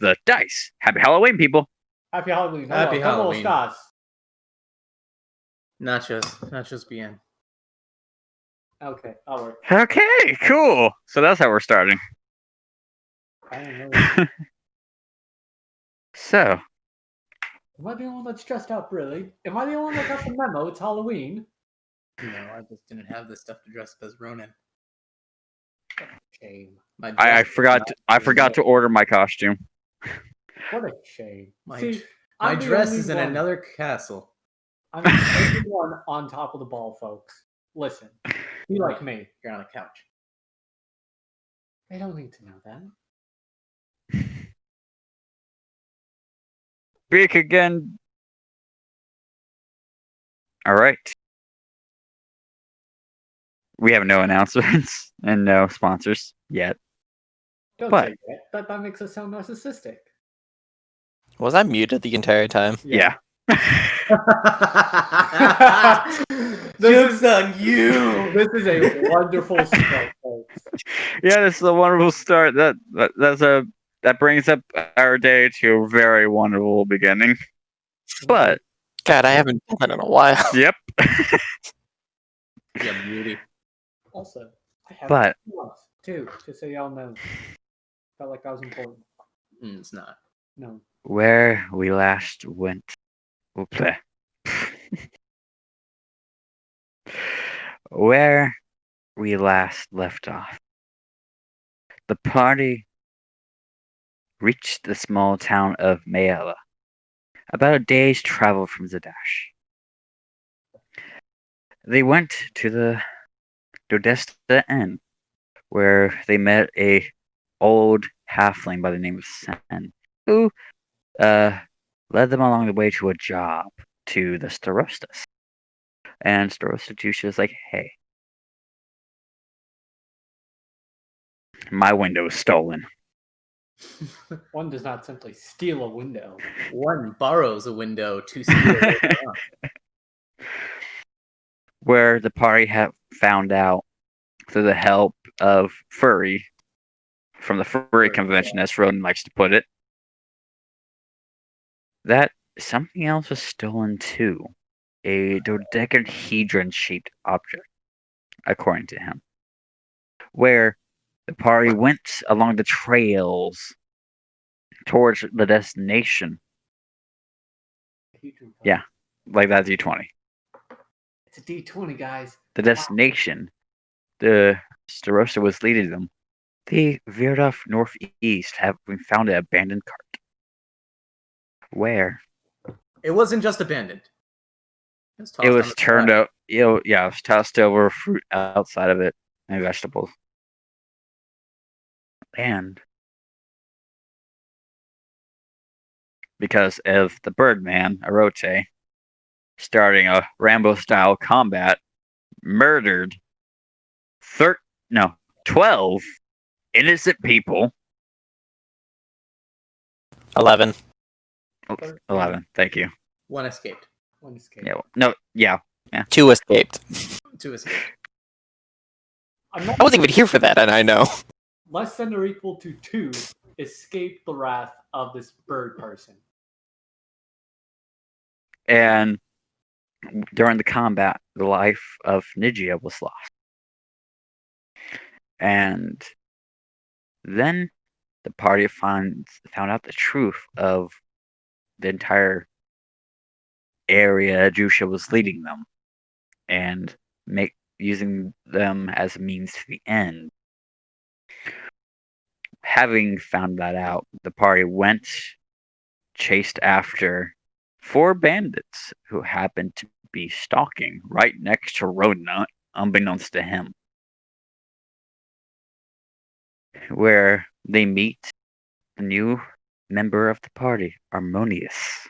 the dice. Happy Halloween, people. Happy Halloween. Happy ¿Cómo Halloween. estás? Nachos bien. Okay, that'll work. Okay, cool. So that's how we're starting. I don't know. So, Am I the only one that's dressed up, really? Am I the only one that got the memo? It's Halloween. No, I just didn't have the stuff to dress up as Ronan. Shame. My I dress forgot. is I forgot to order my costume. What a shame. My See, dr- My I'm the dress only is in one. another castle. I'm the only one on top of the ball, folks. Listen, be like me. You're on a couch. They don't need to know that. Speak again. All right. We have no announcements and no sponsors yet. Don't But- say that. That makes us sound narcissistic. Was I muted the entire time? Yeah. Joke's on you! This is a wonderful start, folks. Yeah, this is a wonderful start. That brings up our day to a very wonderful beginning. But God, I haven't done that in a while. yep. Yeah, beauty. Also, I have But- too, just so y'all know. Felt like that was important. It's not. No. Where we last went. Oops. Where we last left off. The party reached the small town of Mayella, about a day's travel from Zadash. They went to the Dodesta Inn, where they met a old halfling by the name of Sen, who led them along the way to a job to the Starostas. And Starosta Tusha is like, hey, my window is stolen. One does not simply steal a window. One borrows a window to steal it. Where the party had found out through the help of Furry, from the Furry Convention, as Roden likes to put it, that something else was stolen too. A dodecahedron-shaped object, according to him. Where the party went along the trails towards the destination. Yeah, like that D20. It's a D20, guys. The destination, the Starosta was leading them. They veered off northeast, having found an abandoned cart. Where? It wasn't just abandoned. It was turned out, it was tossed over fruit outside of it and vegetables. And because of the Birdman, Arote, starting a Rambo-style combat, murdered 12 innocent people. 11. 11, thank you. One escaped. One escape. Yeah, no, yeah. 2 escaped. Two escaped. I'm not I wasn't even here for that, and I know. less than or equal to 2 escape the wrath of this bird person. And during the combat, the life of Nigia was lost. And then the party found out the truth of the entire area Jusha was leading them, and using them as a means to the end. Having found that out, the party chased after 4 bandits who happened to be stalking right next to Rodnut, unbeknownst to him. Where they meet a new member of the party, Harmonious.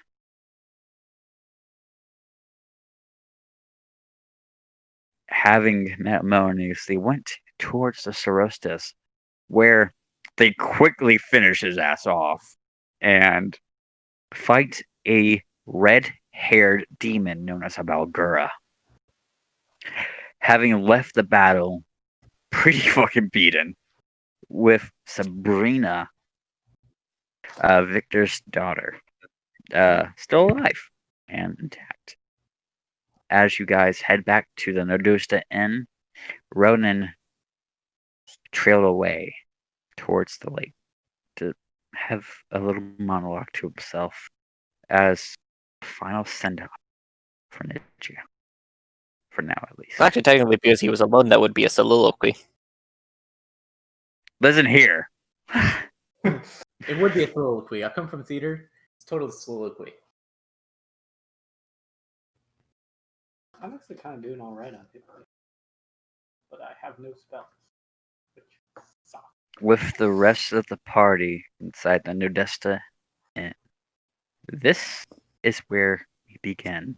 Having met Harmonious, they went towards the Sarostas, where they quickly finish his ass off and fight a red-haired demon known as a Balgura. Having left the battle pretty fucking beaten, with Sabrina Victor's daughter, still alive and intact. As you guys head back to the Nodusta Inn, Ronan trailed away towards the lake to have a little monologue to himself as a final send off for Nigia. For now, at least. Actually, technically, because he was alone, that would be a soliloquy. Listen here. It would be a soliloquy. I come from theater. It's total soliloquy. I'm actually kind of doing all right on hit points, but I have no spells, which sucks. With the rest of the party inside the Nudesta Inn, this is where we begin.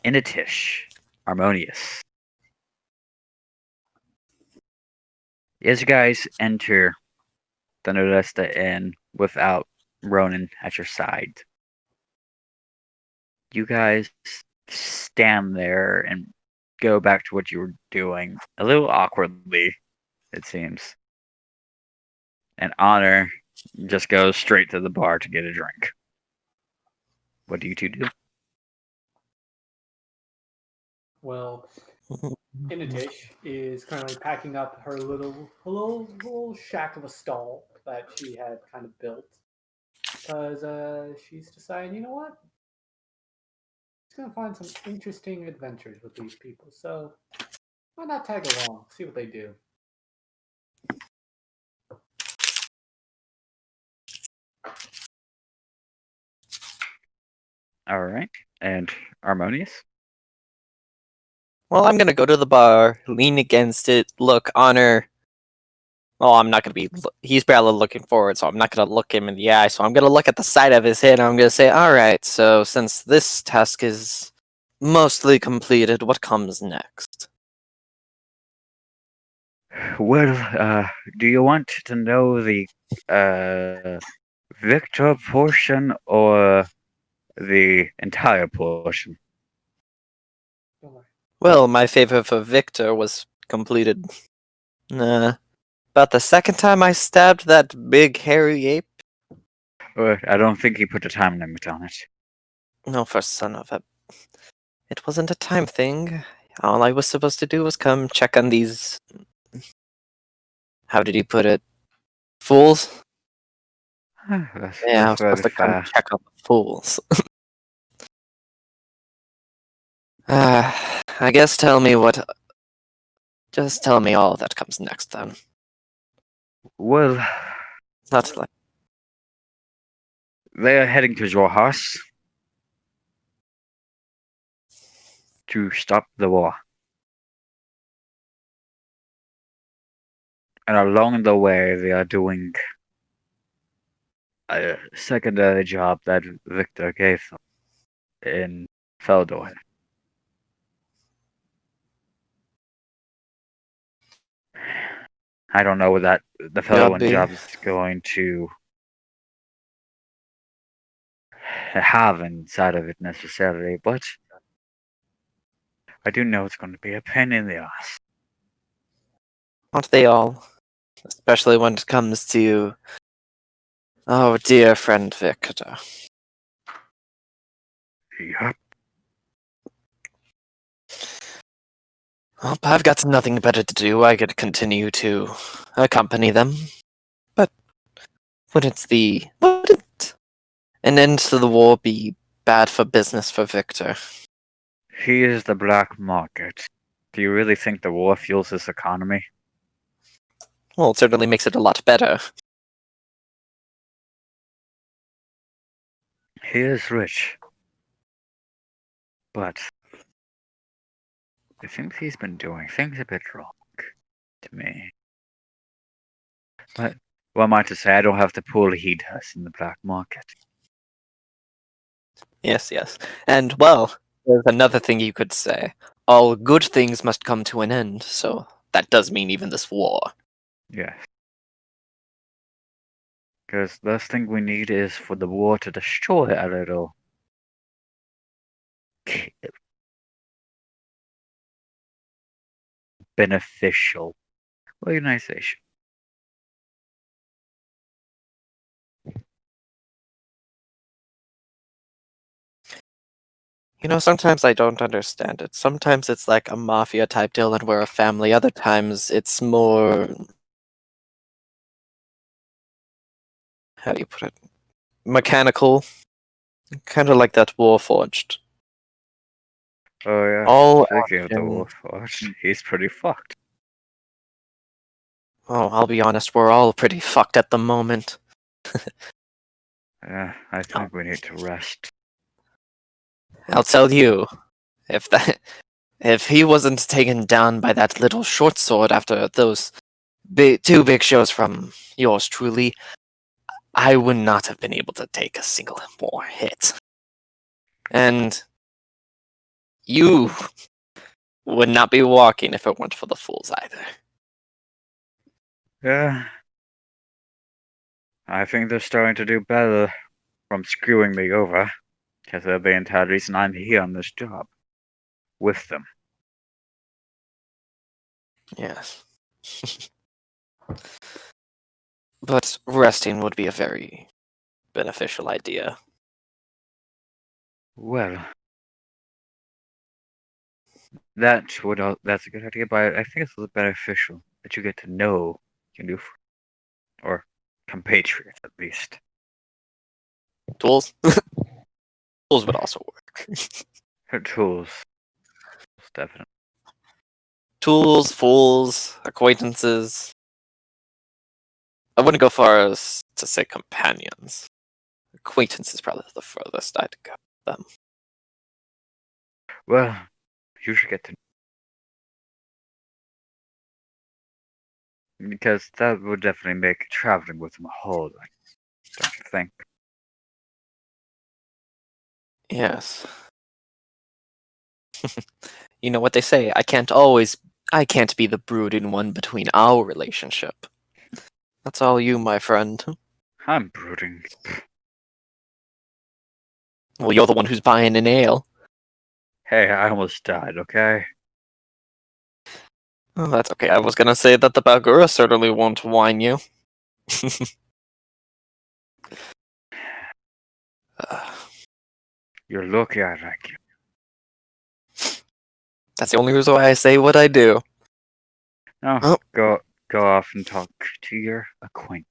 Initish, Harmonious. As you guys enter the Nudesta Inn without Ronan at your side, you guys stand there and go back to what you were doing, a little awkwardly, it seems. And Honor just goes straight to the bar to get a drink. What do you two do? Well, Initish is currently packing up her little shack of a stall that she had kind of built because she's deciding, you know what, she's gonna find some interesting adventures with these people. So why not tag along, see what they do? All right. And Harmonious? Well, I'm gonna go to the bar, lean against it, look, Honor. Well, I'm not gonna be. He's barely looking forward, so I'm not gonna look him in the eye. So I'm gonna look at the side of his head, and I'm gonna say, "All right. So since this task is mostly completed, what comes next?" Well, do you want to know the Victor portion or the entire portion? Don't worry. Well, my favor for Victor was completed. About the second time I stabbed that big hairy ape. I don't think he put a time limit on it. No, for son of a. It wasn't a time thing. All I was supposed to do was come check on these. How did he put it? Fools? Yeah, I was That's supposed rather to come fair. check on the fools. I guess tell me what. Just tell me all that comes next then. Well, Not like. they are heading to your house to stop the war. And along the way, they are doing a secondary job that Victor gave them in Feldor. I don't know what that the Feldor Be. job is going to have inside of it necessarily, but I do know it's going to be a pain in the ass. Aren't they all? Especially when it comes to. Oh, dear friend Victor. Yep. Well, I've got nothing better to do. I could continue to accompany them. But wouldn't an end to the war be bad for business for Victor? He is the black market. Do you really think the war fuels this economy? Well, it certainly makes it a lot better. He is rich. But I think he's been doing things a bit wrong to me. But what am I to say? I don't have to pull he does in the black market. Yes, yes. And, well, there's another thing you could say. All good things must come to an end, so that does mean even this war. Yes. Because the last thing we need is for the war to destroy a little beneficial organization. Sometimes I don't understand it. Sometimes it's like a mafia type deal and we're a family. Other times it's more. How do you put it? Mechanical. Kind of like that Warforged. Oh yeah. All Speaking of the action. Warforged, he's pretty fucked. Oh, I'll be honest, we're all pretty fucked at the moment. Yeah, I think we need to rest. I'll tell you, if he wasn't taken down by that little short sword after those two big shows from yours truly, I would not have been able to take a single more hit. And you would not be walking if it weren't for the fools either. Yeah. I think they're starting to do better from screwing me over, because they're the entire reason I'm here on this job. With them. Yes. But resting would be a very beneficial idea. Well, that's a good idea, but I think it's a little beneficial that you get to know your new or compatriots at least. Tools? Tools would also work. Her tools, definitely. Tools, fools, acquaintances. I wouldn't go far as to say companions. Acquaintance is probably the furthest I'd go with them. Well, you should get to because that would definitely make traveling with them a whole lot, don't you think? Yes. You know what they say, I can't be the brooding one between our relationship. That's all you, my friend. I'm brooding. Well, you're the one who's buying an ale. Hey, I almost died, okay? Oh, that's okay. I was gonna say that the Bagura certainly won't whine you. Uh, You're lucky I like you. that's the only reason why I say what I do. Now, Oh. go off and talk to your acquaintance.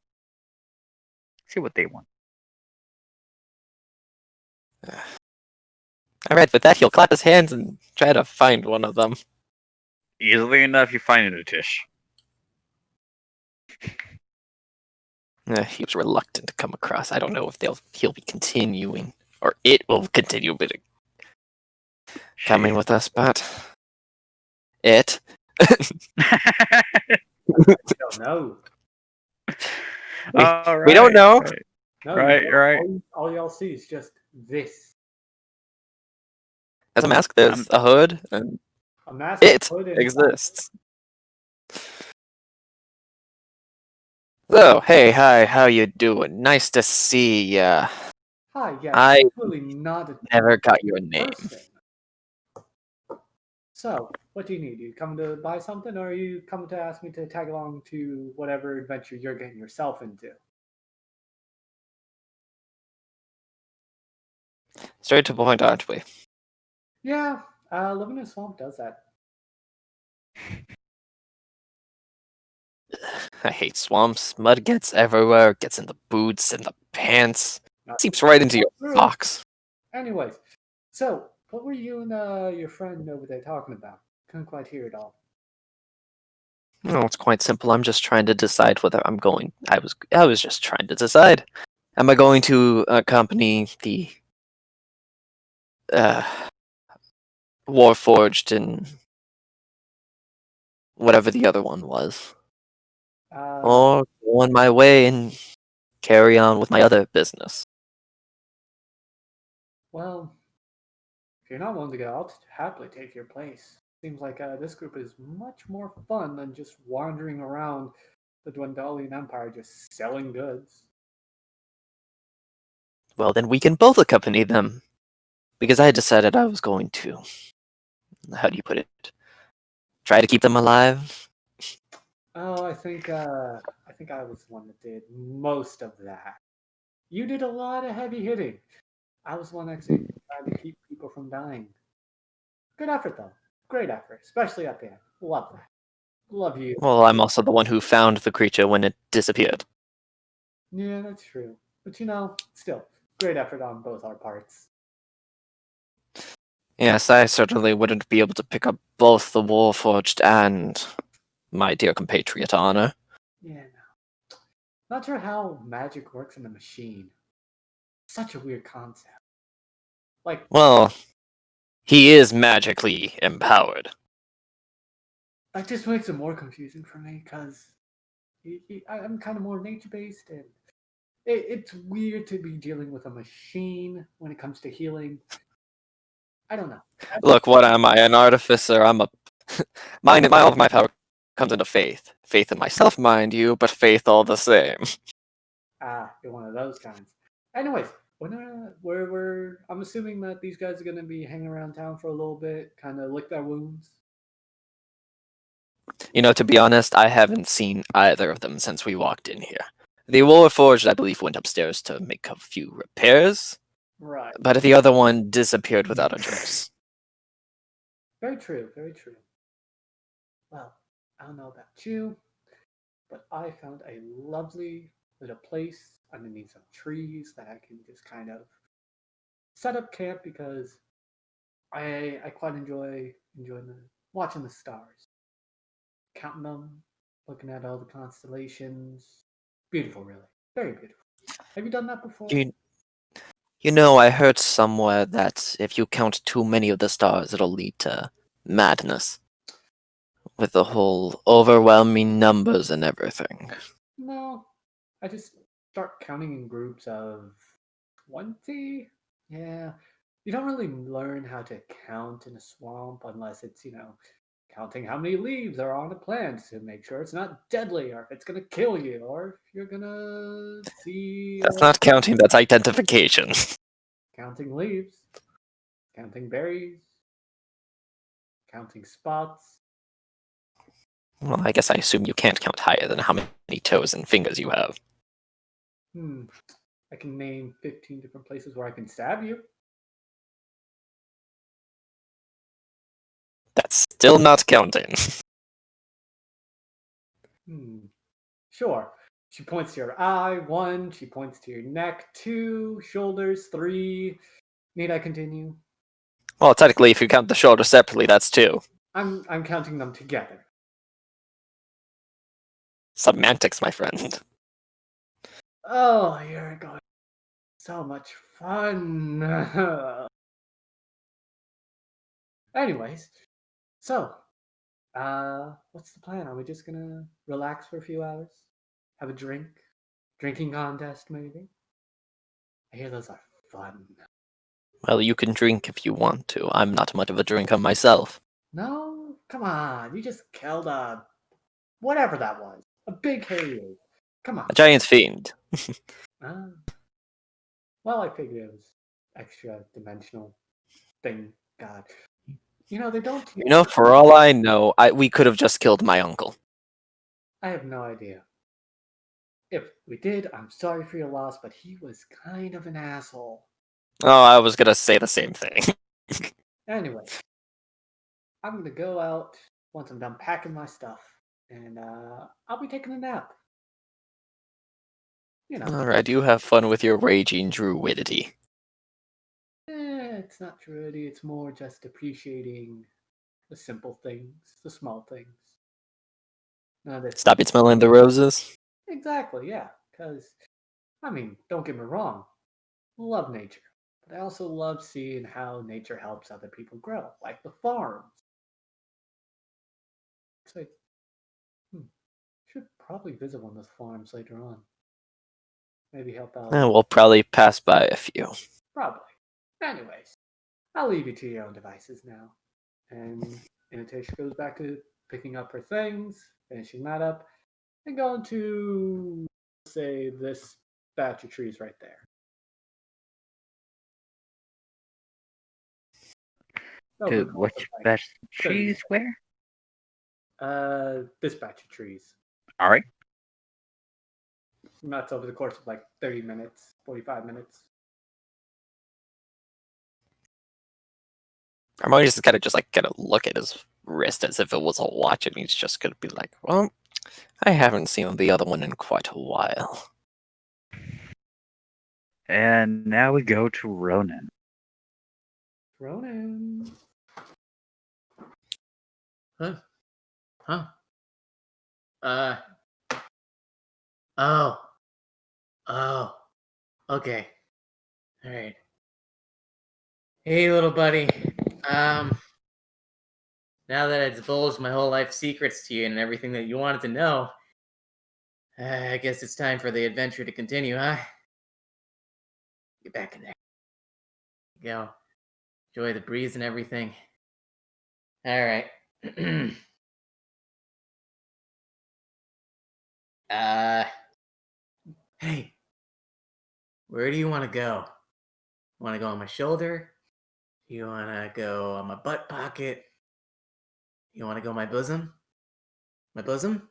See what they want. Alright, with that, he'll clap his hands and try to find one of them. Easily enough, you find it a dish. He was reluctant to come across. I don't know if he'll be continuing, or it will continue coming with us, but it. I don't know. All We don't know. Right. No, Right, you right. all y'all see is just this. There's a mask. There's a hood, and A massive it hood and exists. So, hey, hi, how you doing? Nice to see ya. Hi, yes. I Really not a never got your name. person. So, what do you need? You come to buy something, or are you coming to ask me to tag along to whatever adventure you're getting yourself into? Straight to the point, aren't we? Yeah, living in a swamp does that. I hate swamps. Mud gets everywhere, gets in the boots and the pants. Not Seeps right into your true. socks. Anyways, so what were you and your friend over there talking about? Couldn't quite hear it all. No, it's quite simple. I'm just trying to decide whether I'm going. I was just trying to decide. Am I going to accompany the uh, Warforged and whatever the other one was, or go on my way and carry on with my other business? Well, if you're not willing to go, I'll happily take your place. Seems like this group is much more fun than just wandering around the Dwendalian Empire just selling goods. Well, then we can both accompany them, because I decided I was going to. How do you put it? Try to keep them alive. Oh, I think I was the one that did most of that. You did a lot of heavy hitting. I was the one actually trying to keep people people from dying. Good effort, though. Great effort, especially at the end. Love that. Love you. Well, I'm also the one who found the creature when it disappeared. Yeah, that's true. But still, great effort on both our parts. Yes, I certainly wouldn't be able to pick up both the Warforged and my dear compatriot Honor. Yeah, no. Not sure how magic works in a machine. Such a weird concept. Like, Well, he is magically empowered. that just makes it more confusing for me because I'm kind of more nature based, and it's weird to be dealing with a machine when it comes to healing. I don't know. Look, what am I? An artificer? I'm a all of my power comes into faith. Faith in myself, mind you, but faith all the same. You're one of those kinds. Anyways, I'm assuming that these guys are gonna be hanging around town for a little bit, kind of lick their wounds. To be honest, I haven't seen either of them since we walked in here. The Warforged, I believe, went upstairs to make a few repairs, Right. but the other one disappeared without a trace. Very true. Very true. Well, I don't know about you, but I found a lovely little place underneath some trees that I can just kind of set up camp because I quite enjoying watching the stars, counting them, looking at all the constellations. Beautiful, really, very beautiful. Have you done that before? I heard somewhere that if you count too many of the stars, it'll lead to madness. With the whole overwhelming numbers and everything. No, I just start counting in groups of 20. Yeah, you don't really learn how to count in a swamp unless it's counting how many leaves are on a plant to make sure it's not deadly or if it's gonna kill you or if you're gonna see That's not counting, that's identification. counting leaves, counting berries, counting spots. Well, I guess I assume you can't count higher than how many toes and fingers you have. I can name 15 different places where I can stab you. That's still not counting. Sure. She points to your eye, 1. She points to your neck, 2. Shoulders, 3. Need I continue? Well, technically, if you count the shoulders separately, that's 2. I'm counting them together. Semantics, my friend. Oh, you're going so much fun. Anyways, so what's the plan? Are we just gonna relax for a few hours? Have a drink? Drinking contest, maybe? I hear those are fun. Well, you can drink if you want to. I'm not much of a drinker myself. No? Come on, you just killed whatever that was. A big hairy ape. Come on. A giant fiend. Well, I figured it was extra dimensional thing. God. They don't teach For all I know, we could have just killed my uncle. I have no idea. If we did, I'm sorry for your loss, but he was kind of an asshole. Oh, I was gonna say the same thing. Anyway, I'm gonna go out once I'm done packing my stuff, and I'll be taking a nap. Alright, you have fun with your raging druidity. It's not truity. It's more just appreciating the simple things, the small things. Stop it smelling the roses. Exactly, yeah. Because, don't get me wrong, love nature. But I also love seeing how nature helps other people grow, like the farms. It's like, should probably visit one of those farms later on. Maybe help out. We'll probably pass by a few. Probably. Anyways, I'll leave you to your own devices now. And Inatish goes back to picking up her things, finishing that up, and going to say this batch of trees right there. To which batch trees where? This batch of trees. All right. And that's over the course of like 30 minutes, 45 minutes. Harmonious is gonna look at his wrist as if it was a watch, and he's just gonna be like, "Well, I haven't seen the other one in quite a while." And now we go to Ronan. Ronan. Huh? Oh. Oh. Okay. All right. Hey, little buddy. Now that I divulged my whole life secrets to you and everything that you wanted to know, I guess it's time for the adventure to continue, huh? Get back in there. Go. Enjoy the breeze and everything. All right. Hey. Where do you want to go? Want to go on my shoulder? You want to go on my butt pocket? You want to go on my bosom? My bosom?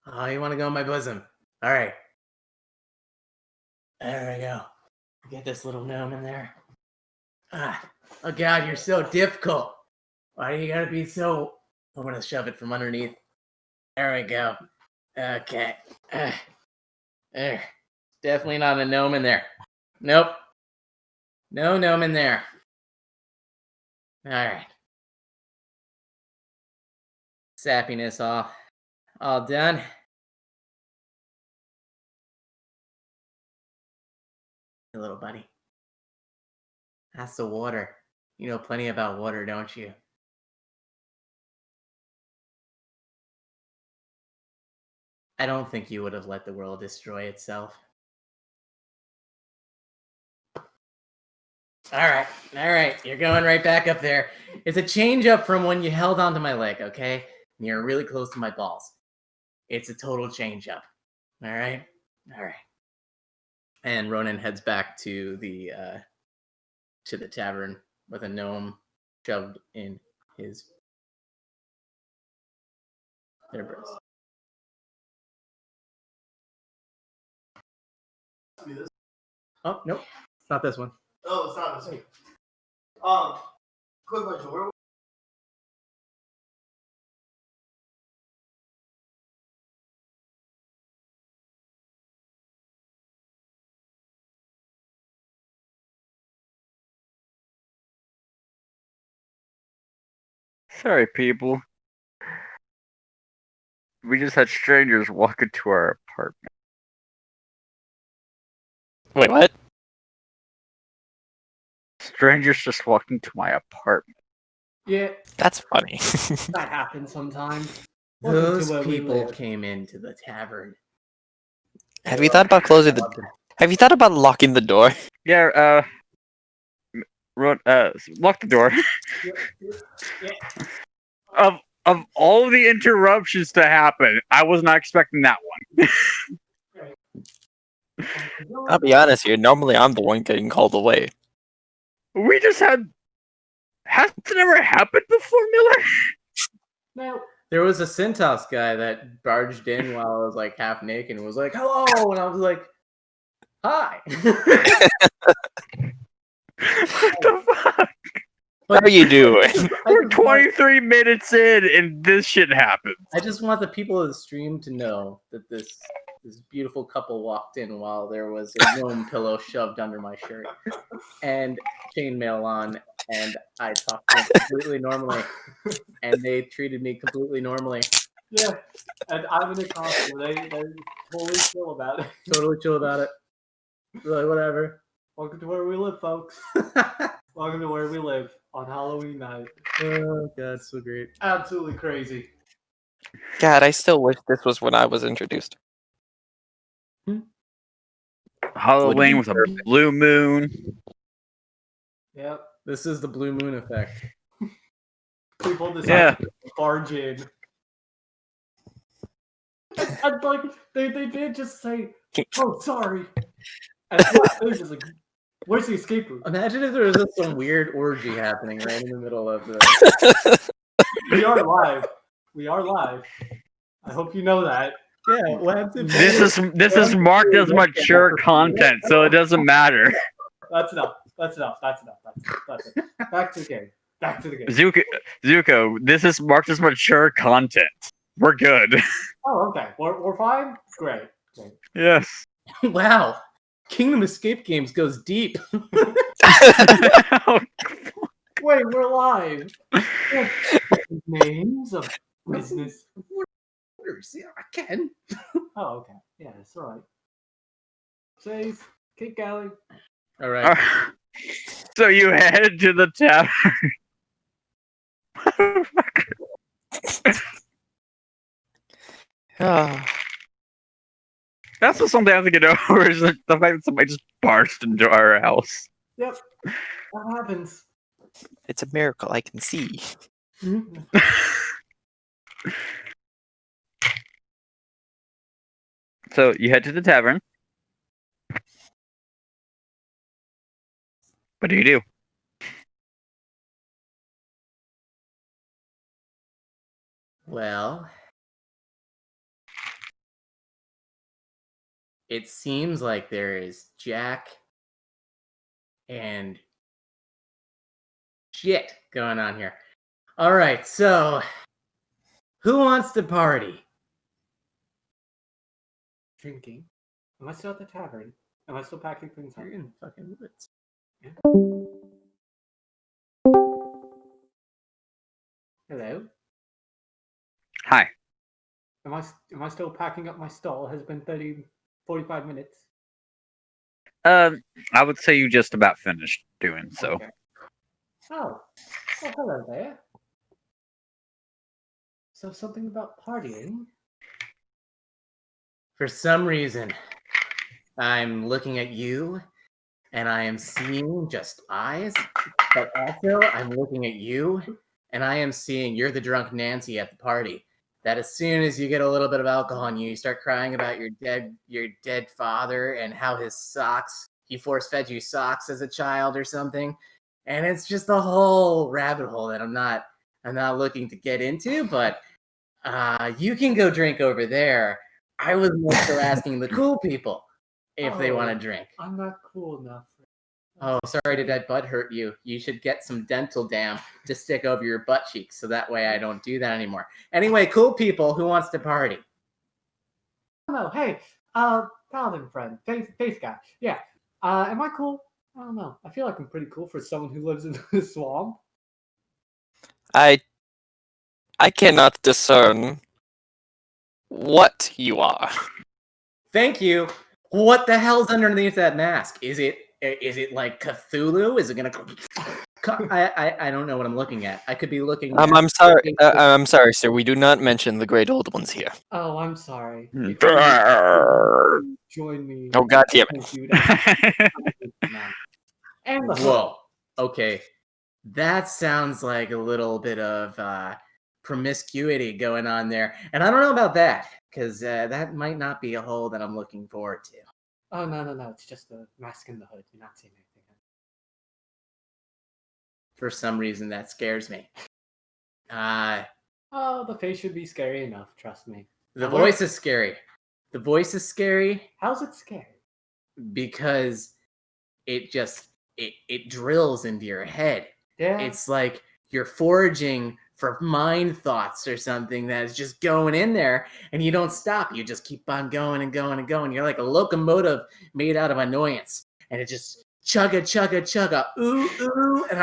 Oh, you want to go on my bosom? All right. There we go. Get this little gnome in there. Oh God, you're so difficult. Why do you gotta be so? I'm gonna shove it from underneath. There we go. Okay. There. Definitely not a gnome in there. Nope. No gnome in there. All right. Sappiness all done. Hey, little buddy. That's the water. You know plenty about water, don't you? I don't think you would have let the world destroy itself. All right. You're going right back up there. It's a change up from when you held onto my leg, okay? And you're really close to my balls. It's a total change up. All right. And Ronan heads back to the tavern with a gnome shoved in his their breast. Oh nope, it's not this one. Oh, it's not this quick question. Where Sorry, people. We just had strangers walk into our apartment. Wait, what? Strangers just walked into my apartment. Yeah, That's funny. that happens sometimes. Welcome to Those where we people live. came into the tavern. Have you thought about closing the? Have you thought about locking the door? Yeah, lock the door. Yeah. Of all the interruptions to happen, I was not expecting that one. I'll be honest here. Normally, I'm the one getting called away. We just had. Has it ever happened before, Miller? Now, There was a Centos guy that barged in while I was like half naked and was like, "Hello," and I was like, "Hi." What the fuck? How are you doing? We're 23 minutes in and this shit happens. I just want the people of the stream to know that this beautiful couple walked in while there was a gnome pillow shoved under my shirt and chainmail on, and I talked to them completely normally, and they treated me completely normally. yeah, and I'm in a costume. They're totally chill about it. Totally chill about it. Like, whatever. Welcome to where we live, folks. Welcome to where we live on Halloween night. Oh god, so great. Absolutely crazy. God, I still wish this was when I was introduced. Halloween with a blue moon. Yep. This is the blue moon effect. People decide Yeah. to barge in. And like they did just say, "Oh, sorry," and they was just like, "Where's the escape route?" Imagine if there was just some weird orgy happening right in the middle of the. We are live. We are live. I hope you know that. Yeah, what happened? This is marked as mature content, so it doesn't matter. That's enough. That's enough. That's it. Back to the game. Back to the game. Zuko, this is marked as mature content. We're good. Oh, okay. We're fine? Great. Yes. Wow. Kingdom Escape Games goes deep. Oh, Wait, we're live. Names of business. Yeah, I can. Oh, okay. Yeah, it's alright. Says, kick Galley. All right. So you head to the tavern. Ah, That's just something I have to get over. Is the fact that somebody just barged into our house. Yep. That happens. it's a miracle I can see. So you head to the tavern. What do you do? Well, it seems like there is Jack and shit going on here. All right, so who wants to party? Drinking. Am I still at the tavern? Am I still packing things up? You're in fucking woods. Hello? Hi. Am I still packing up my stall? Has been 45 minutes. I would say you just about finished doing so. Okay. Oh, hello there. So something about partying? For some reason, I'm looking at you and I am seeing just eyes, but also I'm looking at you and I am seeing you're the drunk Nancy at the party. That as soon as you get a little bit of alcohol in you, you start crying about your dead father and how his socks, he force fed you socks as a child or something. And it's just a whole rabbit hole that I'm not looking to get into, but you can go drink over there. I was more so asking the cool people if they want to drink. I'm not cool enough. Oh, sorry, did that butt hurt you? You should get some dental dam to stick over your butt cheeks so that way I don't do that anymore. Anyway, cool people, who wants to party? No, hey, paladin friend, face guy. Yeah. Am I cool? I don't know. I feel like I'm pretty cool for someone who lives in the swamp. I cannot discern what you are. Thank you. What the hell's underneath that mask? Is it like Cthulhu? Is it gonna? I don't know what I'm looking at. I could be looking. I'm sorry. I'm sorry, sir. We do not mention the great old ones here. Oh, I'm sorry. Hmm. If you join me. Oh, God damn it. Thank you. That's- and the hook. Whoa. Okay. That sounds like a little bit of promiscuity going on there, and I don't know about that because that might not be a hole that I'm looking forward to. Oh no! It's just the mask and the hood. You're not seeing anything. For some reason, that scares me. Oh, the face should be scary enough. Trust me. The voice is scary. The voice is scary How's it scary? because it just it drills into your head. Yeah. It's like you're foraging for mind thoughts or something that is just going in there and you don't stop. You just keep on going and going and going. You're like a locomotive made out of annoyance. And it just chugga, chugga, chugga, ooh, ooh. And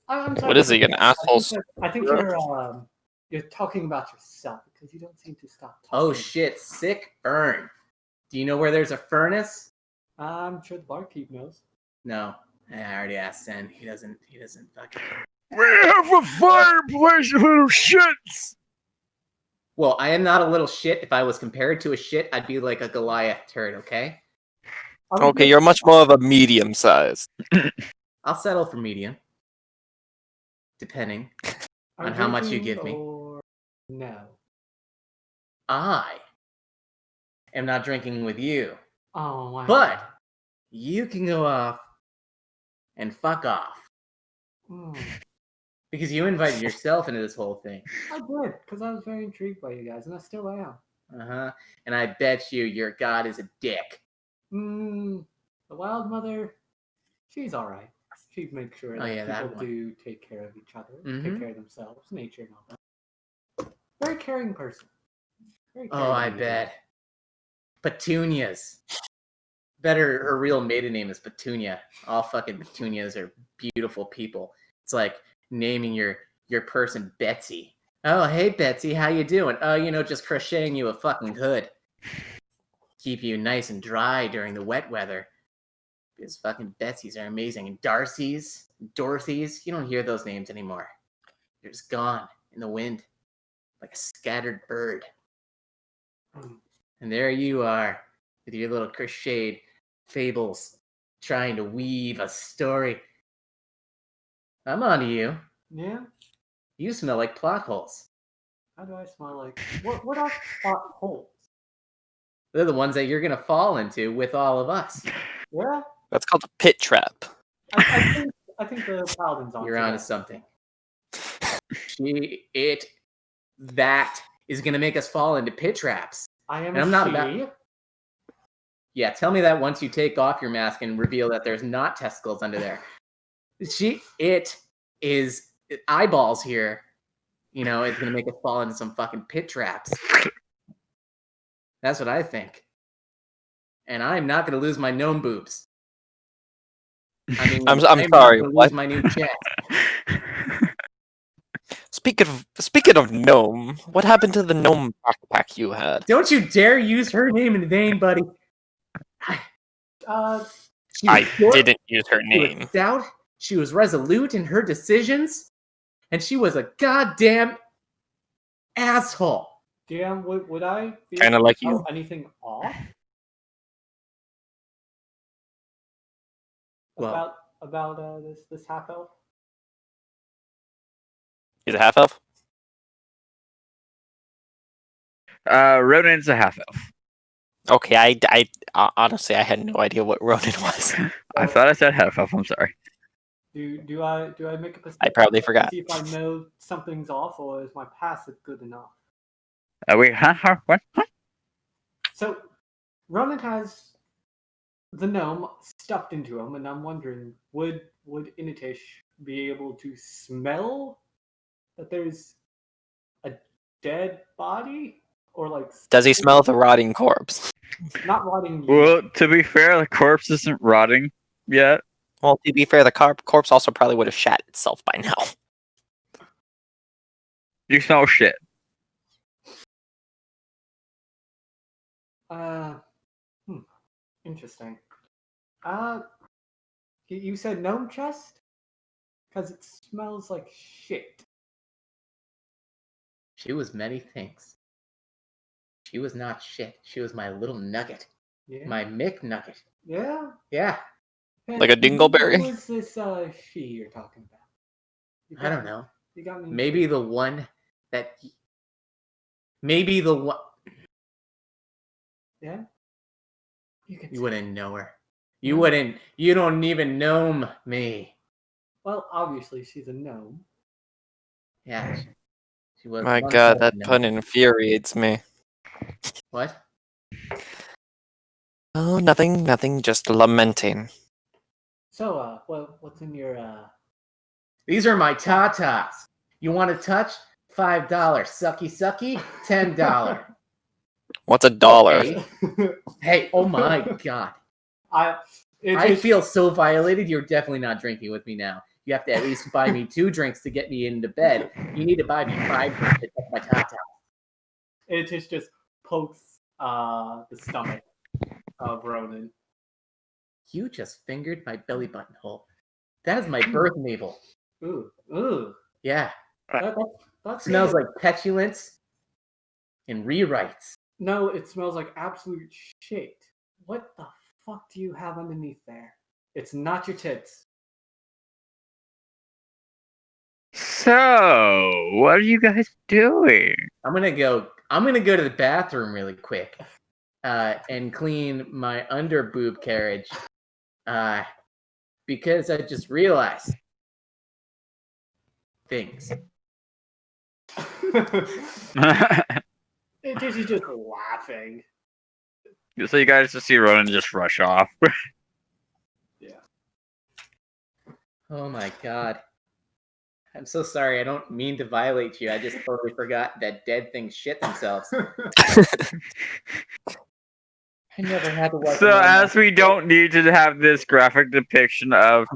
I'm sorry. What is he, an asshole? I think you're talking about yourself because you don't seem to stop talking. oh shit, sick burn. Do you know where there's a furnace? I'm sure the barkeep knows. No. I already asked Sen. He doesn't fucking. We have a fireplace, you little shits. Well, I am not a little shit. If I was compared to a shit, I'd be like a Goliath turd, okay? Okay, you're much more of a medium size. I'll settle for medium. Depending on how much you give me. No. I am not drinking with you. Oh wow. But you can go off and fuck off. Hmm. Because you invited yourself into this whole thing. I did because I was very intrigued by you guys, and I still am. Uh-huh. And I bet you your god is a dick. The wild mother, she's all right. she'd make sure Oh, that yeah, that people one. do take care of each other, Mhm. take care of themselves, nature and all that. Very caring person. Very Oh, caring I individual. bet. Petunias. Better, her real maiden name is Petunia. All fucking Petunias are beautiful people. It's like naming your person Betsy. Oh, hey Betsy, how you doing? Oh, just crocheting you a fucking hood. Keep you nice and dry during the wet weather. Because fucking Betsy's are amazing. And Darcy's, Dorothy's, you don't hear those names anymore. They're just gone in the wind. Like a scattered bird. And there you are, with your little crocheted fables, trying to weave a story. I'm on to you. Yeah. You smell like plot holes. How do I smell like? What are plot holes? They're the ones that you're gonna fall into with all of us. Yeah. That's called a pit trap. I think the paladin's on. You're onto something. That is gonna make us fall into pit traps. I am And a I'm not she. about- Yeah, tell me that once you take off your mask and reveal that there's not testicles under there. It is eyeballs here. It's gonna make us fall into some fucking pit traps. That's what I think. And I'm not gonna lose my gnome boobs. I mean, I'm not sorry, gonna what? lose my new chest. Speaking of gnome, what happened to the gnome backpack you had? Don't you dare use her name in vain, buddy. She was I short, didn't use her she was name. stout, she was resolute in her decisions, and she was a goddamn asshole. DM, would I be Kinda able like to tell you. anything off Well, about this half elf? He's a half elf. Ronan's a half elf. Okay, honestly I had no idea what Ronin was. I thought I said half elf. I'm sorry. Do I make a perception I probably check to forgot. see if I know something's off, or is my passive good enough? Wait, huh? What? Huh? So, Ronan has the gnome stuffed into him, and I'm wondering, would Initish be able to smell that there's a dead body, or like? Does he smell the rotting corpse? Not rotting. Well, to be fair, the corpse isn't rotting yet. Well, to be fair, the corpse also probably would have shat itself by now. You smell shit. Interesting. You said gnome chest? Because it smells like shit. she was many things. She was not shit. She was my little nugget. Yeah. My Mick nugget. Yeah. Yeah. Like a dingleberry? Who is this she you're talking about? I don't know. You got me. Maybe the one that. Maybe the one. Yeah. You can. You wouldn't know her. You wouldn't. You don't even know me. Well, obviously she's a gnome. Yeah. She was. My one god, of that the pun gnomes. infuriates me. What? Oh, nothing, just lamenting. So, what's in your These are my tatas. You want to touch? $5. Sucky sucky. $10. What's a dollar? Okay. Hey, oh my god. I just- feel so violated. You're definitely not drinking with me now. You have to at least buy me 2 drinks to get me into bed. You need to buy me 5 drinks to touch my tata. It just pokes the stomach of Ronan. You just fingered my belly button hole. That is my birth navel. Ooh. Yeah. That Smells like petulance and rewrites. No, it smells like absolute shit. What the fuck do you have underneath there? It's not your tits. So, what are you guys doing? I'm gonna go to the bathroom really quick. And clean my under boob carriage. Because I just realized things. It is just laughing. So you guys just see Ronan just rush off. Oh my god. I'm so sorry. I don't mean to violate you. I just totally forgot that dead things shit themselves. I never had to wipe So, them out. as we don't need to have this graphic depiction of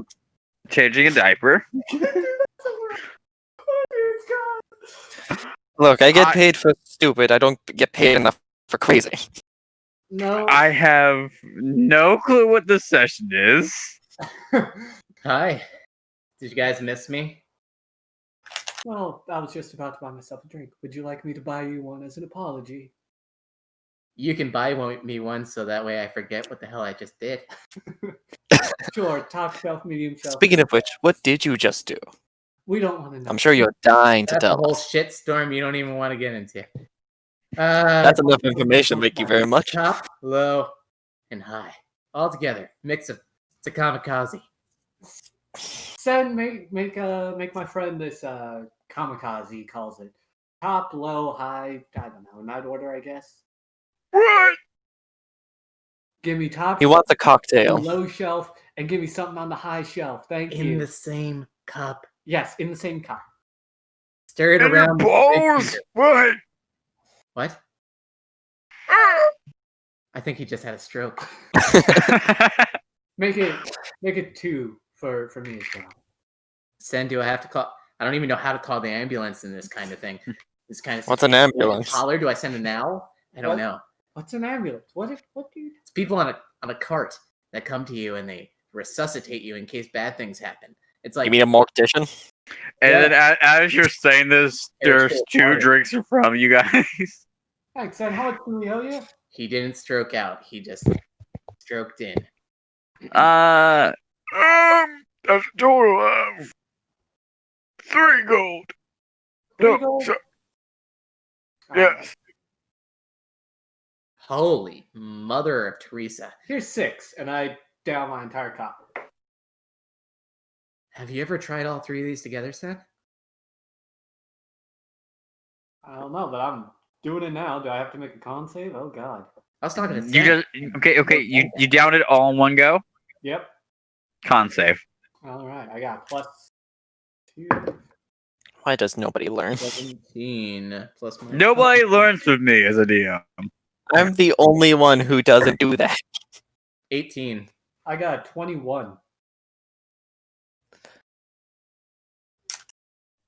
changing a diaper, Look, I get I- paid for stupid. I don't get paid enough for crazy. No. I have no clue what this session is. Hi. Did you guys miss me? Well, I was just about to buy myself a drink. Would you like me to buy you one as an apology? You can buy me one so that way I forget what the hell I just did. Sure, top shelf, medium shelf. Speaking of which, what did you just do? We don't want to know. I'm sure you're dying to That's a tell whole us. shitstorm you don't even want to get into. That's enough information. Thank you very much. Top, low, and high. All together. Mix of it's a kamikaze. Send make my friend this kamikaze, he calls it. Top, low, high, I don't know, in that order, I guess. What? Give me top He shelf, wants a cocktail. low shelf, and give me something on the high shelf. Thank In you. the same cup. Yes, in the same cup. Stir it And your around. with a big balls? finger. What? What? I think he just had a stroke. Make it two for me as well. Sen, do I have to call? I don't even know how to call the ambulance in this kind of thing. This kind of What's an situation. ambulance? Holler? Do I send an owl? I don't What? know. What's an ambulance? What do you It's people on a cart that come to you and they resuscitate you in case bad things happen. It's like You mean a mortician? And Yeah. then as you're saying this, There's there's still 2 water. drinks from you guys. Thanks, and how much do we owe you? he didn't stroke out. He just stroked in. That's a total of 3 gold. Three gold? Yes. Holy mother of Teresa! Here's 6, and I down my entire cup. Have you ever tried all 3 of these together, Sen? I don't know, but I'm doing it now. Do I have to make a con save? Oh god. I was talking to You Sen. just okay. You downed it all in one go. Yep. Con save. Alright, I got +2. Why does nobody learn? 17 plus my Nobody learns with me as a DM. I'm the only one who doesn't do that. 18. I got 21.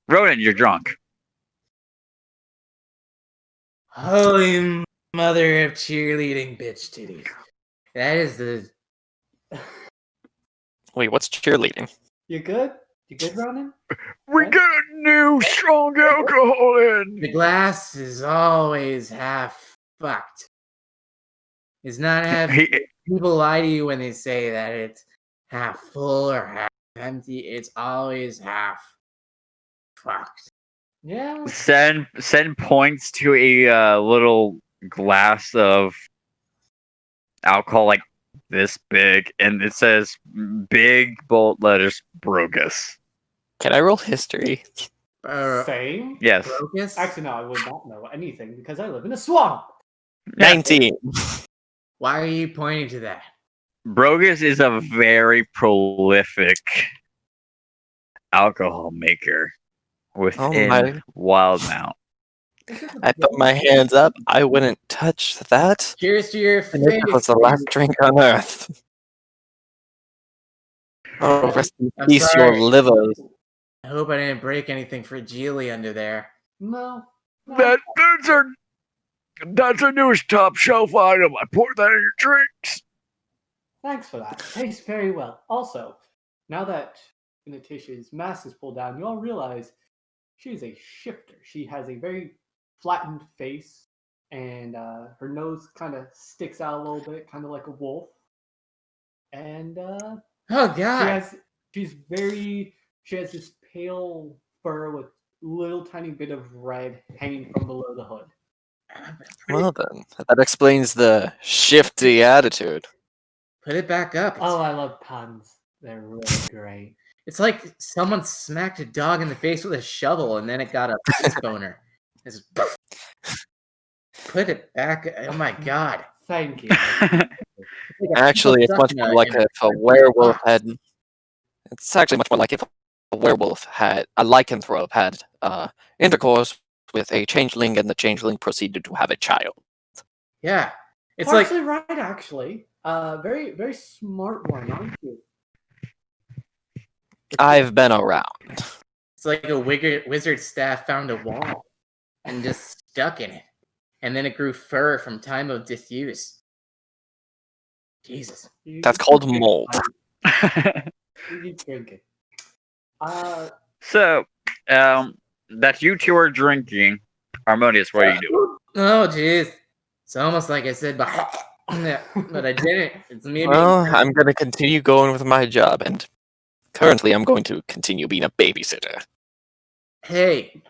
Ronan, you're drunk. Holy mother of cheerleading bitch titties. That is the Wait, what's cheerleading? You good? You good, Ronan? We got a new strong alcohol in. the glass is always half fucked. It's not half. People lie to you when they say that it's half full or half empty. It's always half fucked. Yeah. Send points to a little glass of alcohol like this big, and it says big bold letters Brogus. Can I roll history? Same? Yes. Brogus? Actually, no, I would not know anything because I live in a swamp. 19. Why are you pointing to that? Brogus is a very prolific alcohol maker within my. Wildemount. I put my hands up. I wouldn't touch that. Cheers to your And it was face. the last drink on earth. Oh, rest in I'm peace, sorry. your livers. I hope I didn't break anything fragile under there. No. That's our newest top shelf item. I poured that in your drinks. Thanks for that. Tastes very well. Also, now that Natitia's mask is pulled down, you all realize she's a shifter. She has a very flattened face, and her nose kind of sticks out a little bit, kind of like a wolf. And Oh she god. has this pale fur with little tiny bit of red hanging from below the hood. Well then, that explains the shifty attitude. Put it back up. Oh, I love puns. They're really great. It's like someone smacked a dog in the face with a shovel and then it got a piss boner. It's put it back. Oh my god. Thank you. It's like a Actually, it's people much stuck more in like in if a werewolf box. had. It's actually much more like if a werewolf had a lycanthrope had intercourse with a changeling, and the changeling proceeded to have a child. Yeah. It's Partially right, actually. Very, very smart one, aren't you? I've been around. it's like a wizard staff found a wall and just stuck in it. And then it grew fur from time of disuse. Jesus. That's called mold. You keep drinking. So, that you two are drinking. Harmonious, what are you doing? Oh, jeez. It's almost like I said, but I didn't. It's me being Well, crazy. I'm gonna continue going with my job, and currently I'm going to continue being a babysitter. Hey,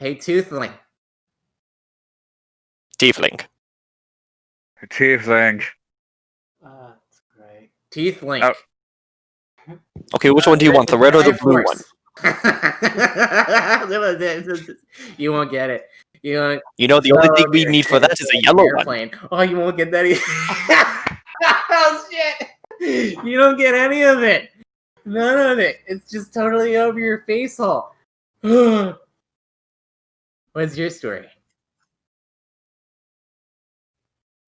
Toothling. Tiefling. Tiefling. That's great. Teethlink. Oh. Okay, which one do you want, the red or the blue one? You won't get it. You won't. You know, the only thing we need for that is a yellow one. Airplane. Oh, you won't get that either. Oh shit! You don't get any of it. None of it. It's just totally over your face hole. What's your story?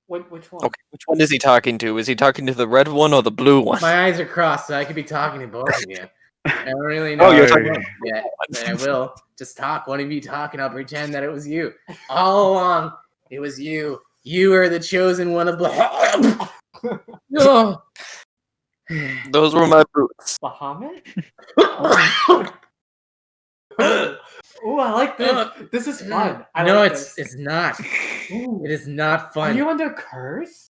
Which one? Okay, which one is he talking to? Is he talking to the red one or the blue one? My eyes are crossed, so I could be talking to both of you. I don't really know Oh, you're what talking- it is yet, but I will. Just talk. One of you talk, and I'll pretend that it was you. All along, it was you. You are the chosen one of the. Oh. Those were my boots. Bahamut? Oh, I like this. This is fun. I no, like it's not. Ooh. It is not Are fun. you under curse?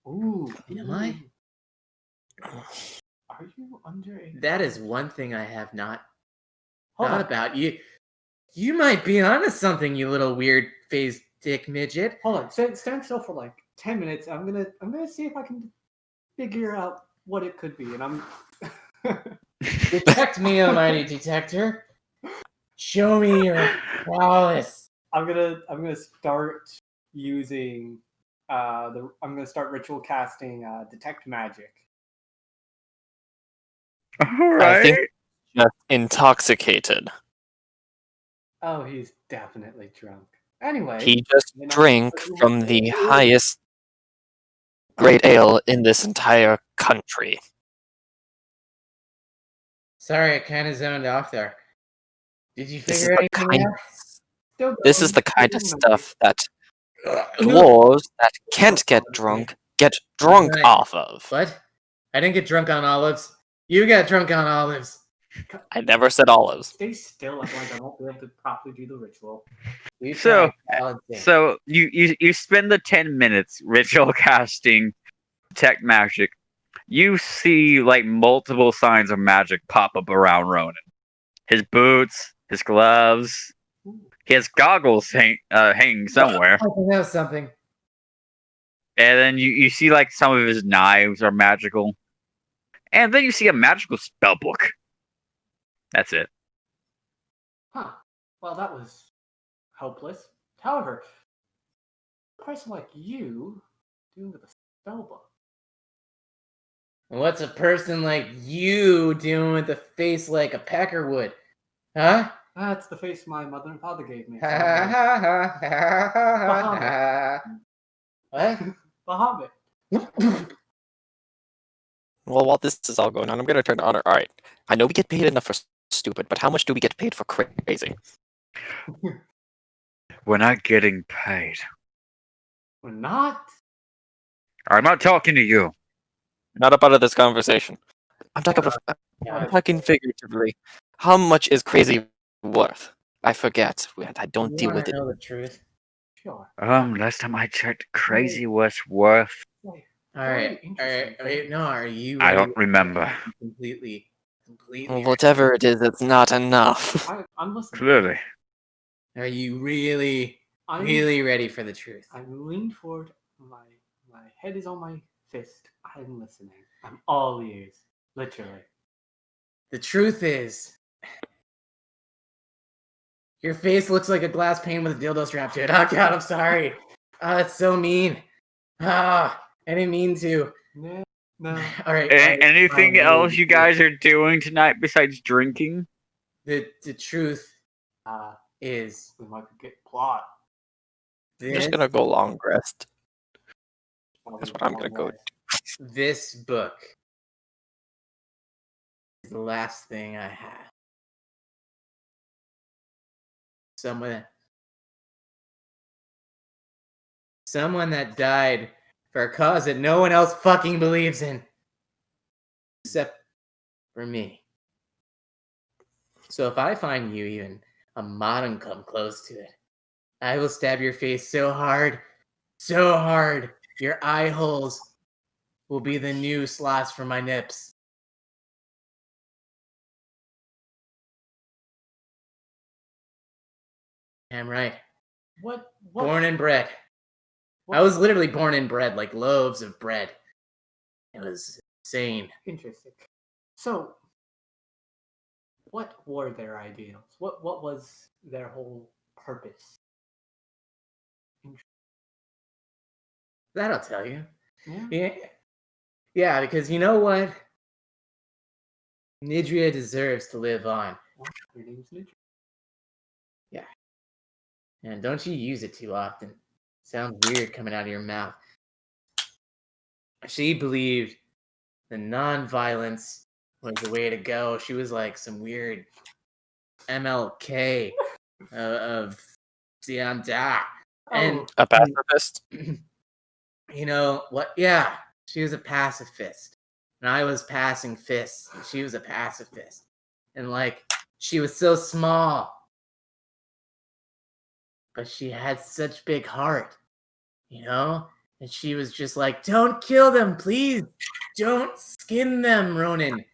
Ooh. Am I? Are you under a... That is one thing I have not Hold thought on. about. You might be onto something, you little weird phased dick midget. Hold on. Stand still for like 10 minutes. I'm gonna see if I can figure out what it could be. And I'm Detect me, almighty detector. Show me your prowess. I'm gonna start using I'm gonna start ritual casting detect magic. All I think right. just intoxicated. Oh, he's definitely drunk. Anyway, He just then I'm drank gonna- from the highest great ale in this entire country. Sorry, I kind of zoned off there. Did you This is figure the anything kind. out? Still This going. is the kind of Still stuff that dwarves that can't get drunk get drunk Right. off of. What? I didn't get drunk on olives. You got drunk on olives. I never said olives. Stay still, otherwise I won't be able to properly do the ritual. You So- tried balancing. So you spend the 10 minutes ritual casting tech magic. You see like multiple signs of magic pop up around Ronan. His boots, his gloves. He has goggles hanging somewhere. I think that was something. And then you see like some of his knives are magical. And then you see a magical spell book. That's it. Huh. Well, that was hopeless. However, a person like you doing with a spell book. And what's a person like you doing with a face like a pecker would? Huh? That's the face my mother and father gave me. Ha ha ha ha ha ha. What? Bahamut. Well, while this is all going on, I'm going to turn to Honor. All right. I know we get paid enough for stupid, but how much do we get paid for crazy? We're not getting paid. We're not. I'm not talking to you. Not a part of this conversation. I'm talking, Yeah, I'm talking figuratively. How much is crazy worth? I forget. I don't you deal wanna with it. know the truth. Sure. Last time I checked, crazy was worth. Wait, All right, very interesting. wait, no, are you? I ready don't remember. Completely. Well, whatever it is, it's not enough. I'm listening. Clearly. Are you really I'm, ready for the truth? I'm leaned forward. My head is on my fist. I'm listening. I'm all ears. Literally. The truth is, your face looks like a glass pane with a dildo strapped to it. Oh God, I'm sorry. Oh, that's so mean. Ah, I didn't mean to. No. All right. Anything fine, else you guys are doing tonight besides drinking? The truth is We might get plot. I'm this just gonna go long rest. That's what I'm gonna go. this book is the last thing I have. Someone that died for a cause that no one else fucking believes in. Except for me. So if I find you even a modicum close to it, I will stab your face so hard, your eye holes will be the new slots for my nips. I'm right. What? Born and bred. What? I was literally born and bred, like loaves of bread. It was insane. Interesting. So, what were their ideals? What was their whole purpose? That I'll tell you. Yeah. Yeah, because you know what? Nidria deserves to live on. Your name's Nidria. Yeah. And don't you use it too often. Sounds weird coming out of your mouth. She believed the non-violence was the way to go. She was like some weird MLK of Sianda. And A pacifist. you know what? Yeah, she was a pacifist. And I was passing fists. And she was a pacifist. And like, she was so small. But she had such big heart, you know? And she was just like, don't kill them, please. Don't skin them, Ronan.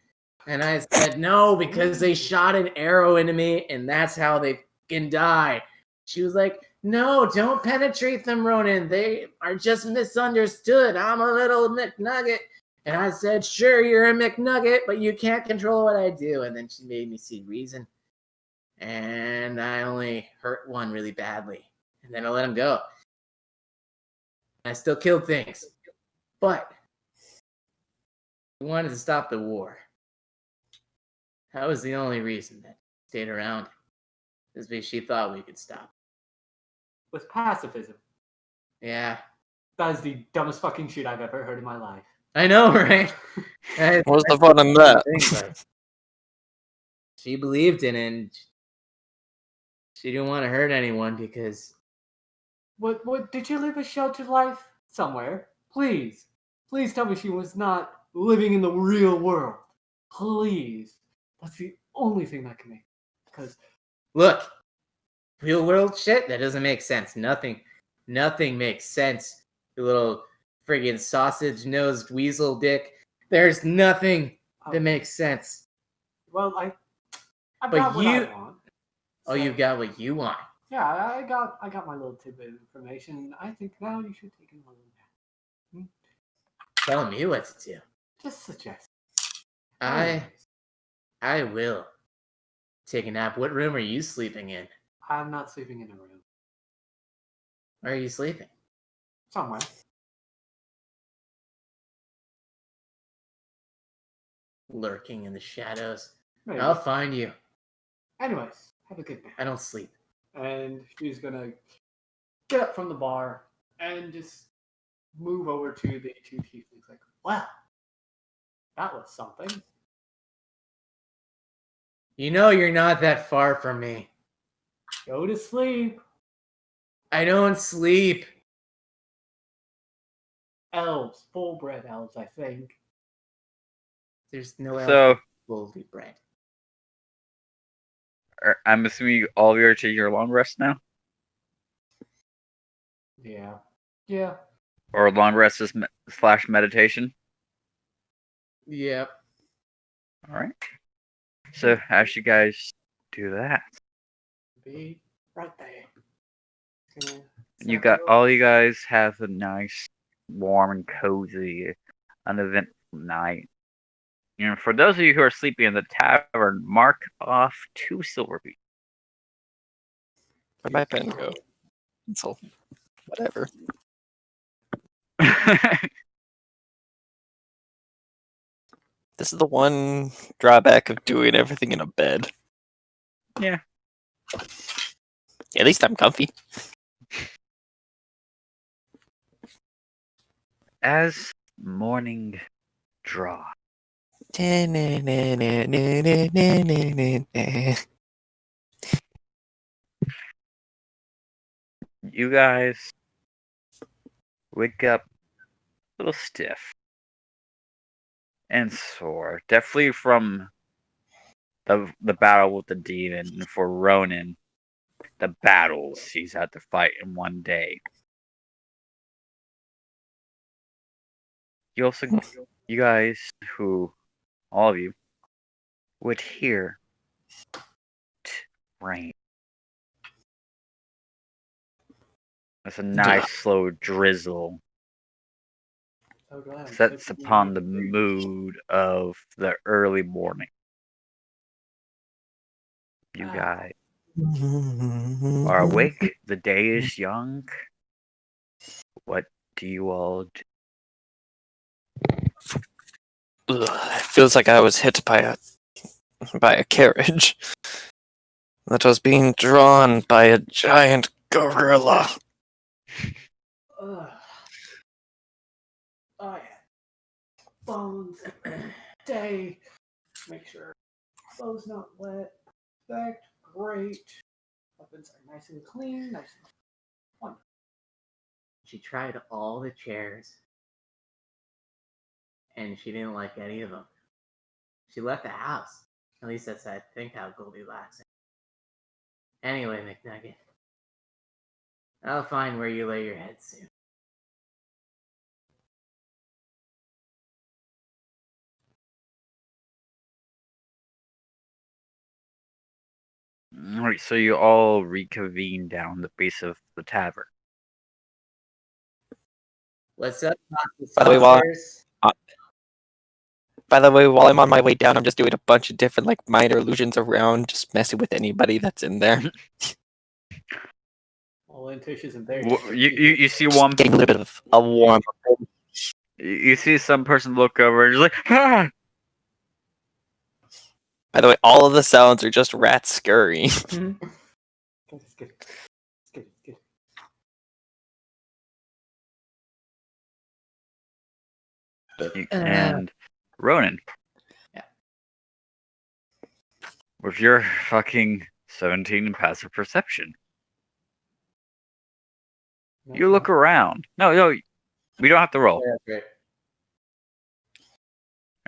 And I said, no, because they shot an arrow into me, and that's how they can die. She was like, no, don't penetrate them, Ronan. They are just misunderstood. I'm a little McNugget. And I said, sure, you're a McNugget, but you can't control what I do. And then she made me see reason. And I only hurt one really badly. And then I let him go. I still killed things. But we wanted to stop the war. That was the only reason that stayed around. Is because she thought we could stop. With pacifism. Yeah. That is the dumbest fucking shit I've ever heard in my life. I know, right? What's the fun in that? But she believed in it, and she didn't want to hurt anyone because... What did you live a sheltered life? Somewhere. Please. Please tell me she was not living in the real world. Please. That's the only thing that can make. Because Look, real world shit, that doesn't make sense. Nothing makes sense. You little friggin' sausage-nosed weasel dick. There's nothing that makes sense. well, I But got what you- I want. Oh, you got what you want. Yeah, I got my little tidbit of information. I think now you should take another nap. Telling me what to do. Just suggest. I will take a nap. What room are you sleeping in? I'm not sleeping in a room. Where are you sleeping? Somewhere. Lurking in the shadows. Maybe. I'll find you. Anyways, have a good nap. I don't sleep. And she's gonna get up from the bar and just move over to the two tieflings. Like, wow, that was something. You know you're not that far from me. Go to sleep. I don't sleep. Elves, full-bred elves, I think. There's no So, fully bred. I'm assuming all of you are taking your long rest now? Yeah. Yeah. Or long rest is slash meditation? Yep. Alright. So, as you guys do that, Be right there. Gonna you set got you up. all you guys have a nice, warm and cozy, uneventful night. You know, for those of you who are sleeping in the tavern, mark off 2 silver pieces. Where'd my pen go? Pencil. Whatever. This is the one drawback of doing everything in a bed. Yeah. At least I'm comfy. As morning draw, you guys wake up a little stiff and sore. Definitely from the battle with the demon. And for Ronan, the battles he's had to fight in one day. You guys, all of you, would hear rain. It's a nice slow drizzle. So glad I'm Sets sleeping upon the in. mood of the early morning. You guys are awake. The day is young. What do you all do? Ugh, it feels like I was hit by a carriage that was being drawn by a giant gorilla. Ugh. Oh, yeah. Bones day. Make sure clothes not wet. Perfect. Great. Weapons are nice and clean. Nice and wonderful. She tried all the chairs, and she didn't like any of them. She left the house. At least that's, I think, how Goldilocks. Anyway, McNugget, I'll find where you lay your head soon. Alright, so you all reconvene down the base of the tavern. What's up, By the way, officers? while I'm on my way down, I'm just doing a bunch of different like minor illusions around, just messing with anybody that's in there. Well, Tish isn't there. You see one. Getting a little bit of a warm. You see some person look over and just like, ah! By the way, all of the sounds are just rats scurrying. It's good. It's good. It's good. It's good. And Ronan. Yeah. With your fucking 17 in passive perception. You look around. No, we don't have to roll. Yeah,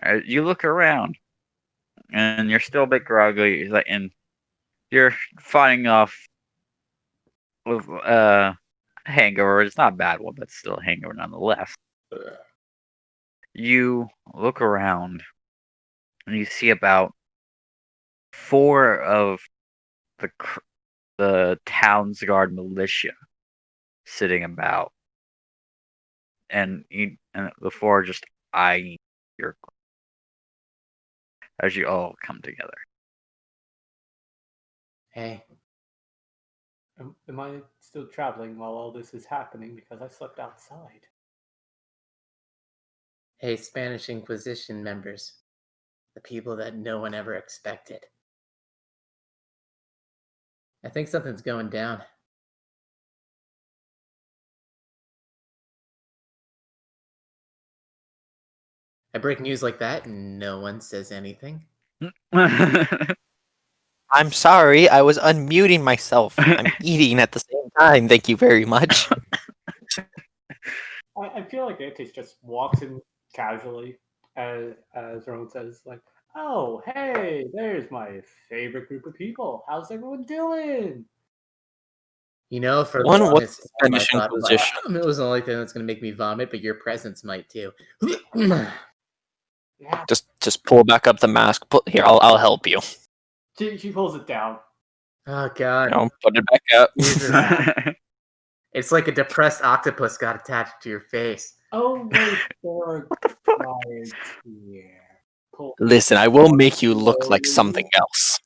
great. You look around, and you're still a bit groggy, and you're fighting off with hangover. It's not a bad one, but still a hangover nonetheless. You look around, and you see about 4 of the town's guard militia sitting about, and the 4 are just eyeing your as you all come together. Hey, Am I still traveling while all this is happening? Because I slept outside. hey, Spanish Inquisition members. The people that no one ever expected. I think something's going down. I break news like that and no one says anything. I'm sorry, I was unmuting myself. I'm eating at the same time. Thank you very much. I feel like Tish just walks in casually, as Rowan says, like, "Oh, hey, there's my favorite group of people. How's everyone doing?" You know, for the One was longest time, I Spanish thought Inquisition. it was the only thing that's going to make me vomit, but your presence might too. Yeah. Just pull back up the mask. Here, I'll help you. She pulls it down. Oh god, Put it back up. Jesus. It's like a depressed octopus got attached to your face. Oh wait, there are guards here. Listen, I will make you look like something else.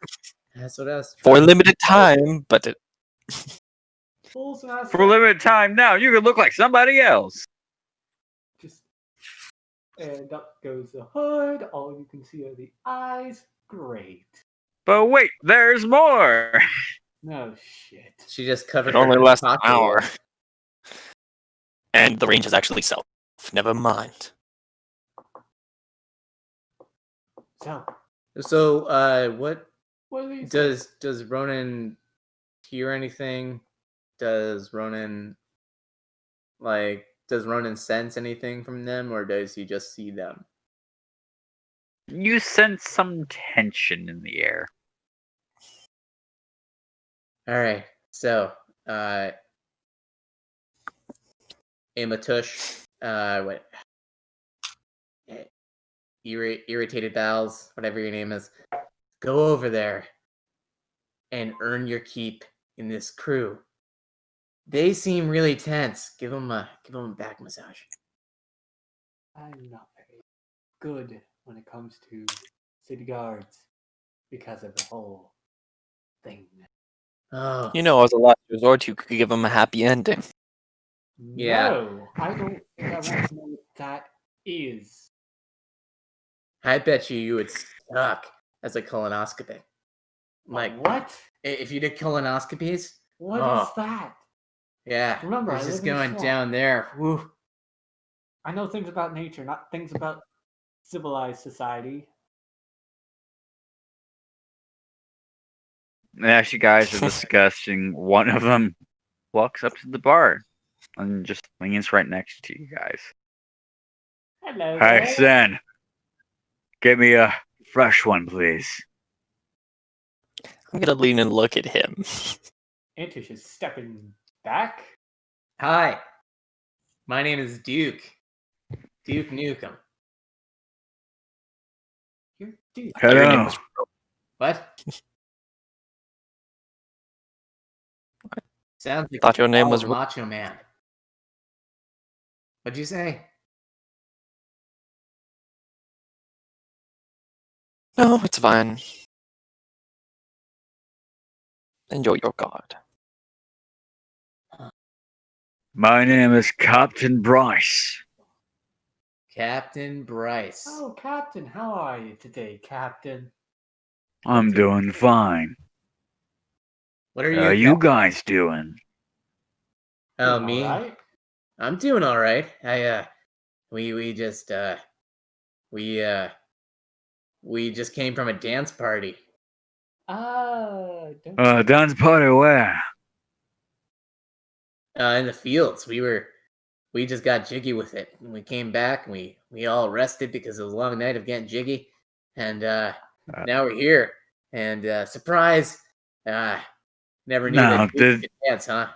That's what I was For a trying to limited time, but Pulls mask For a limited time now, you can look like somebody else. Just And up goes the hood. All you can see are the eyes. Great. But wait, there's more. No shit. She just covered It her only lasts an pocket hour. hair. And the range is actually self. Never mind. So, So, what what do you does Ronan hear anything? Does Ronan sense anything from them, or does he just see them? You sense some tension in the air. All right. So, Amatush, what? Irritated Bowels, whatever your name is, go over there and earn your keep in this crew. They seem really tense. Give them a back massage. I'm not very good when it comes to city guards because of the whole thing. Oh, You know, as a last resort, you could give him a happy ending. Yeah. No, I don't think I want to know what that is. I bet you would suck as a colonoscopy. Like, What? if you did colonoscopies, What is Oh. that? yeah, Remember, it's I just live in a going swamp. down there. Woo. I know things about nature, not things about civilized society. And as you guys are discussing, one of them walks up to the bar and just leans right next to you guys. Hello Hi, there. Sen. Give me a fresh one, please. I'm gonna lean and look at him. Antish is stepping back. Hi, my name is Duke. Duke Nukem. You're dude. I thought your name Hello. was What? Sounds like Thought your name a was Macho Man. What'd you say? No, it's fine. Enjoy your god. My name is Captain Bryce. Captain Bryce. Oh, Captain, how are you today, Captain? I'm doing fine. What are How you? you guys doing? Oh, Doing me? all right? I'm doing all right. We just came from a dance party. Don't Dance party where? In the fields. We just got jiggy with it. And we came back and we all rested because it was a long night of getting jiggy. And now we're here. And surprise! Never knew Now, that you could dance, huh?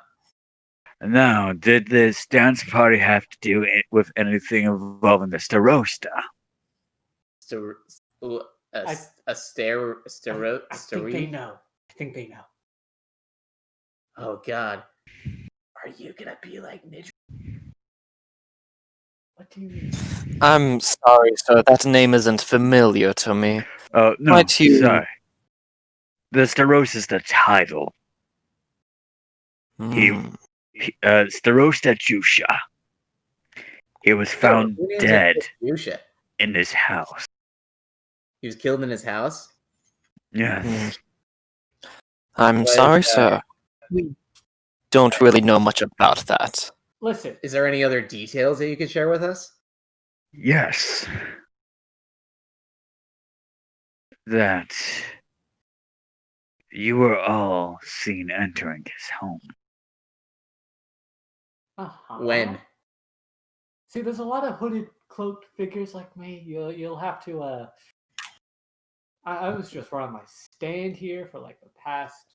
did this dance party have to do it with anything involving the Starosta? Ster- I a stare I think they know. I think they know. Oh God. Are you gonna be like Midge? What do you mean? I'm sorry, sir. That name isn't familiar to me. No, Might you- sorry. The Starosta's the title. Hmm. Starosta Jusha. He was found Who names dead a Fuchsia? in his house. He was killed in his house. Yes. I'm Was, sorry, sir. We don't really know much about that. Listen, Is there any other details that you could share with us? Yes. That you were all seen entering his home. When? See, there's a lot of hooded, cloaked figures like me. You'll have to. I was just running my stand here for like the past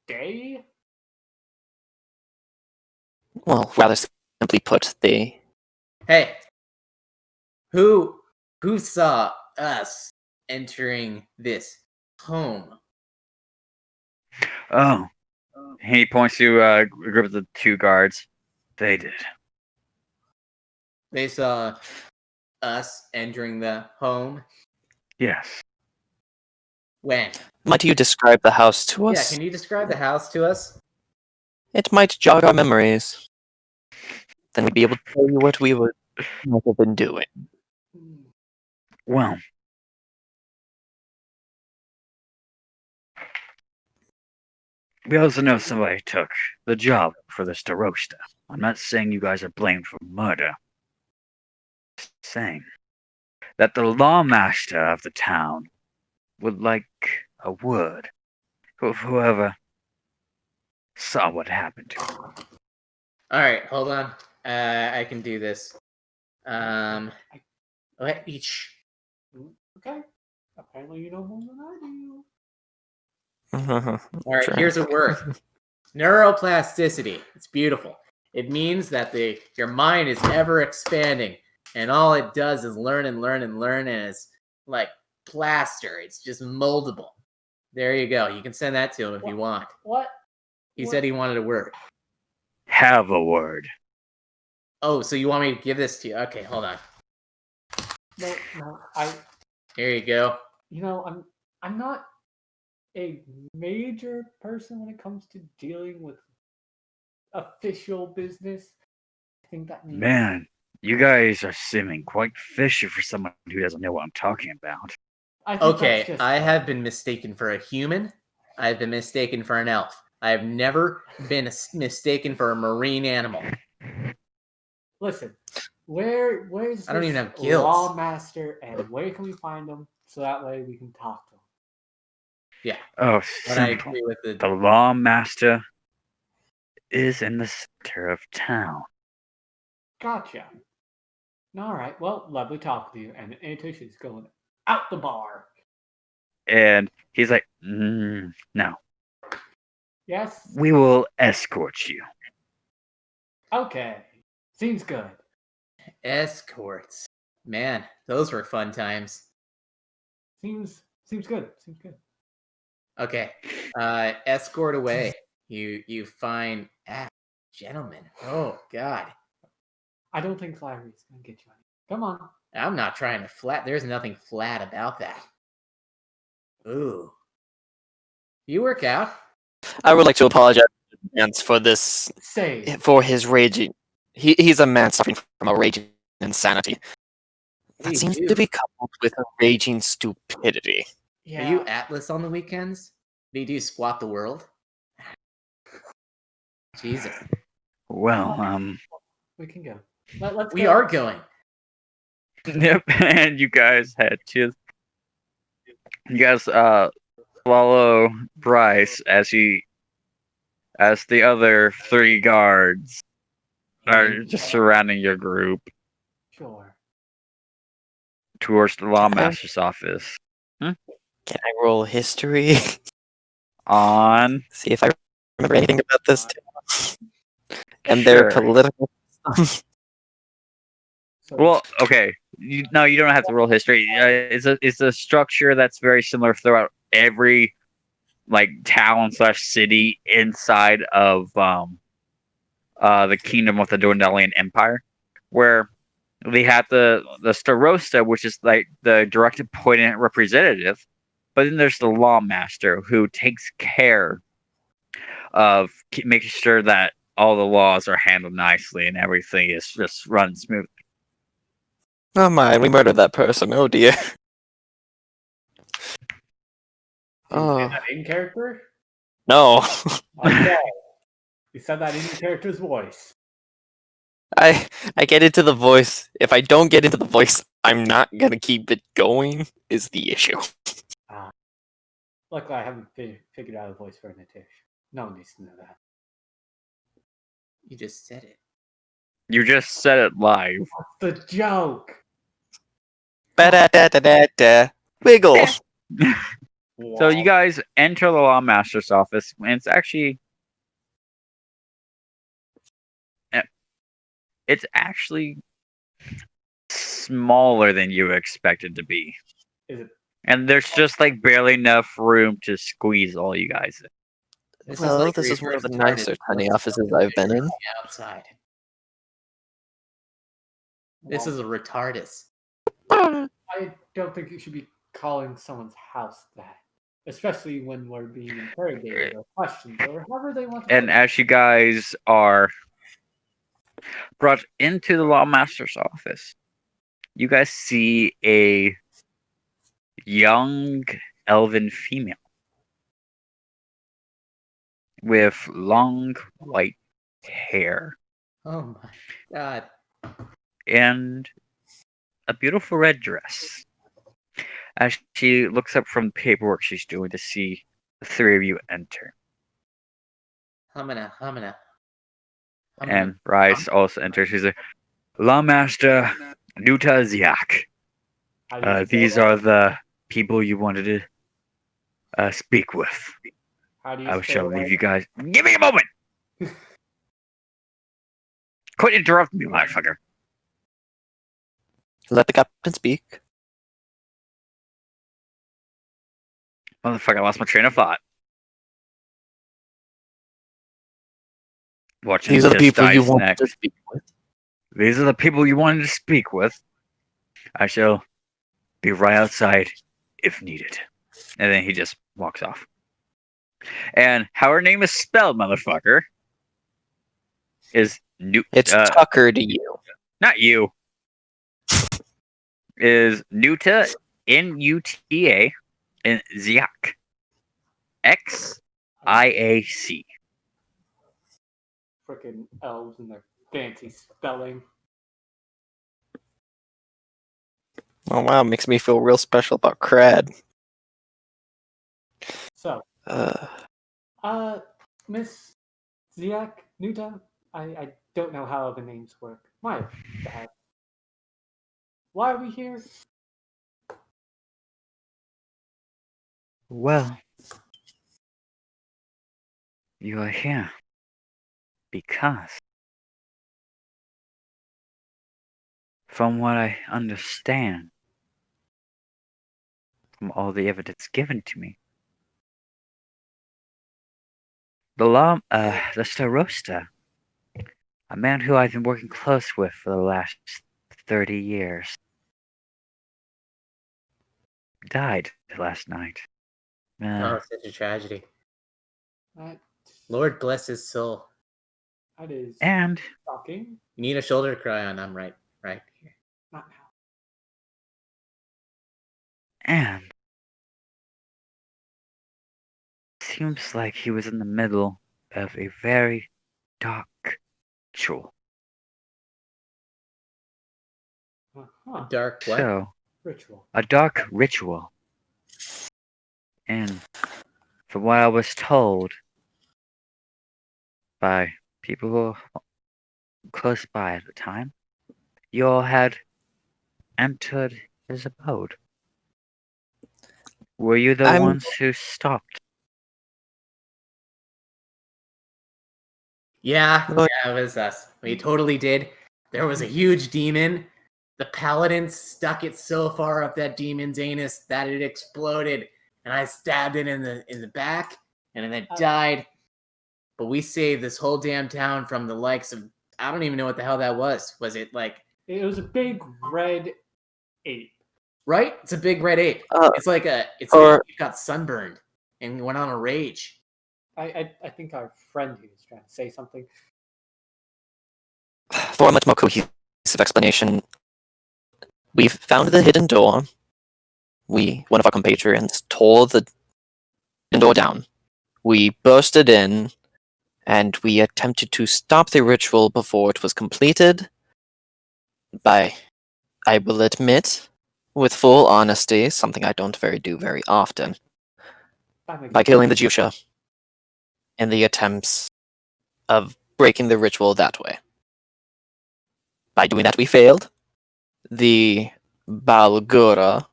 day. Well, rather simply put, they. Hey, who saw us entering this home? Oh. He points to a group of the two guards. They did. They saw us entering the home. Yes. When? Might you describe the house to Yeah, us? can you describe the house to us? It might jog our memories. Then we'd be able to tell you what we would might have been doing. Well, we also know somebody took the job for the Starosta. I'm not saying you guys are blamed for murder. Just saying that the lawmaster of the town would like a word of whoever saw what happened to him. All right, hold on. I can do this. Let each. Okay. Apparently, you know more than I do. All right, Sure. here's a word. Neuroplasticity. It's beautiful. It means that your mind is ever expanding, and all it does is learn and learn and learn, and it's like plaster. It's just moldable. There you go. You can send that to him if you want. What? He said he wanted a word. Have a word. Oh, so you want me to give this to you? Okay, hold on. No. Here you go. I'm not a major person when it comes to dealing with official business. I think that means Man, you guys are seeming quite fishy for someone who doesn't know what I'm talking about. I think that's Okay, just I have been mistaken for a human. I've been mistaken for an elf. I have never been mistaken for a marine animal. Listen. Where's I don't this even have gills. lawmaster, and where can we find him so that way we can talk to him? Yeah, Oh, but I simple. agree with The lawmaster is in the center of town. Gotcha. All right. Well, lovely talking to you. And Antish is going out the bar. And he's like, no, Yes. we will escort you. Okay. Seems good. escorts. Man, those were fun times. Seems good. Seems good. Okay, escort away. You find gentlemen. Oh God, I don't think Larry's gonna get you any. Come on. I'm not trying to flat. There's nothing flat about that. Ooh, you work out. I would like to apologize in advance for this, Say. for his raging. He's a man suffering from a raging insanity that Hey, seems to dude. be coupled with a raging stupidity. Yeah. Are you Atlas on the weekends? Do you squat the world? Jesus, Well, We can go. Let's we go. are going. yep. And you guys follow Bryce as the other three guards are just surrounding your group Sure. towards the lawmaster's office. Can I roll history? On See if I remember anything about this town and their sure. political. So, Well, okay. You don't have to roll history. It's a structure that's very similar throughout every like town / city inside of the kingdom of the Dwendalian Empire, where they have the Starosta, which is like the direct appointed representative, but then there's the lawmaster who takes care of making sure that all the laws are handled nicely and everything is just run smooth. Oh my, we murdered that person. Oh dear. did you say Oh that in character? no. Okay. You said that in your character's voice. I get into the voice. If I don't get into the voice, I'm not gonna keep it going. Is the issue? Luckily, I haven't figured out a voice for Natish. No one needs to know that. You just said it. You just said it live. The joke. Ba-da-da-da-da-da. Wiggle. So you guys enter the lawmaster's office, and it's actually smaller than you expected to be. Is it? And there's just like barely enough room to squeeze all you guys in. This Well, like this where is you one of the first started nicer tiny looking offices I've been in. outside. This is a retardus. I don't think you should be calling someone's house that, especially when we're being interrogated or questioned or however they want to. And as you guys are brought into the lawmaster's office, you guys see a young elven female with long white hair Oh my god. and a beautiful red dress. As she looks up from the paperwork she's doing to see the three of you enter. Humana, humana. And Bryce also enters. She's like, Lawmaster Nuta Ziak. How do you spell These that? are the people you wanted to speak with. How do you I shall spell leave that? you guys. Give me a moment! Quit interrupting me, motherfucker. Let the captain speak. Motherfucker, I lost my train of thought. Watching These are the Tish people you dice want next. to speak with. These are the people you wanted to speak with. I shall be right outside if needed. And then he just walks off. And how her name is spelled, motherfucker, is It's Tucker to you. not you. Is Nuta, Nuta, and Ziak. Xiac. Freaking elves and their fancy spelling. Oh wow, makes me feel real special about Crad. So, Uh, Miss Ziak Nuta, I don't know how the names work. My bad. Why are we here? Well, you are here because, from what I understand, from all the evidence given to me, the Starosta, a man who I've been working close with for the last 30 years, died last night. Oh, such a tragedy. That, Lord bless his soul. that is And shocking. You need a shoulder to cry on. I'm right here. Not now. and seems like he was in the middle of a very dark ritual. Uh-huh. Dark what? So, Ritual. a dark ritual. And from what I was told by people who were close by at the time, you all had entered his abode. Were you the I'm- ones who stopped? Yeah, Look- yeah, it was us. We totally did. There was a huge demon. The paladin stuck it so far up that demon's anus that it exploded, and I stabbed it in the back, and then it died. But we saved this whole damn town from the likes of I don't even know what the hell that was. Was it like It was a big red ape. right? It's a big red ape. It's like like it got sunburned and went on a rage. I think our friend here is trying to say something. For a much more cohesive explanation, we've found the hidden door. One of our compatriots, tore the hidden door down. We bursted in, and we attempted to stop the ritual before it was completed. I will admit, with full honesty, something I don't do very often, by killing the Jusha in the attempts of breaking the ritual that way. By doing that, we failed. The Balgura,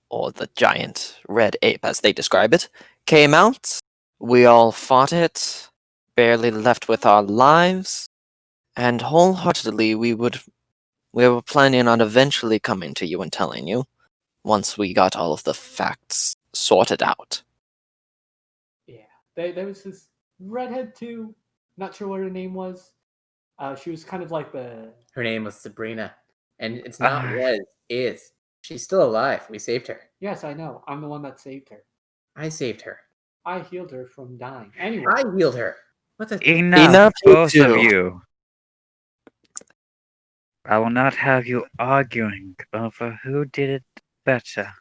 or the giant red ape as they describe it, came out. We all fought it, barely left with our lives, and wholeheartedly we were planning on eventually coming to you and telling you once we got all of the facts sorted out. Yeah, there was this redhead too. Not sure what her name was. She was kind of like the. Her name was Sabrina, and it's not Ah. was is. She's still alive. We saved her. Yes, I know. I'm the one that saved her. I saved her. I healed her from dying. Anyway, I healed her. What the? Enough, you both two. of you. I will not have you arguing over who did it better.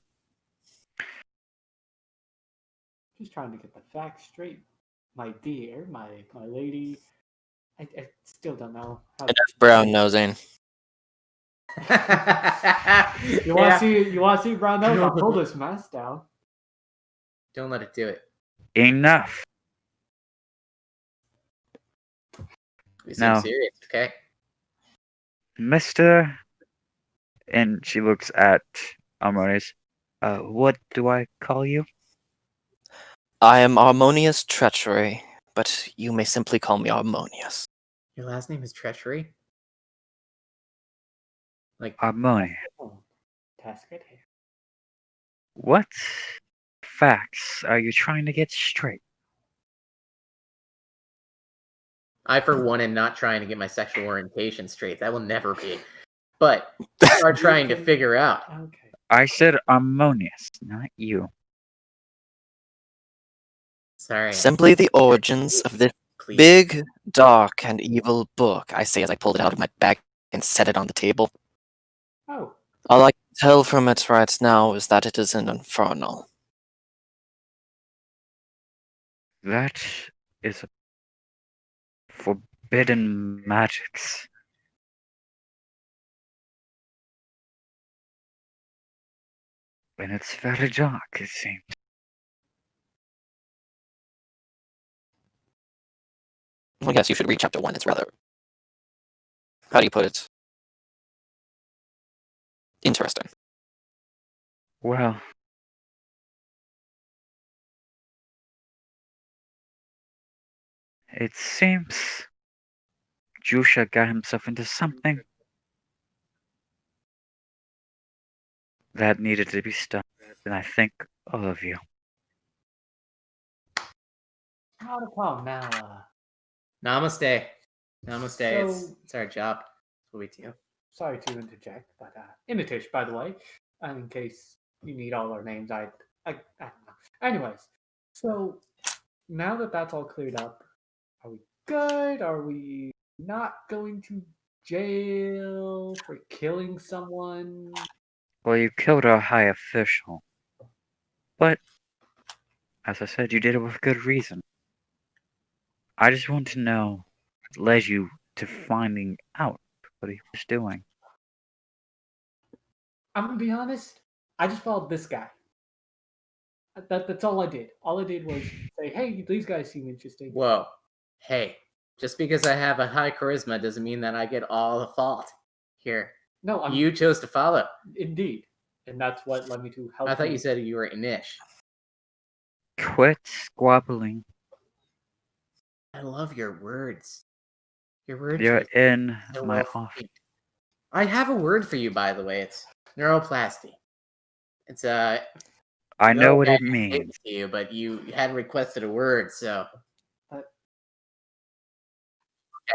Just trying to get the facts straight, my dear, my lady. I still don't know how. Enough brown nosing. You want to Yeah. see? You want to see brown nose? I'll pull this mask down. Don't let it do it. Enough. We seem No. serious, okay? Mr. And she looks at Harmonious. What do I call you? I am Harmonious Treachery, but you may simply call me Harmonious. Your last name is Treachery? Like, Harmonious. Oh, task at hand. What facts are you trying to get straight? I, for one, am not trying to get my sexual orientation straight. That will never be. But are trying to figure out. Okay. I said Harmonious, not you. Sorry. Simply the origins of this Please. big, dark, and evil book, I say as I pulled it out of my bag and set it on the table. Oh, All I can tell from it right now is that it is an infernal. That is a forbidden magics. And it's very dark, it seems. I guess you should read chapter 1. It's rather... How do you put it? Interesting. Well, it seems Jusha got himself into something that needed to be stopped, and I thank all of you. not a problem now. Namaste. Namaste. So- It's our job. That's what we do. Sorry to interject, but Imitish, by the way, in case you need all our names, I don't know. Anyways, so now that that's all cleared up, are we good? Are we not going to jail for killing someone? Well, you killed our high official. But, as I said, you did it with good reason. I just want to know what led you to finding out what he was doing. I'm gonna be honest. I just followed this guy. That's all I did. All I did was say, "Hey, these guys seem interesting." Whoa. Hey, just because I have a high charisma doesn't mean that I get all the fault. Here. No, I'm You chose to follow. indeed, and that's what led me to help. I thought him. you said you were Inish. Quit squabbling. I love your words. Your word You're choice in is so my well office. framed. I have a word for you, by the way. It's neuroplasty. It's I know what I it gave means. to you, but you had requested a word, so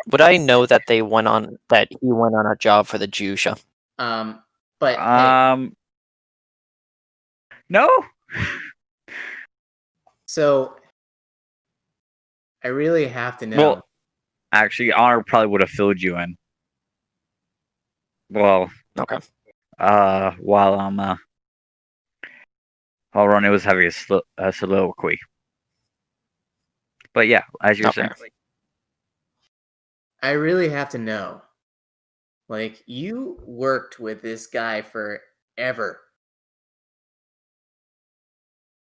Would I know that he went on a job for the Jusha? but hey, No. so I really have to know. Well, actually, Honor probably would have filled you in. Well, Okay. while while Ronnie was having a soliloquy. But yeah, as you were Okay. saying, I really have to know. Like, you worked with this guy forever.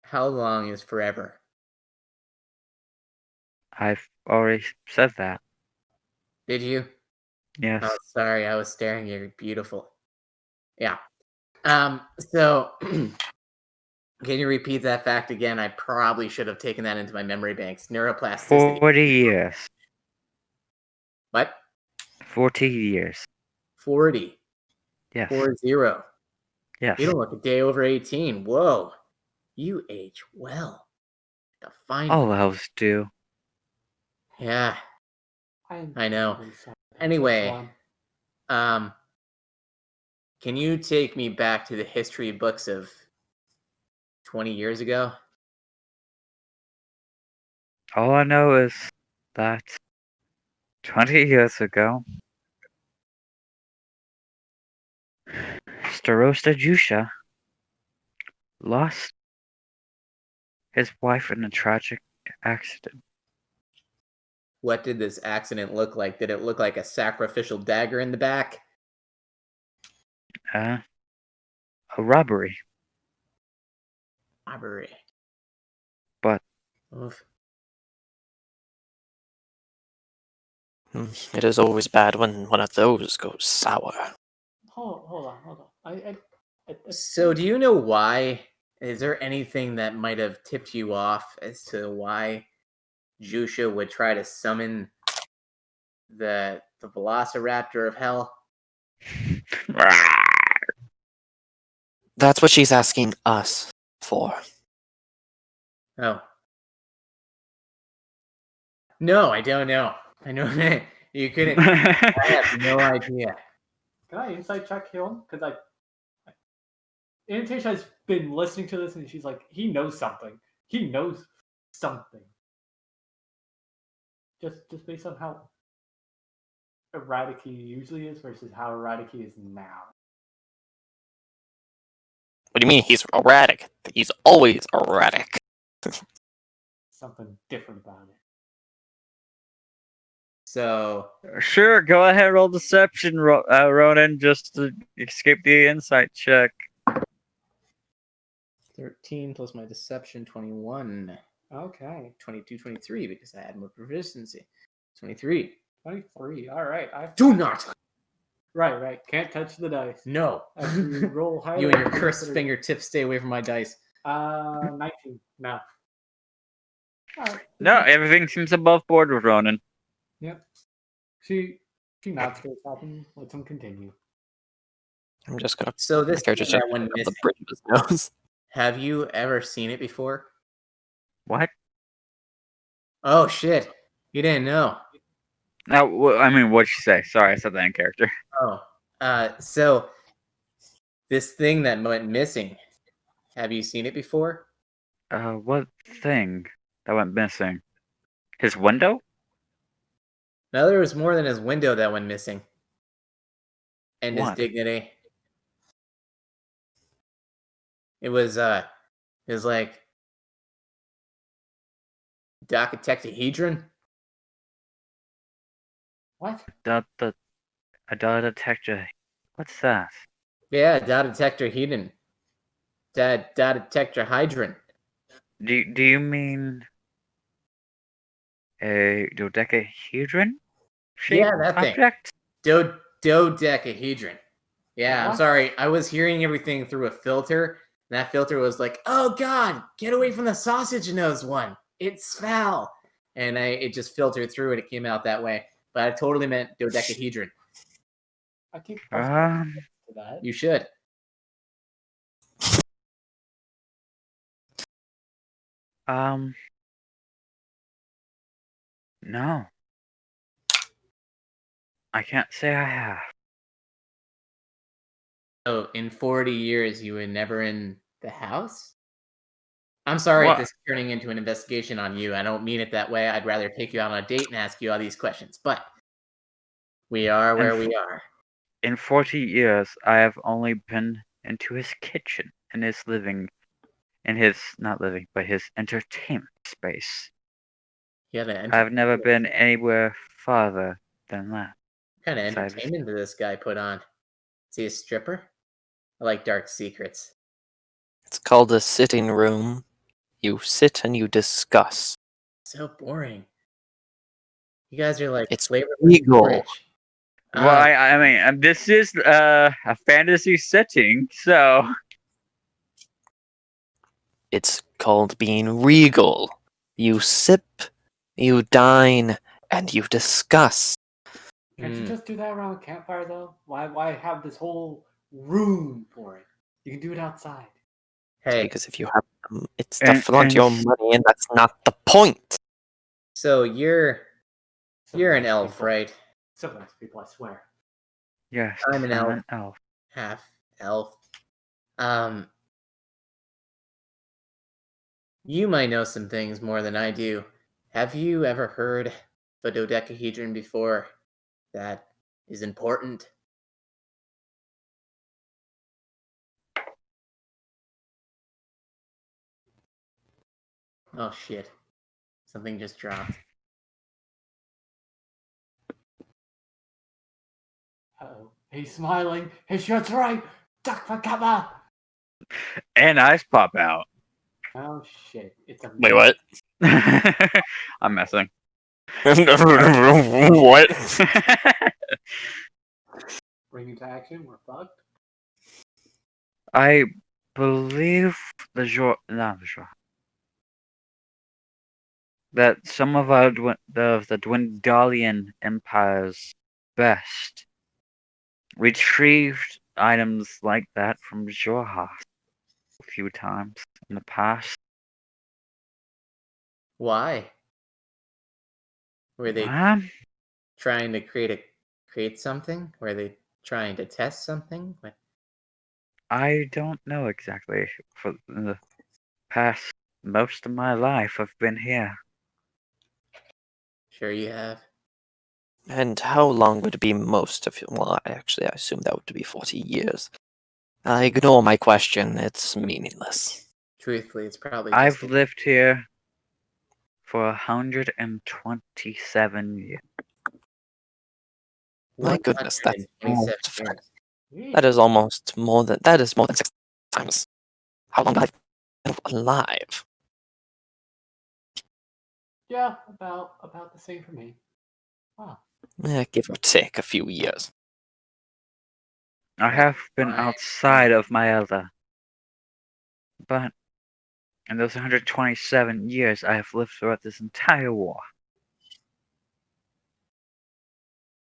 How long is forever? I've already said that. Did you? Yes. Oh, sorry, I was staring at you. Beautiful. Yeah. So can you repeat that fact again? I probably should have taken that into my memory banks. Neuroplasticity. 40 years. What? 40 years. 40. Yes. 40. Yes. You don't look a day over 18. Whoa. You age well. A fine All one. elves do. Yeah. I'm I know. terribly sorry about Anyway, this one. Can you take me back to the history books of 20 years ago? All I know is that 20 years ago, Starosta Jusha lost his wife in a tragic accident. What did this accident look like? Did it look like a sacrificial dagger in the back? A robbery. Robbery. But Oof. It is always bad when one of those goes sour. Hold on. I So, do you know why? Is there anything that might have tipped you off as to why Jusha would try to summon the Velociraptor of Hell? That's what she's asking us for. Oh. No, I don't know. I know you couldn't. I have no idea. Can I insight check him? Because Anastasia has been listening to this, and she's like, he knows something. He knows something. Just based on how erratic he usually is versus how erratic he is now. What do you mean he's erratic? He's always erratic. Something different about it. So, Sure, go ahead, roll deception, Ronan, just to escape the insight check. 13 plus my deception, 21. Okay. 22, 23, because I had more proficiency. 23. 23. All right. Do not! Right. Can't touch the dice. No. Actually, roll higher. You and your cursed fingertips stay away from my dice. 19. No. All right. No, everything seems above board with Ronan. Yep. She nods to herself and lets him continue. I'm just gonna. So this My character's thing just that went up the missing, bridge of his nose. have you ever seen it before? What? Oh shit. You didn't know. Now, what'd you say? Sorry, I said that in character. Oh. So this thing that went missing, have you seen it before? What thing that went missing? His window? No, there was more than his window that went missing. And his What? dignity. It was like Docatectahedron. What? A dot detector. What's that? Yeah, Docatectahedron. Dodecahedron. Do you mean a dodecahedron Yeah, shaped that thing. object? Dodecahedron. Yeah, I'm What? sorry. I was hearing everything through a filter. And that filter was like, "Oh God, get away from the sausage nose one. It's foul." And it just filtered through and it came out that way. But I totally meant dodecahedron. I keep Um, to that. You should. um, no. I can't say I have. So in 40 years, you were never in the house? I'm sorry if What? this is turning into an investigation on you. I don't mean it that way. I'd rather take you out on a date and ask you all these questions. But we are where we are. In 40 years, I have only been into his kitchen, in his not living, but his entertainment space. You had an I've never been anywhere farther than that. What kind of Inside his- entertainment did this guy put on? Is he a stripper? I like dark secrets. It's called a sitting room. You sit and you discuss. So boring. You guys are like It's flavorless regal. porridge. Well, I mean, this is a fantasy setting, so It's called being regal. You sip, you dine, and you discuss. Can't you Mm. just do that around a campfire though? Why have this whole room for it? You can do it outside. Hey, Because if you have it's to And- flaunt and your s- money, and that's not the point. so you're an Civilized elf, people. right? Civilized people, I swear. yes, I'm an elf. elf. Half elf. You might know some things more than I do. Have you ever heard of a dodecahedron before that is important? Oh shit. Something just dropped. Uh-oh. He's smiling. His shirt's right. Duck for cover. And eyes pop out. Oh shit! It's a Wait, what? I'm messing. What? Bring into action. We're fucked. I believe not the that some of the Dwendalian Empire's best retrieved items like that from Jorha a few times in the past. Why? Were they Um, trying to create something? Were they trying to test something? What? I don't know exactly. For the past most of my life, I've been here. Sure you have. And how long would it be most of your? Well, I assume that would be 40 years. Ignore my question. It's meaningless. Truthfully, it's probably I've just lived here for 127 years. My goodness, that's 127 almost, years. that is almost more than 6 times how long I've been alive. Yeah, about the same for me. Wow. Give or take a few years. I have been Fine. outside of my elder, but in those 127 years, I have lived throughout this entire war.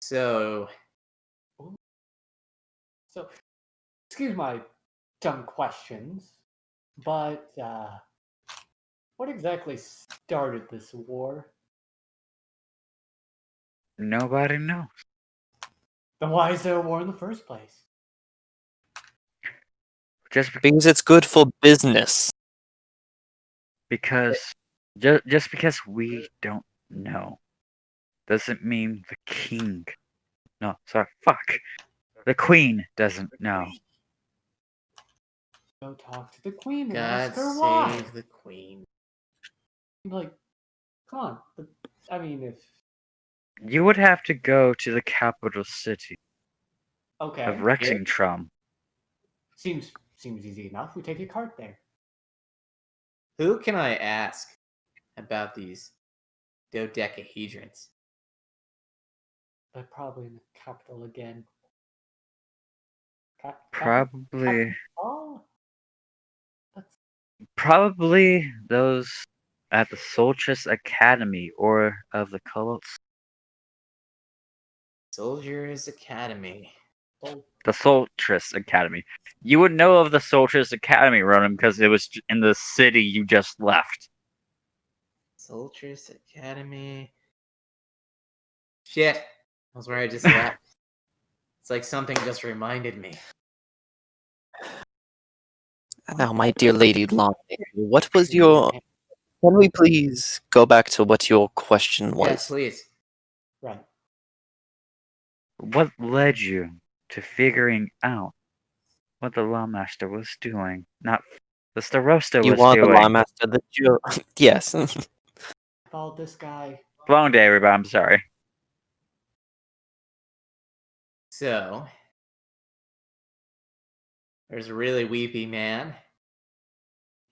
So, So, excuse my dumb questions, but what exactly started this war? Nobody knows. Then why is there a war in the first place? Just Because it's good for business. because just because we don't know doesn't mean the king. No, sorry, fuck. The queen doesn't know. Go talk to the queen and God ask her why. save the queen. Like, come on. I mean, if You would have to go to the capital city of okay, Rexingtrum. seems easy enough. We take a cart there. Who can I ask about these dodecahedrons? But probably in the capital again. Probably, Oh, that's probably those at the Solstice Academy or of the cults. Soldiers Academy. oh, The Solstice Academy. You would know of the Solstice Academy, Ronan, because it was in the city you just left. Soldiers Academy. Shit. That was where I just left. It's like something just reminded me. Now, my dear Lady Long, what was your? Can we please go back to what your question Yes, was? please. right. What led you to figuring out what the Lawmaster was doing? Not the Starosta You was are the doing. Lawmaster that you. Yes. Followed this guy. Long day, everybody. I'm sorry. So, there's a really weepy man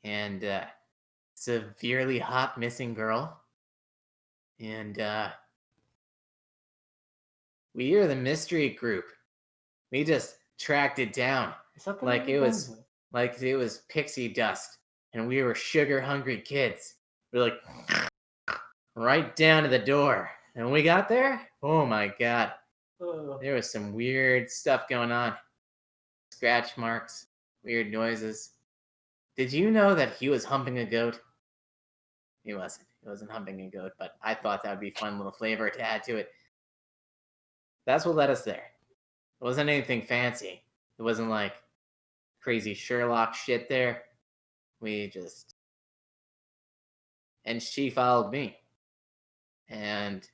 and severely hot missing girl. And we are the mystery group. We just tracked it down Is that the like name it of was them? like it was pixie dust, and we were sugar hungry kids. We're like right down to the door, and when we got there, oh my god, there was some weird stuff going on. Scratch marks, weird noises. Did you know that he was humping a goat? He wasn't. He wasn't humping a goat, but I thought that would be a fun little flavor to add to it. That's what led us there. It wasn't anything fancy. It wasn't like crazy Sherlock shit there. We just. And she followed me. And.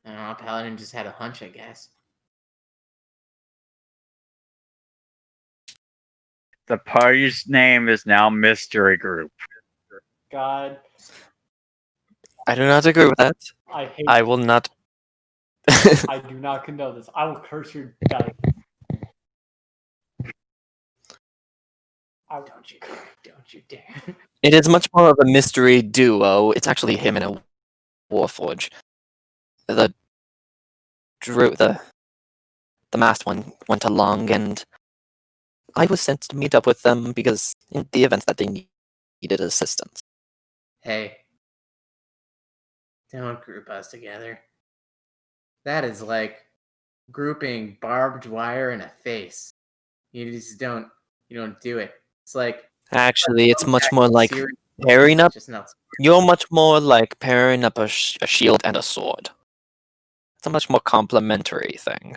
I don't know, Paladin just had a hunch, I guess. The party's name is now Mystery Group. God, I do not agree with that. I hate. I will not. I do not condone this. I will curse your dice. Don't you dare. It is much more of a mystery duo. It's actually him and a Warforge. The the masked one went along, and I was sent to meet up with them because in the event that they needed assistance. Hey, don't group us together. That is like grouping barbed wire in a face. You just don't. You don't do it. It's like Actually, it's much contact more like serious, pairing up. just not. You're much more like pairing up a shield and a sword. It's a much more complementary thing.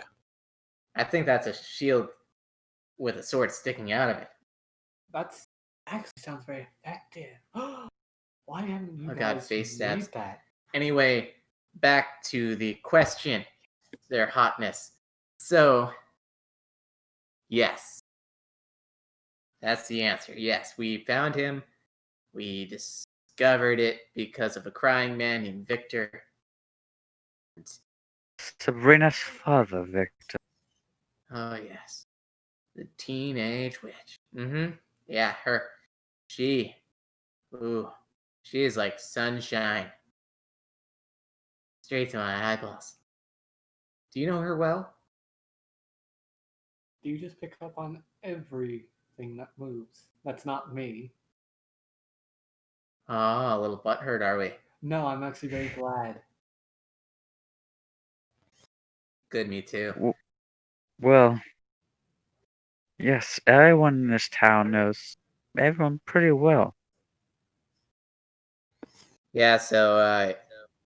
I think that's a shield with a sword sticking out of it. That's actually sounds very effective. Why haven't you Oh god, guys face made stabs. that? Anyway, back to the question. Their hotness. So, yes. That's the answer. Yes, we found him. We discovered it because of a crying man named Victor. Sabrina's father, Victor. Oh, yes. The teenage witch. Mm-hmm. Yeah, her. She. Ooh. She is like sunshine. Straight to my eyeballs. Do you know her well? Do you just pick up on everything that moves? That's not me. Oh, a little butthurt, are we? No, I'm actually very glad. Good, me too. Well, yes, everyone in this town knows everyone pretty well. Yeah, so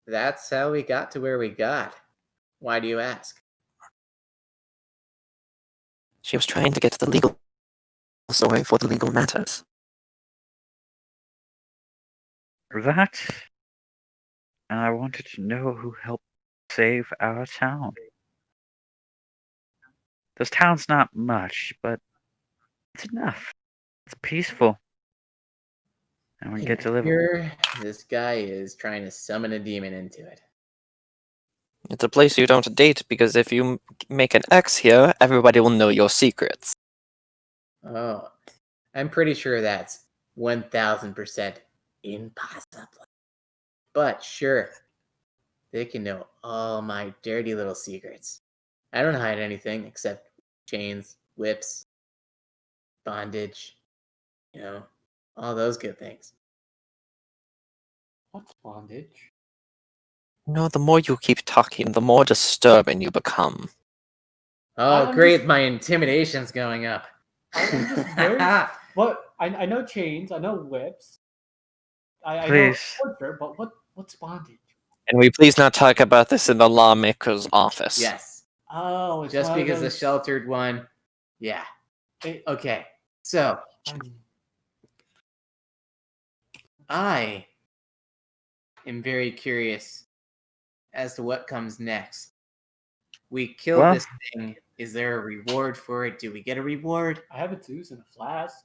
that's how we got to where we got. Why do you ask? She was trying to get the legal story for the legal matters. That, and I wanted to know who helped save our town. This town's not much, but it's enough. It's peaceful. And we And get to live. here, this guy is trying to summon a demon into it. It's a place you don't date because if you make an X here, everybody will know your secrets. Oh, I'm pretty sure that's 1000% impossible. But sure, they can know all my dirty little secrets. I don't hide anything except chains, whips, bondage, all those good things. What's bondage? No, the more you keep talking, the more disturbing you become. Oh, I'm great, just- my intimidation's going up. I'm just very. What? I know chains. I know whips. I know Please. torture, but what's bondage? And we please not talk about this in the lawmaker's office. Yes. Oh, it's Just one of because the those- sheltered one. Yeah. it- Okay. So, I'm- I am very curious as to what comes next. We killed Well- this thing. Is there a reward for it? Do we get a reward? I have a Zeus in a flask.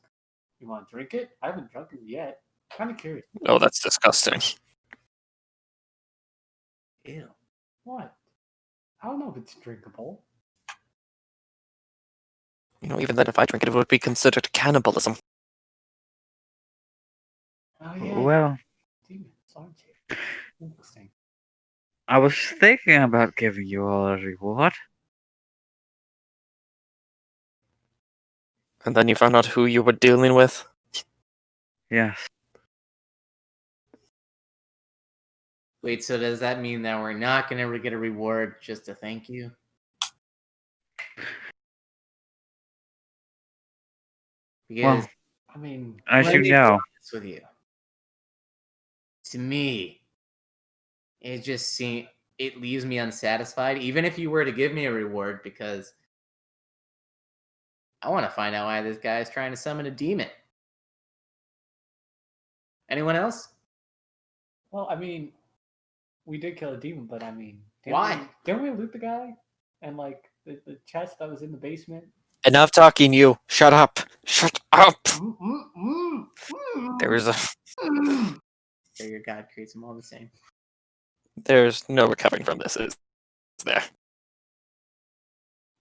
You want to drink it? I haven't drunk it yet. Kind of curious. Oh, that's disgusting. Ew. What? I don't know if it's drinkable. You know, even then, if I drink it, it would be considered cannibalism. Oh yeah. Well, Demons, aren't you? Interesting. I was thinking about giving you all a reward. And then you found out who you were dealing with. Yes. Wait, so does that mean that we're not going to get a reward just to thank you? Because Well, I mean, as let you me be know, honest with you. To me, it leaves me unsatisfied, even if you were to give me a reward, because I want to find out why this guy is trying to summon a demon. Anyone else? well, I mean, we did kill a demon, but I mean, Why? Didn't we loot the guy and like the chest that was in the basement? Enough talking, you. Shut up. Shut up. There's Your god creates them all the same. there's no recovering from this, is there?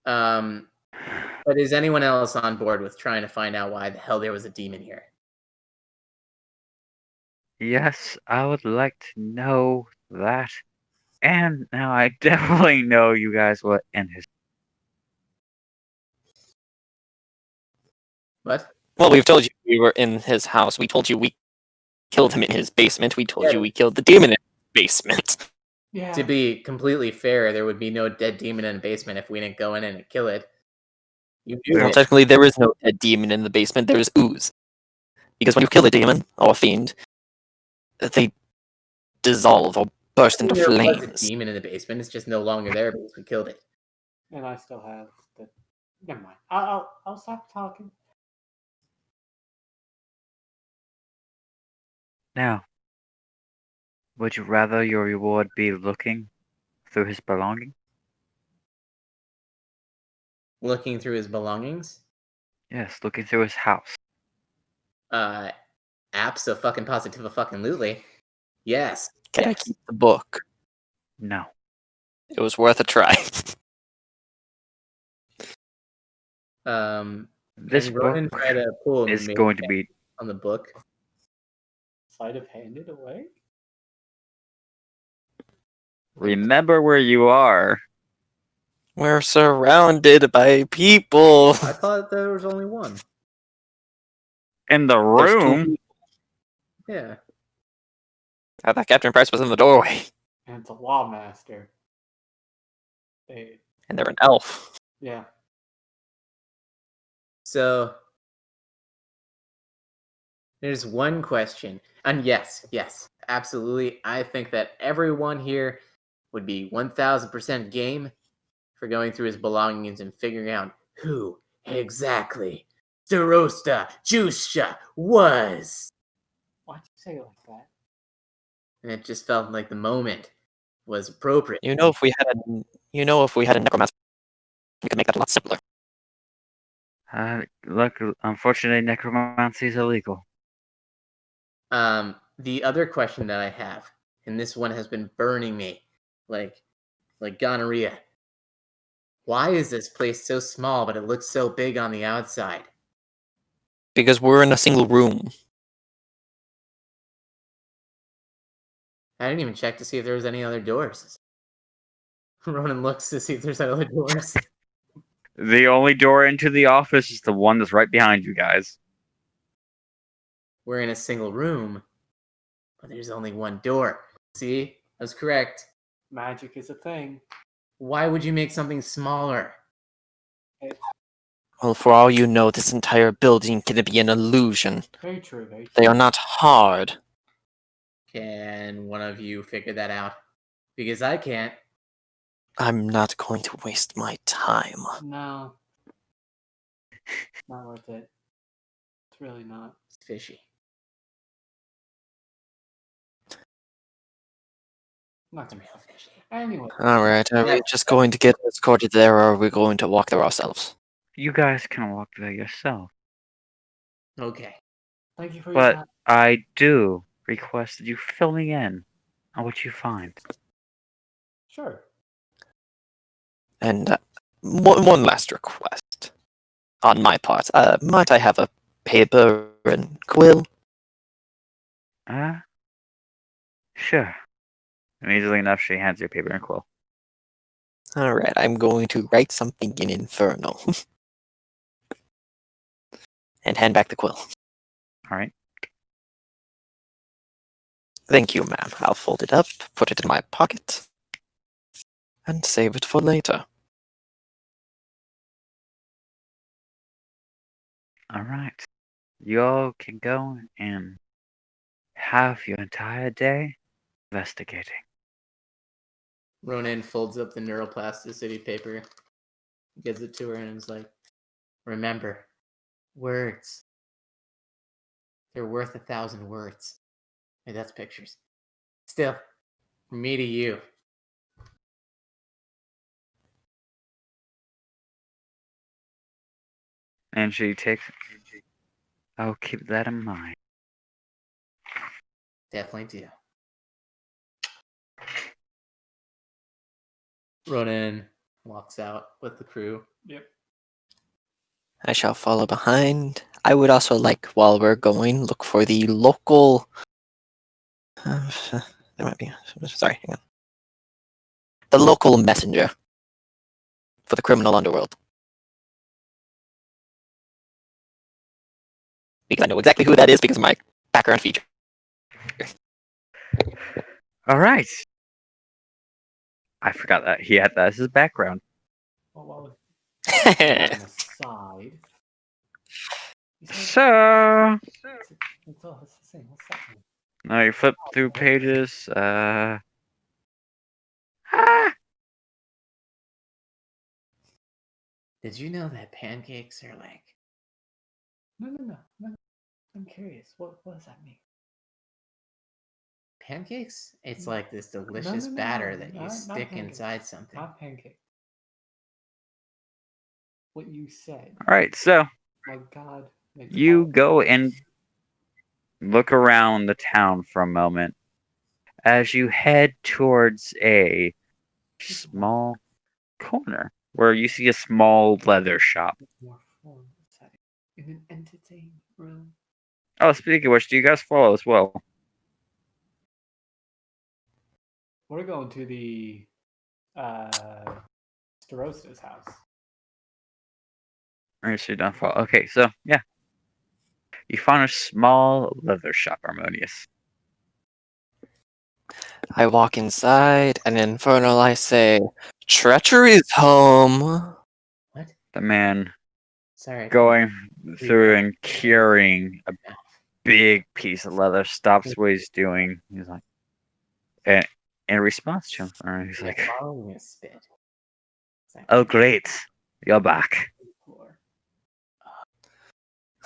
But is anyone else on board with trying to find out why the hell there was a demon here? Yes, I would like to know that. And now I definitely know you guys what in his. What? Well, we've told you we were in his house. We told you we killed him in his basement. We told Yeah. you we killed the demon in his basement. Yeah. To be completely fair, there would be no dead demon in a basement if we didn't go in and kill it. You knew Well, it. technically, there is no dead demon in the basement. There is ooze. Because when you kill a demon or a fiend, they dissolve or burst into There was a flames. demon in the basement. It's just no longer there because we killed it. And I still have the. Never mind. I'll stop talking. Now, would you rather your reward be looking through his belongings? Looking through his belongings. Yes, looking through his house. Abso-fucking-positive-a-fucking-lutely. Yes. Can I Yes. keep the book? No. It was worth a try. This Can book Ronan try to pull is me going to be. on the book? Sleight of hand it away. Remember where you are. We're surrounded by people. I thought there was only one. In the There's two room. people. Yeah. I thought Captain Price was in the doorway. And it's a lawmaster. They. And they're an elf. Yeah. So there's one question. And yes, absolutely. I think that everyone here would be 1000% game for going through his belongings and figuring out who exactly Starosta Jusha was. Why'd you say it like that? And it just felt like the moment was appropriate. If we had a necromancer, we could make that a lot simpler. Look, unfortunately, necromancy is illegal. The other question that I have, and this one has been burning me like gonorrhea. Why is this place so small but it looks so big on the outside? Because we're in a single room. I didn't even check to see if there was any other doors. Ronan looks to see if there's other doors. The only door into the office is the one that's right behind you guys. We're in a single room, but there's only one door. See? I was correct. Magic is a thing. Why would you make something smaller? Well, for all you know, this entire building can be an illusion. Very true. Very true. They are not hard. Can one of you figure that out? Because I can't. I'm not going to waste my time. No. Not worth it. It's really not. It's fishy. Not gonna be fishy. Anyway. Alright, are we just going to get escorted there, or are we going to walk there ourselves? You guys can walk there yourself. Okay. Thank you for your But time. I do request that you fill me in on what you find. Sure. And one last request on my part. Might I have a paper and quill? Sure. Immediately enough, she hands you paper and quill. Alright, I'm going to write something in Infernal. And hand back the quill. Alright. Thank you, ma'am. I'll fold it up, put it in my pocket, and save it for later. Alright. You all can go and have your entire day investigating. Ronan folds up the neuroplasticity paper, gives it to her, and is like, remember, words. They're worth 1,000 words. Hey, that's pictures. Still, from me to you. And she takes. I'll keep that in mind. Definitely do. Ronan walks out with the crew. Yep. I shall follow behind. I would also like, while we're going, look for the local. There might be. Sorry, hang on. The local messenger for the criminal underworld. Because I know exactly who that is because of my background feature. All right. I forgot that he had that as his background. Well, on the side. You said So it's the same. What's that mean? now you flip through pages. Did you know that pancakes are like No. I'm curious. What does that mean? pancakes? It's like this delicious no, batter that you not stick pancakes. inside something. Not pancake. What you said. All right. So My God. it's you all- go and look around the town for a moment as you head towards a small corner where you see a small leather shop. More formal setting. In an entertainment room. Oh, speaking of which, do you guys follow as well? We're going to the Starosta's house. Or so you don't follow? Okay, so yeah, you find a small leather shop, Harmonious. I walk inside, and Infernal, I say, treachery's home. What? The man Sorry. going through and carrying a big piece of leather stops what he's doing. He's like, and in response to him, he's like, following a spit. "Oh, great, you're back."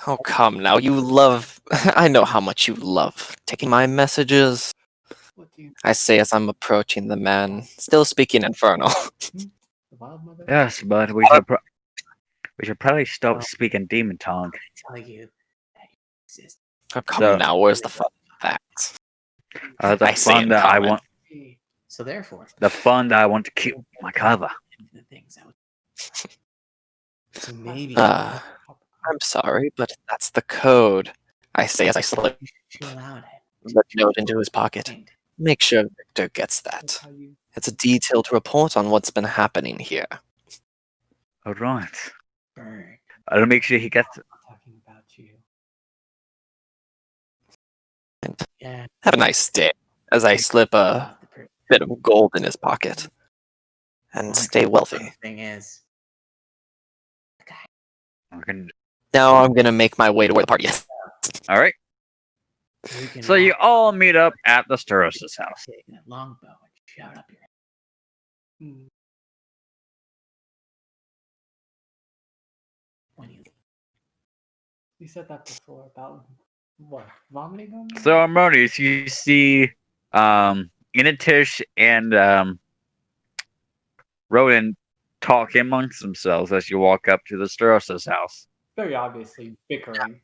Oh, come now. You love. I know how much you love taking my messages. What do you I say as I'm approaching the man, still speaking Infernal. the wild mother? Yes, but we should probably stop speaking demon tongue. Tell you that you exist. Oh, come So- now. Where's the fun of that? The I say fun in that I common. want, So therefore, the fun that I want to keep my cover. the things out. So maybe I'm sorry, but that's the code. I say as I slip you allowed it. the note into his pocket. And Make sure Victor gets That's that. how you It's a detailed report on what's been happening here. All right, burn. I'll make sure he gets it. talking about you. Yeah. Have a nice day. As I slip a The per- bit of gold in his pocket. And stay wealthy. thing is, Now I'm gonna make my way to where the party is. All right. you can So you walk all meet up at the Starosta's house. take that longbow and shout up your. Hmm. When you You said that before about what? Vomiting on me? So Harmonious, you see Inatish and Rodan talk amongst themselves as you walk up to the Starosta's house. Very obviously bickering.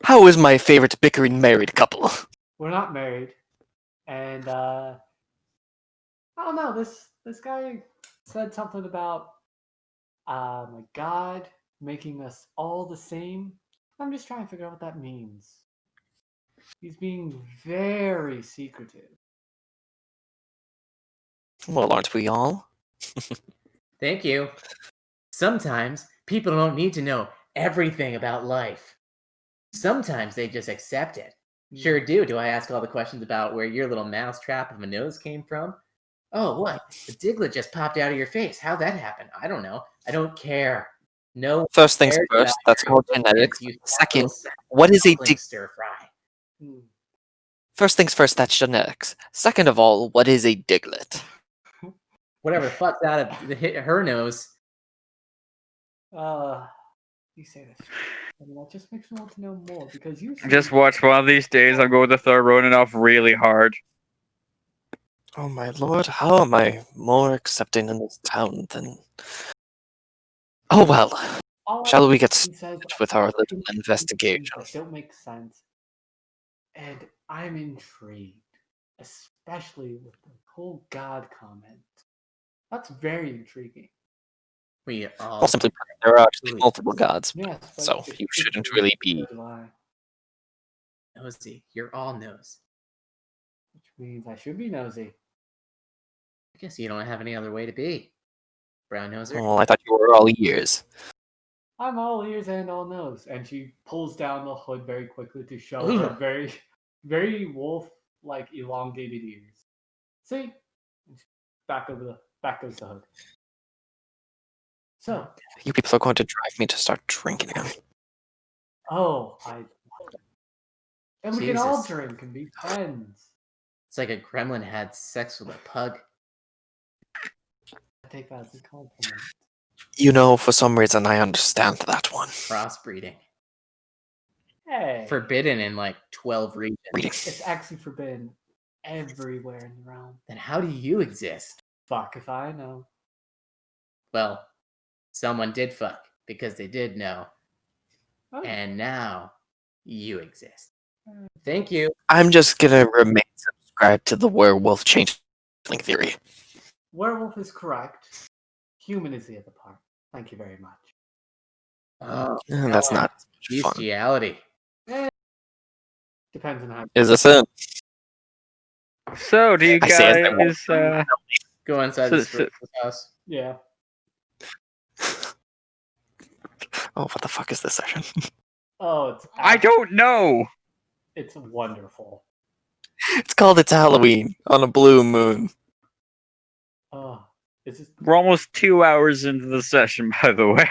How is my favorite bickering married couple? We're not married. And I don't know, this guy said something about my God making us all the same. I'm just trying to figure out what that means. He's being very secretive. Well, aren't we all? Thank you. Sometimes people don't need to know everything about life. Sometimes they just accept it. Sure do. Do I ask all the questions about where your little mousetrap of a nose came from? Oh, what? The diglet just popped out of your face. How'd that happen? I don't know. I don't care. No. First things cares first, about that's your called existence. genetics. You Second, little what is a dumpling stir fry? Hmm. First things first, that's genetics. Second of all, what is a diglet? Whatever the fuck's out of her nose. You say this. And that just makes me want to know more because you Just watch one of these days. I'm going to throw Ronan off really hard. Oh my lord, how am I more accepting in this town than... Oh well. All Shall we get he says started with our little things investigation? that don't make sense, and I'm intrigued, especially with the whole God comment. That's very intriguing. We all Well, simply put, there are actually Really? multiple gods, Yes, but so it you shouldn't isn't really be. a lie, nosy. You're all nose. which means I should be nosy. I guess you don't have any other way to be. Brown noser. Well, I thought you were all ears. I'm all ears and all nose, and she pulls down the hood very quickly to show her Ugh. very, very wolf-like elongated ears. See, back goes the hood. So, You people are going to drive me to start drinking again. and we can all Jesus. drink and be friends. It's like a gremlin had sex with a pug. I take that as a compliment. You know, for some reason, I understand that one. Crossbreeding. Hey, Forbidden in like 12 regions. Reading. it's actually forbidden everywhere in the realm. Then how do you exist? Fuck if I know. Well, someone did fuck because they did know. Oh, And now you exist. Thank you. I'm just gonna remain subscribed to the werewolf changeling theory. werewolf is correct. Human is the other part. Thank you very much. Oh, That's not fun. bestiality. Depends on how. Is this it? So, do you I say as I guys? Go inside So- the so- house. Yeah. Oh, what the fuck is this session? Oh, it's. I don't know. It's wonderful. It's called It's Halloween on a blue moon. Oh, it's just. We're almost 2 hours into the session, by the way.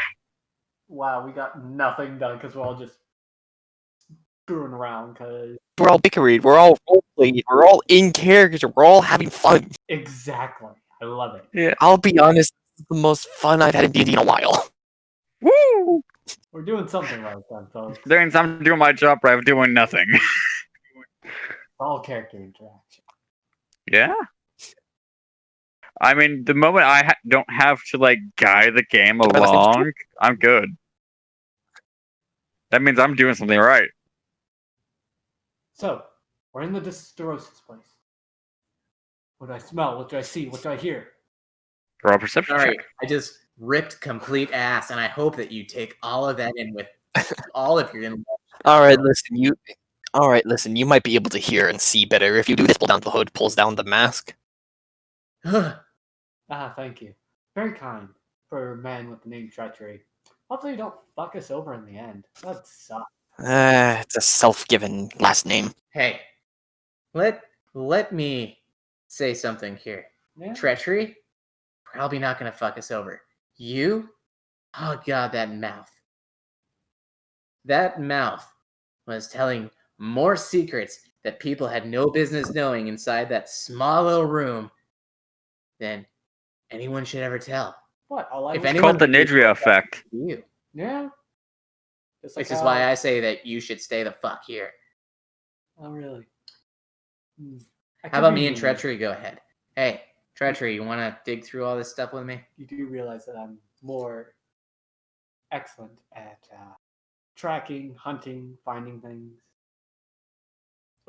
Wow, we got nothing done because we're all just screwing around. Because We're all bickering. We're all role-playing. We're all in character. We're all having fun. exactly, I love it. Yeah. I'll be honest, this is the most fun I've had in D&D in a while. Woo! We're doing something right then, folks. That means I'm doing my job, but I'm doing nothing. All character interaction. Yeah. I mean, the moment I don't have to like guide the game along, I'm good. That means I'm doing something right. So, we're in the Dystorosis place. What do I smell? What do I see? What do I hear? Roll a perception Sorry, check. I just ripped complete ass, and I hope that you take all of that in with all of your. All right, listen, you. All right, listen. You might be able to hear and see better if you do this. Pull down the hood, pulls down the mask. Thank you. Very kind for a man with the name Treachery. Hopefully you don't fuck us over in the end. That sucks. It's a self-given last name. Hey, let me say something here. Yeah. Treachery, probably not gonna fuck us over. You, oh god, that mouth. That mouth was telling more secrets that people had no business knowing inside that small little room than anyone should ever tell. What? All I If was- It's anyone called the Nidria effect. you. Yeah. Just like Which is how- why I say that you should stay the fuck here. Oh, really? I How could about be me and mean. Treachery go ahead? Hey, Treachery, you want to dig through all this stuff with me? You do realize that I'm more excellent at tracking, hunting, finding things.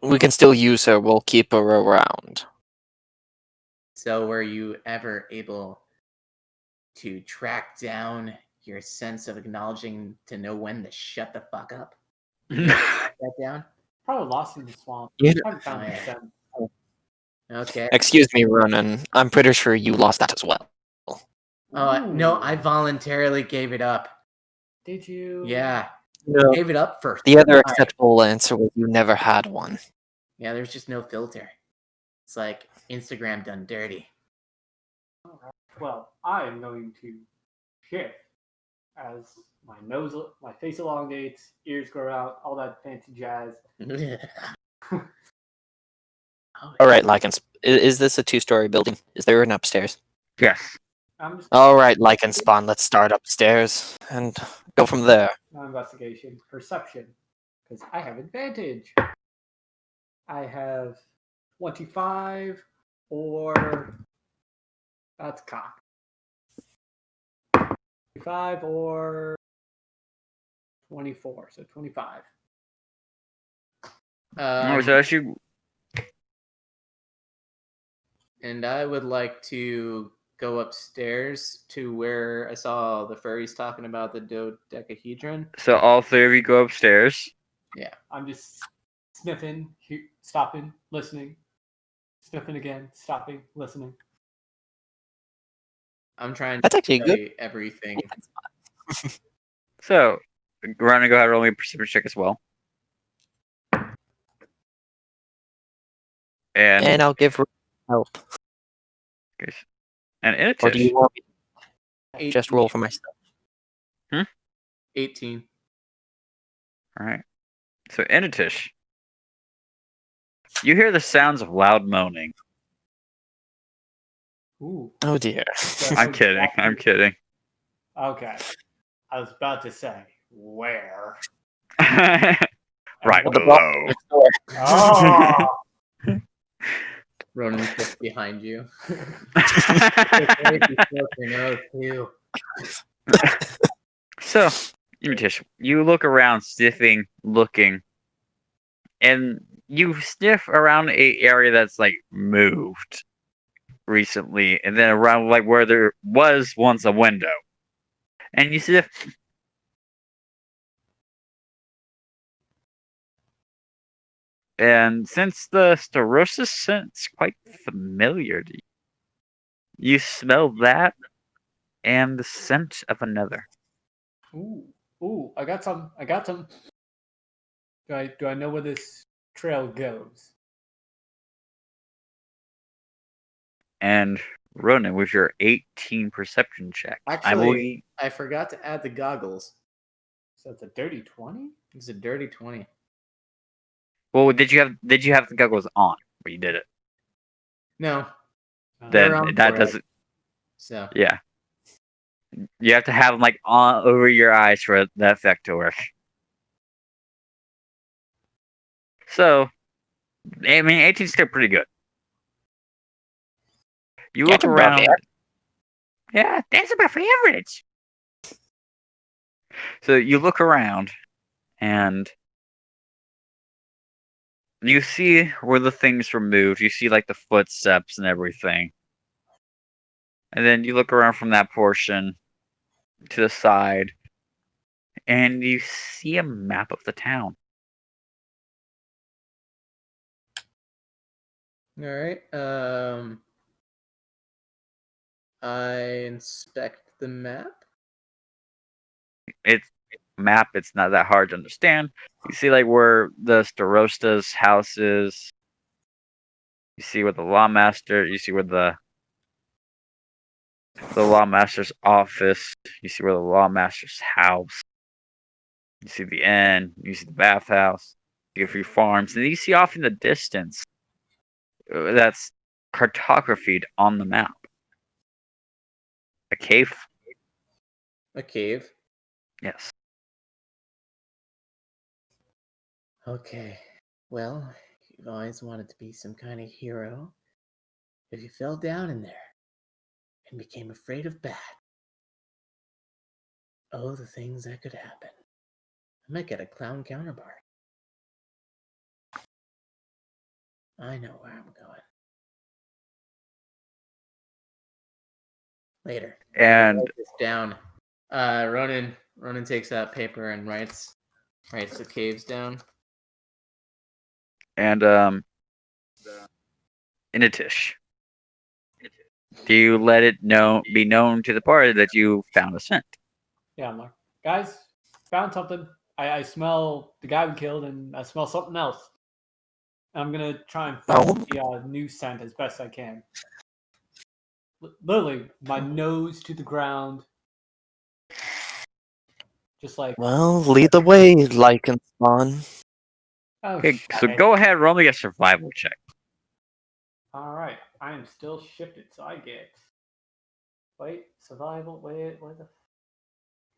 We can still use her. We'll keep her around. So, were you ever able to track down your sense of acknowledging to know when to shut the fuck up? Track that down? Probably lost in the swamp. Yeah. Haven't found Oh, it yeah. since. Okay. Excuse me, Ronan. I'm pretty sure you lost that as well. No, Ooh. I voluntarily gave it up. Did you? Yeah, No. gave it up first. The other Alright. acceptable answer was you never had one. Yeah, there's just no filter. It's like Instagram done dirty. Well, I am going to shift as my face elongates, ears grow out, all that fancy jazz. Oh, All right, Lycans. Is this a two-story building? Is there an upstairs? Yes. I'm just All right, Lycan Spawn. Let's start upstairs and go from there. not investigation, perception, because I have advantage. I have 25 or that's cock. 25 or 24, so 25. So as you And I would like to go upstairs to where I saw the furries talking about the dodecahedron. so all three of you go upstairs. Yeah. I'm just sniffing, stopping, listening, sniffing again, stopping, listening. I'm trying That's to actually good. study everything. So Ryan, go ahead and roll me a perception check as well. And I'll give help. And Or do you Initish. want me to 18. just roll for myself? 18. All right. So Initish, you hear the sounds of loud moaning. Ooh. Oh dear. I'm kidding. I'm kidding. Okay. I was about to say, where? Right what- The ball below. next door. Oh! Ronan just behind you. Too. So, Initish, you look around, sniffing, looking, and you sniff around a area that's like moved recently, and then around like where there was once a window, and you sniff. And since the Starosis scent's quite familiar to you, you smell that and the scent of another. Ooh, I got some. Do I know where this trail goes? And Ronan, with your 18 perception check, Actually, I forgot to add the goggles. So it's a dirty 20? It's a dirty 20. Well, did you have the goggles on when you did it? No. They're They're on Then that forehead. doesn't. So Yeah, you have to have them like on over your eyes for that effect to work. So, I mean, 18's still pretty good. You look That's above around. average. Yeah, that's about average. So you look around, and you see where the things were moved. You see like the footsteps and everything. And then you look around from that portion to the side, and you see a map of the town. all right. I inspect the map. It's map. It's not that hard to understand. You see like where the Starosta's house is. You see where the lawmaster. You see where the lawmaster's office. You see where the lawmaster's house. You see the inn. You see the bathhouse. You get a few farms, and you see off in the distance. That's cartographied on the map. A cave. A cave. Yes. Okay. Well, you've always wanted to be some kind of hero. If you fell down in there and became afraid of bad, oh, the things that could happen. I might get a clown counterpart. I know where I'm going. Later. And Write this down. Ronan takes that paper and writes the caves down. and Initish. Do you let it be known to the party that you found a scent? Yeah, I'm like, guys, found something. I smell the guy we killed, and I smell something else. I'm gonna try and follow the new scent as best I can. Literally, my nose to the ground, just like. Well, lead the way, Lycan Spawn. Oh, Okay, so shit. go ahead, roll me a survival check. All right, I am still shifted, so I get. Wait, survival. Wait, what the?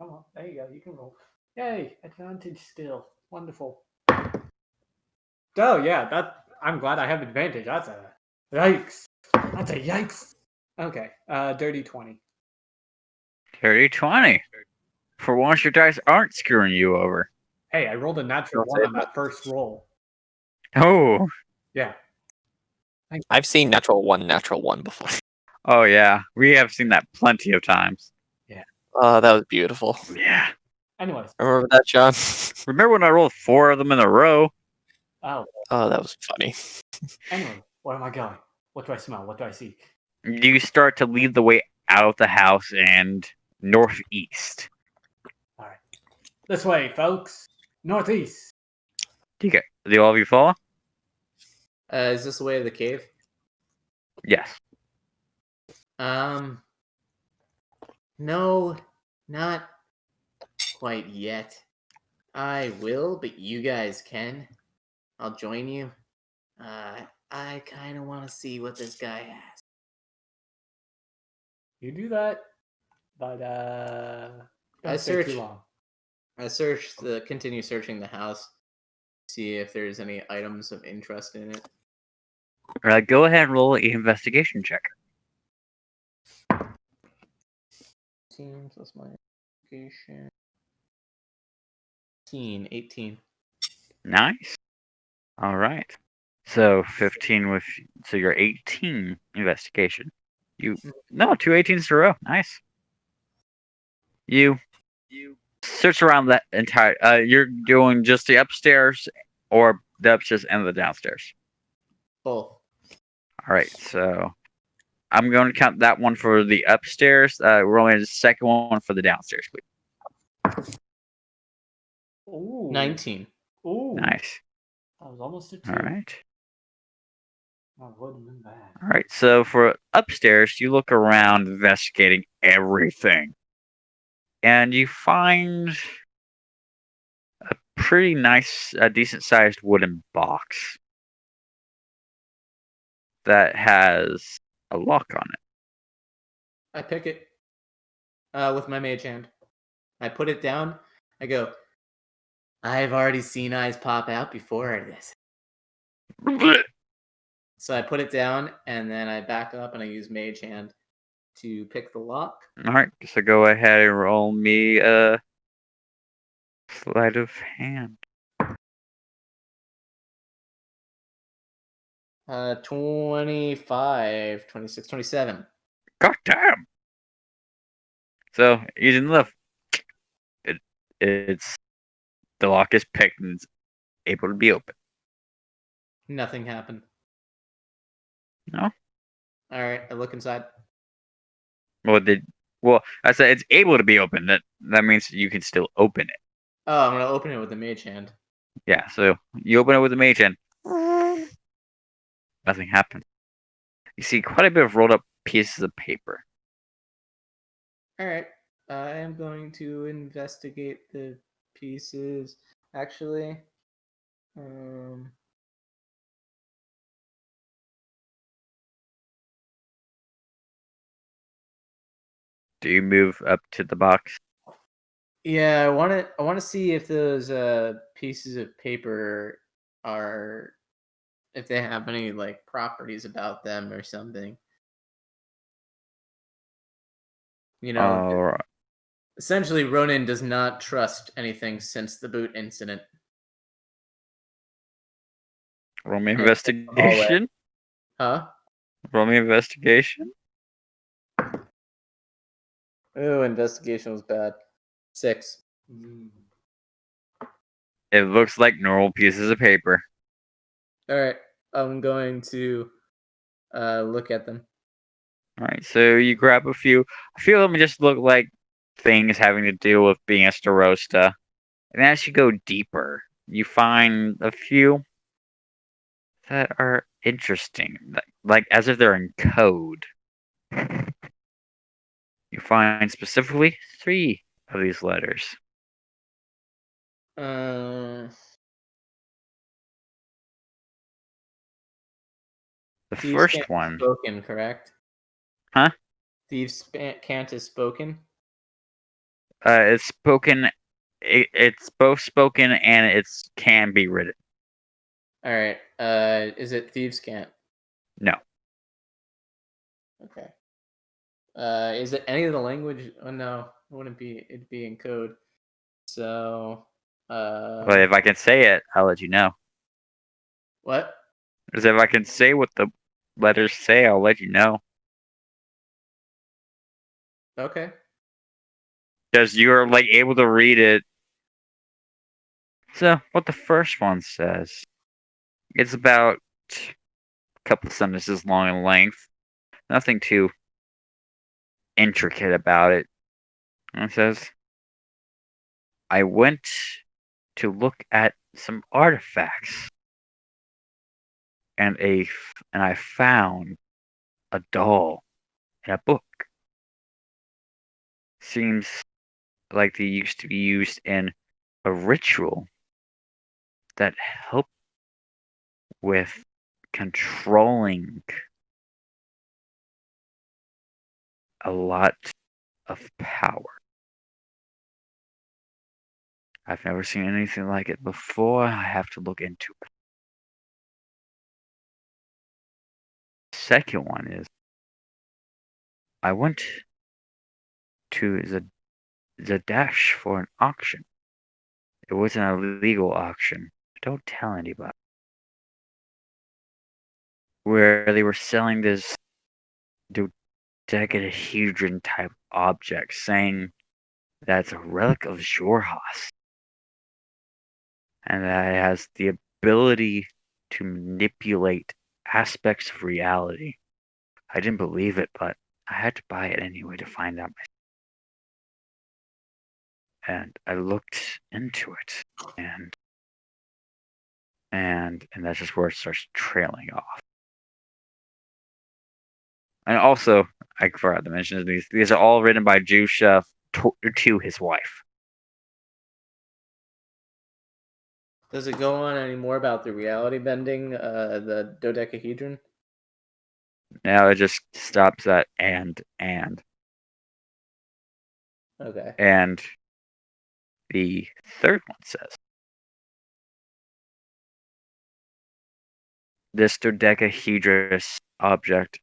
Come on, there you go. You can roll. Yay, advantage still. Wonderful. Oh yeah, I'm glad I have advantage. That's a yikes. That's a yikes. Okay, dirty 20. Dirty 20. For once, your dice aren't screwing you over. Hey, I rolled a natural Don't one say on that first roll. Oh, Yeah. I've seen natural one before. oh yeah, we have seen that plenty of times. Oh, that was beautiful. Yeah. Anyways. Remember that, John? Remember when I rolled 4 of them in a row? Oh. Oh, that was funny. Anyway, where am I going? What do I smell? What do I see? You start to lead the way out of the house and northeast. All right. This way, folks. Northeast. Do all of you follow? Is this the way to the cave? Yes. No, not quite yet. I will, but you guys can. I'll join you. I kind of want to see what this guy has. You do that, but don't stay too long. I continue searching the house, see if there's any items of interest in it. Go ahead and roll an investigation check. 18 plus my education. 18. Nice. All right. So 15 with your 18 investigation. You no 2 18s in a row. Nice. You search around that entire. You're doing just the upstairs or the upstairs and the downstairs. Both. All right. So I'm going to count that one for the upstairs. We're only the second one for the downstairs, please. Ooh. 19. Ooh. Nice. I was almost a 2. All right. I wouldn't have been bad. All right. So for upstairs, you look around, investigating everything, and you find a pretty nice, decent-sized wooden box that has a lock on it. I pick it with my mage hand. I put it down. I go, I've already seen eyes pop out before this. So I put it down, and then I back up, and I use mage hand to pick the lock. All right. So go ahead and roll me a sleight of hand. 25, 26, 27. God damn. So using the it's the lock is picked and it's able to be open. Nothing happened. No. All right, I look inside. Well, I said it's able to be open. That means you can still open it. Oh, I'm gonna open it with the mage hand. Yeah. So you open it with the mage hand. Nothing happens. You see quite a bit of rolled up pieces of paper. All right, I am going to investigate the pieces. Actually, Do you move up to the box? yeah, I want to see if those pieces of paper are, if they have any like properties about them or something. You know, All right. essentially, Ronan does not trust anything since the boot incident. Roll me Yeah, investigation. Huh? Roll me investigation. Oh, investigation was bad. 6. It looks like normal pieces of paper. All right, I'm going to look at them. All right, so you grab a few. A few of them just look like things having to do with being a Starosta. And as you go deeper, you find a few that are interesting, like as if they're in code. You find specifically 3 of these letters. Uh, The Thieves first can't one, be spoken, correct? huh? Thieves can't is spoken. It's spoken. It's both spoken and it's can be written. All right. Is it thieves can't? No. Okay. Is it any of the language? Oh no. wouldn't be. It'd be in code. So, But if I can say it, I'll let you know. what? Because if I can say what the letters say, I'll let you know. Okay. Because you're like able to read it. So what the first one says, it's about a couple sentences long in length. Nothing too intricate about it. And it says, I went to look at some artifacts, and I found a doll in a book. Seems like they used to be used in a ritual that helped with controlling a lot of power. I've never seen anything like it before. I have to look into it. Second one is I went to the dash for an auction. It wasn't a legal auction. Don't tell anybody. Where they were selling this dodecahedron type object, saying that it's a relic of Xhorhas, and that it has the ability to manipulate aspects of reality. I didn't believe it, but I had to buy it anyway to find out. And I looked into it, and that's just where it starts trailing off. And also, I forgot to mention these are all written by Jusha to his wife. Does it go on any more about the reality bending, the dodecahedron? Now it just stops at and. Okay. And the third one says, this dodecahedrous object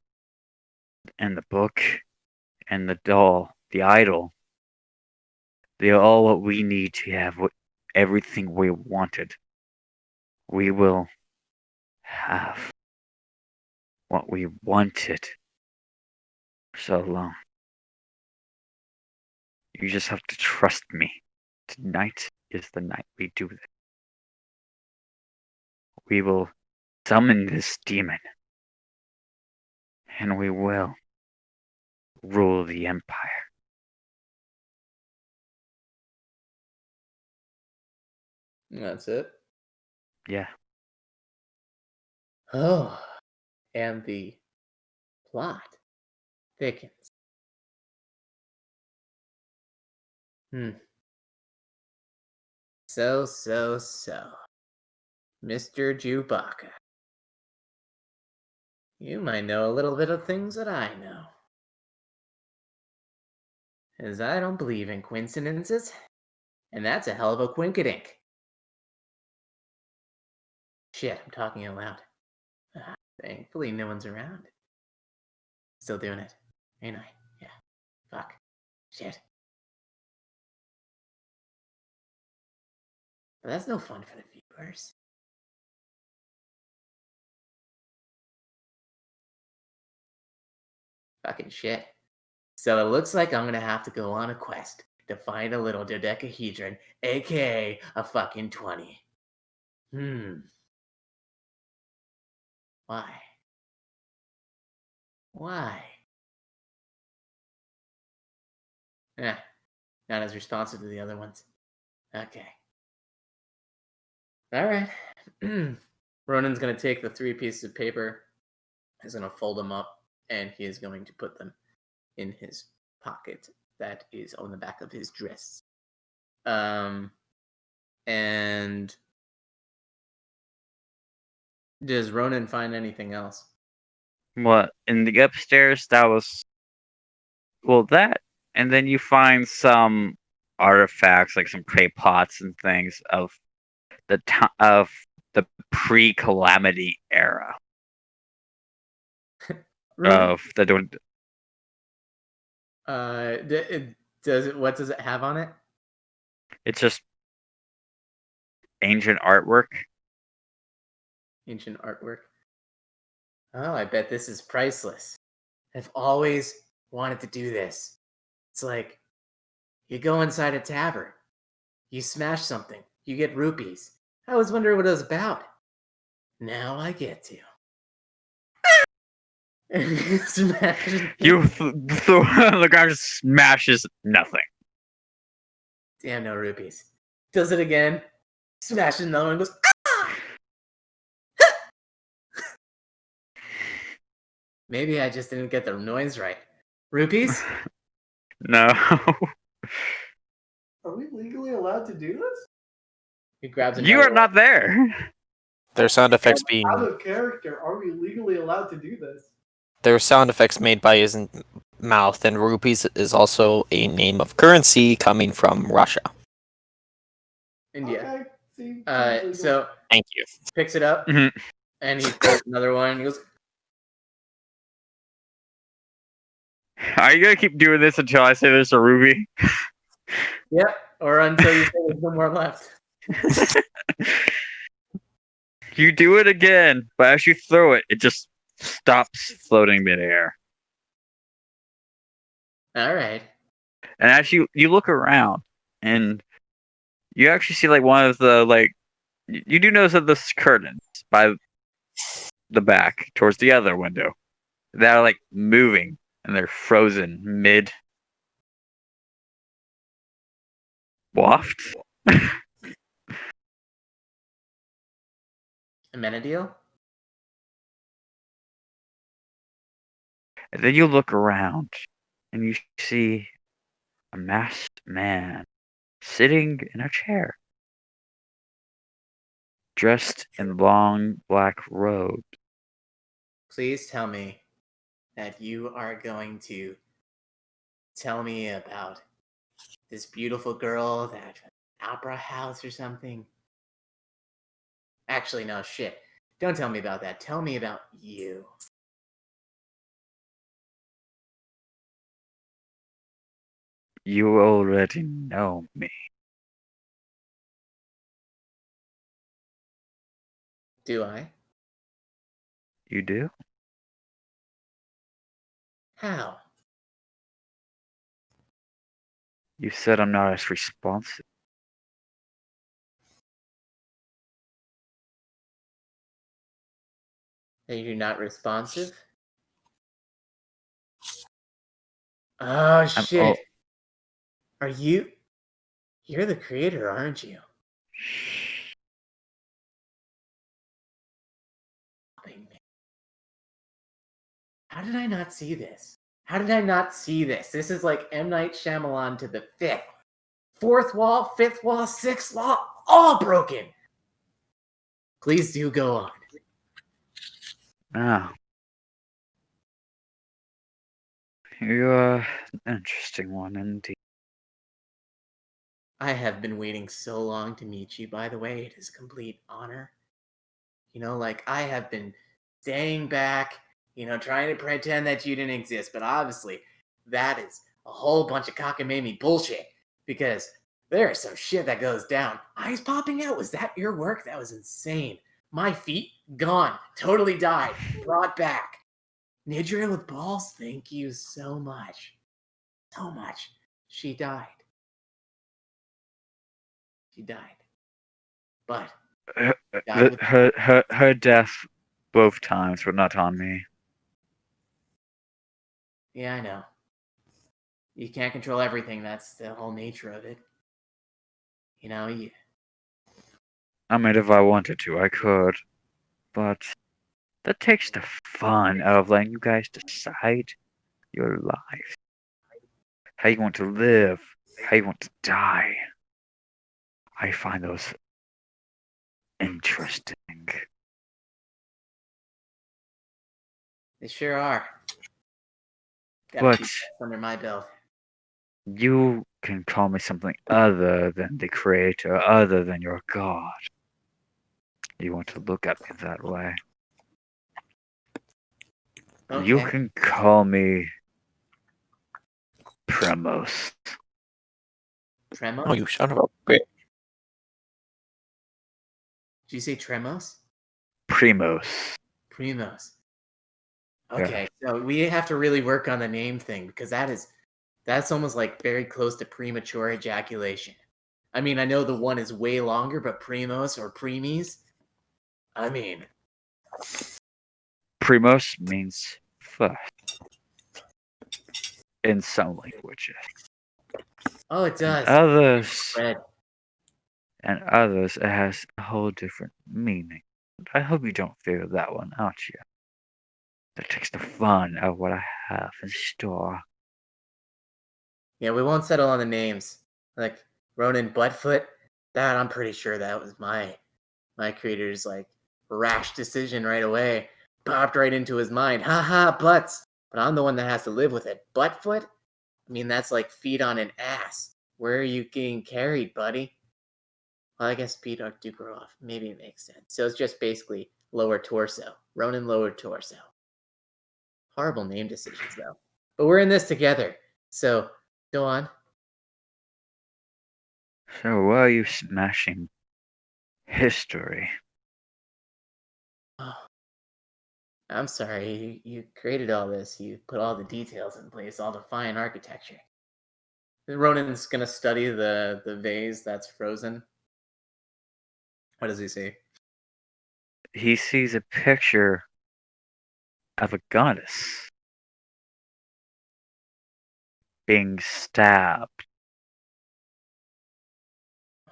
and the book and the doll, the idol, they're all what we need to have everything we wanted. We will have what we wanted for so long. You just have to trust me. Tonight is the night we do this. We will summon this demon, and we will rule the empire. That's it. Yeah. Oh, and the plot thickens. So, Mr. Chewbacca. You might know a little bit of things that I know. As I don't believe in coincidences, and that's a hell of a quinkadink. Shit, I'm talking out loud. Thankfully, no one's around. Still doing it, ain't I? Yeah. Fuck. Shit. But that's no fun for the viewers. Fucking shit. So it looks like I'm gonna have to go on a quest to find a little dodecahedron, aka a fucking 20. Why? Why? Eh, not as responsive to the other ones. Okay. Alright. Ronan's gonna take the 3 pieces of paper, he's gonna fold them up, and he is going to put them in his pocket that is on the back of his dress. And does Ronan find anything else? What, in the upstairs, that was. Well, that. And then you find some artifacts, like some clay pots and things of of the pre-calamity era. Ronan, Of the. What does it have on it? It's just ancient artwork. Ancient artwork. Oh, I bet this is priceless. I've always wanted to do this. It's like you go inside a tavern, you smash something, you get rupees. I was wondering what it was about. Now I get to. Smash. You the guy just smashes nothing. Damn, no rupees. Does it again. Smashes another one. Goes. Ah! Maybe I just didn't get the noise right. Rupees? No. Are we legally allowed to do this? He grabs You another are not there. Their sound effects being Out of character, are we legally allowed to do this? their sound effects made by his mouth, and rupees is also a name of currency coming from Russia. India. Okay. See, So Thank you. picks it up Mhm. and he throws another one. He goes, Are you gonna keep doing this until I say there's a ruby? "Yep," or until you say there's no more left. You do it again, but as you throw it, it just stops floating midair. All right. And as you look around, and you actually see like one of the like you do notice that there's curtains by the back towards the other window that are like moving and they're frozen mid waft. Amenadiel? And then you look around and you see a masked man sitting in a chair, dressed in long black robes. Please tell me that you are going to tell me about this beautiful girl that opera house or something. Actually, no, shit. Don't tell me about that. Tell me about you. You already know me. Do I? You do? How? You said I'm not as responsive. Are you not responsive? Oh, I'm shit. Are you? You're the creator, aren't you? How did I not see this? How did I not see this? This is like M. Night Shyamalan to the fifth. Fourth wall, fifth wall, sixth wall, all broken. Please do go on. Ah. You're an interesting one indeed. I have been waiting so long to meet you, by the way. It is a complete honor. You know, like, I have been staying back, trying to pretend that you didn't exist, but obviously, that is a whole bunch of cockamamie bullshit, because there is some shit that goes down. Eyes popping out, was that your work? That was insane. My feet, gone. Totally died. Brought back. Nidria with balls, thank you so much. So much. She died. She died. But died with Her death both times, but not on me. Yeah, I know. You can't control everything. That's the whole nature of it. I mean, if I wanted to, I could. But that takes the fun out of letting you guys decide your life. How you want to live, how you want to die. I find those interesting. They sure are. Got a But few steps under my belt. you can call me something other than the creator, other than your god. You want to look at me that way. You Okay. can call me Premos. Tremos? Oh, you son of a bitch. Did you say Tremos? Primos. Primos. Yeah. Okay, so we have to really work on the name thing because that's almost like very close to premature ejaculation. I mean, I know the one is way longer, but primos or preemies, I mean, Primos means first in some languages. oh, it does. Others Red. and others it has a whole different meaning. I hope you don't feel that one, aren't you? That takes the fun out of what I have in store. Yeah, we won't settle on the names. Like Ronan Buttfoot, that I'm pretty sure that was my creator's like rash decision right away. Popped right into his mind. Ha ha, butts. But I'm the one that has to live with it. Buttfoot? I mean, that's like feet on an ass. Where are you getting carried, buddy? Well, I guess feet do grow off. Maybe it makes sense. So it's just basically lower torso. Ronan lower torso. Horrible name decisions, though. But we're in this together. So go on. So why are you smashing history? Oh, I'm sorry. You created all this. You put all the details in place, all the fine architecture. Ronan's gonna study the vase that's frozen. What does he say? He sees a picture of a goddess being stabbed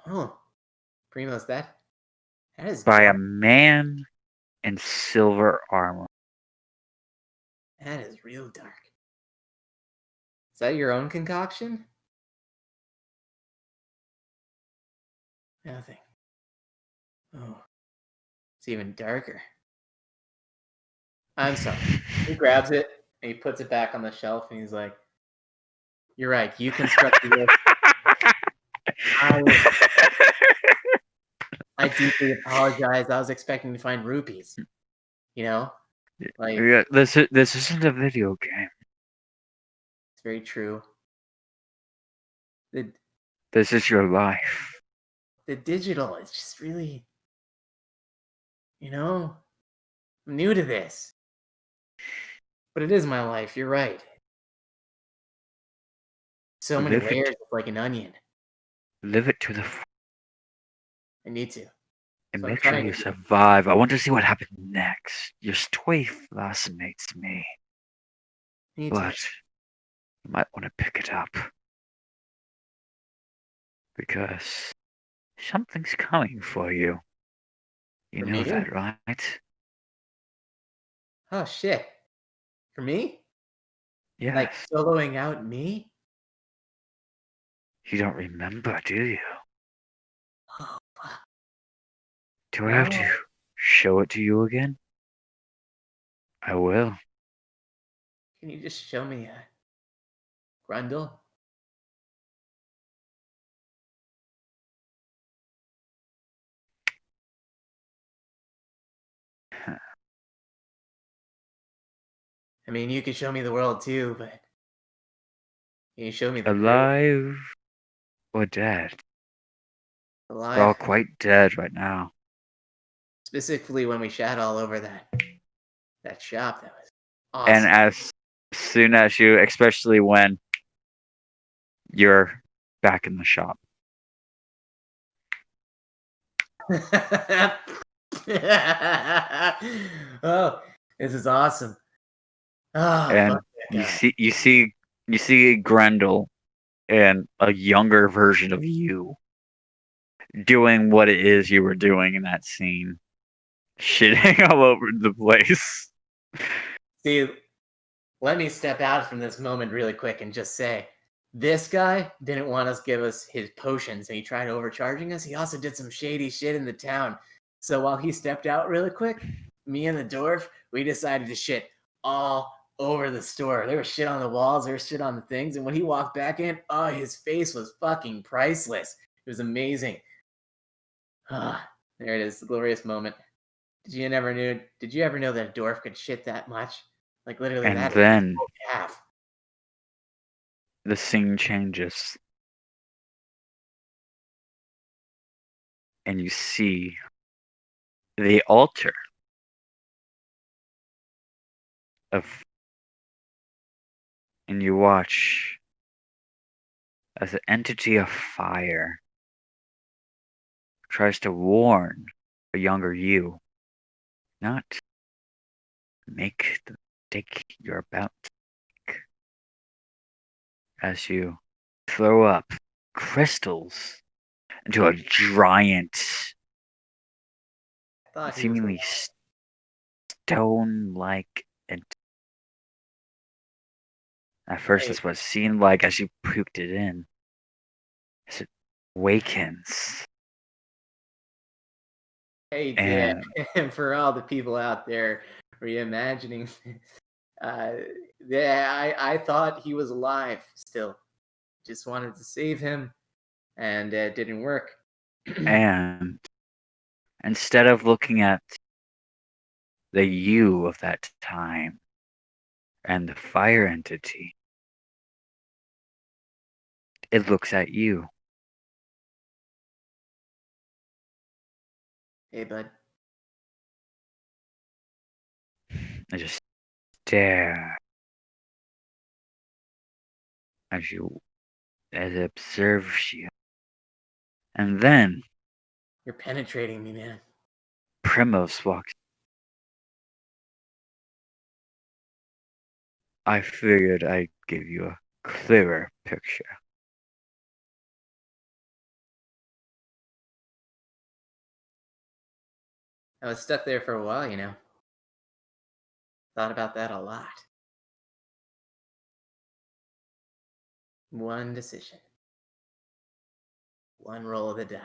Oh, Primo's that is by a dark. man in silver armor. That is real dark. Is that your own concoction? Nothing. Oh, it's even darker. I'm sorry. He grabs it and he puts it back on the shelf and he's like, "You're right. You constructed this. I deeply apologize. I was expecting to find rupees. You know, like Yeah, this isn't a video game. it's very true. The This is your life. the digital is just really, I'm new to this, but it is my life. You're right. So many Live layers, it, it's like an onion. live it to the I need to. and So I'm make sure trying you to do. survive. I want to see what happens next. Your story fascinates me, Need to. but you might want to pick it up because something's coming for you. You For know me? that, right? Oh shit. For me? Like Yes. soloing out me? You don't remember, do you? Oh fuck. Do I have No. to show it to you again? I will. Can you just show me a Grundle? I mean, you can show me the world too, but can you show me the crew? Alive or dead? We're all Alive. quite dead right now. Specifically when we shat all over that shop. That was And awesome. as soon as you, especially when you're back in the shop. Oh, this is awesome. Oh, And fuck that guy. you see Grendel and a younger version of you doing what it is you were doing in that scene. Shitting all over the place. See, let me step out from this moment really quick and just say this guy didn't want us give us his potions and he tried overcharging us. He also did some shady shit in the town. So while he stepped out really quick, me and the dwarf, we decided to shit all over the store. There was shit on the walls, there was shit on the things, and when he walked back in, oh, his face was fucking priceless. It was amazing. Ah, there it is, the glorious moment. Did you ever know that a dwarf could shit that much? Like literally And that then half. the scene changes. and you see the altar of, and you watch as an entity of fire tries to warn a younger you not to make the mistake you're about to make as you throw up crystals into a giant, I thought he was seemingly alive. stone-like entity. At first, Hey, that's what it seemed like as you puked it in. As it awakens, hey, and and for all the people out there reimagining, uh, yeah, I thought he was alive still. Just wanted to save him, and it didn't work. and instead of looking at the you of that time and the fire entity, it looks at you. Hey, bud. It just stare as you as it observes you. And then You're penetrating me, man. Primrose walks. I figured I'd give you a clearer picture. I was stuck there for a while, you know. Thought about that a lot. One decision. One roll of the die.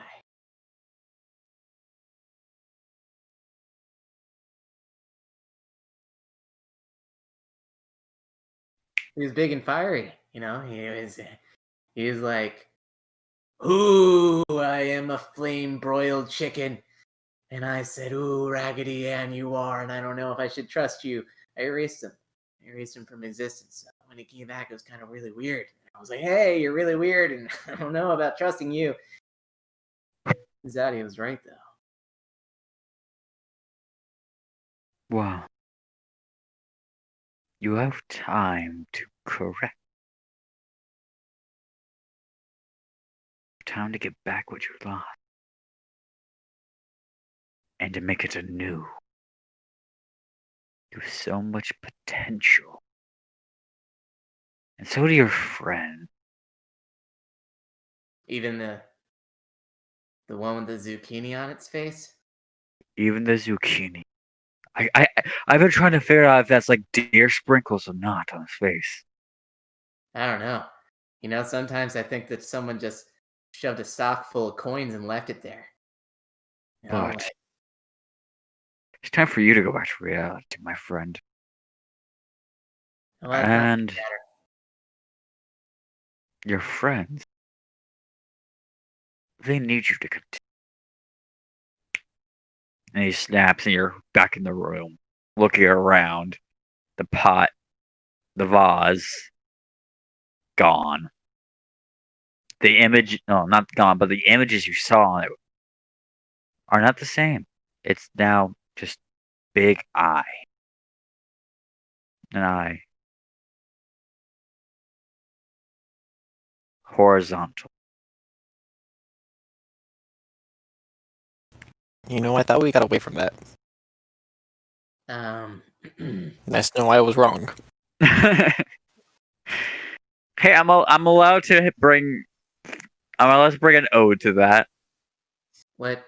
He was big and fiery, you know. He was like, "Ooh, I am a flame broiled chicken." And I said, "Ooh, Raggedy Ann, you are, and I don't know if I should trust you." I erased him. I erased him from existence. When he came back, it was kind of really weird. I was like, "Hey, you're really weird, and I don't know about trusting you." Zaddy was right, though. Well, you have time to correct. Time to get back what you lost. And to make it anew. You have so much potential. And so do your friend. Even the one with the zucchini on its face. Even the zucchini. I've been trying to figure out if that's like deer sprinkles or not on his face. I don't know. You know, sometimes I think that someone just shoved a sock full of coins and left it there. You know, But it's time for you to go back to reality, my friend. well, that's not And your friends, they need you to continue. And he snaps, and you're back in the room, looking around. The pot, the vase, gone. The image, no, not gone, but the images you saw on it are not the same. It's now just big eye. An eye. Horizontal. You know, I thought we got away from that. Um, Nice to know I was wrong. Hey, I'm allowed to bring. I'm allowed to bring an ode to that. what,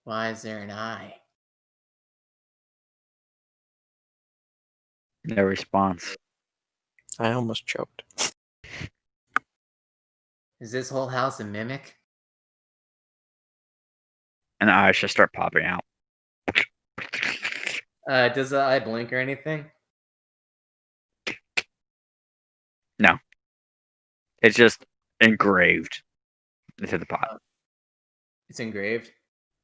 why is there an eye? No response. I almost choked. Is this whole house a mimic? And eyes just start popping out. Does the eye blink or anything? No, it's just engraved into the pot. It's engraved.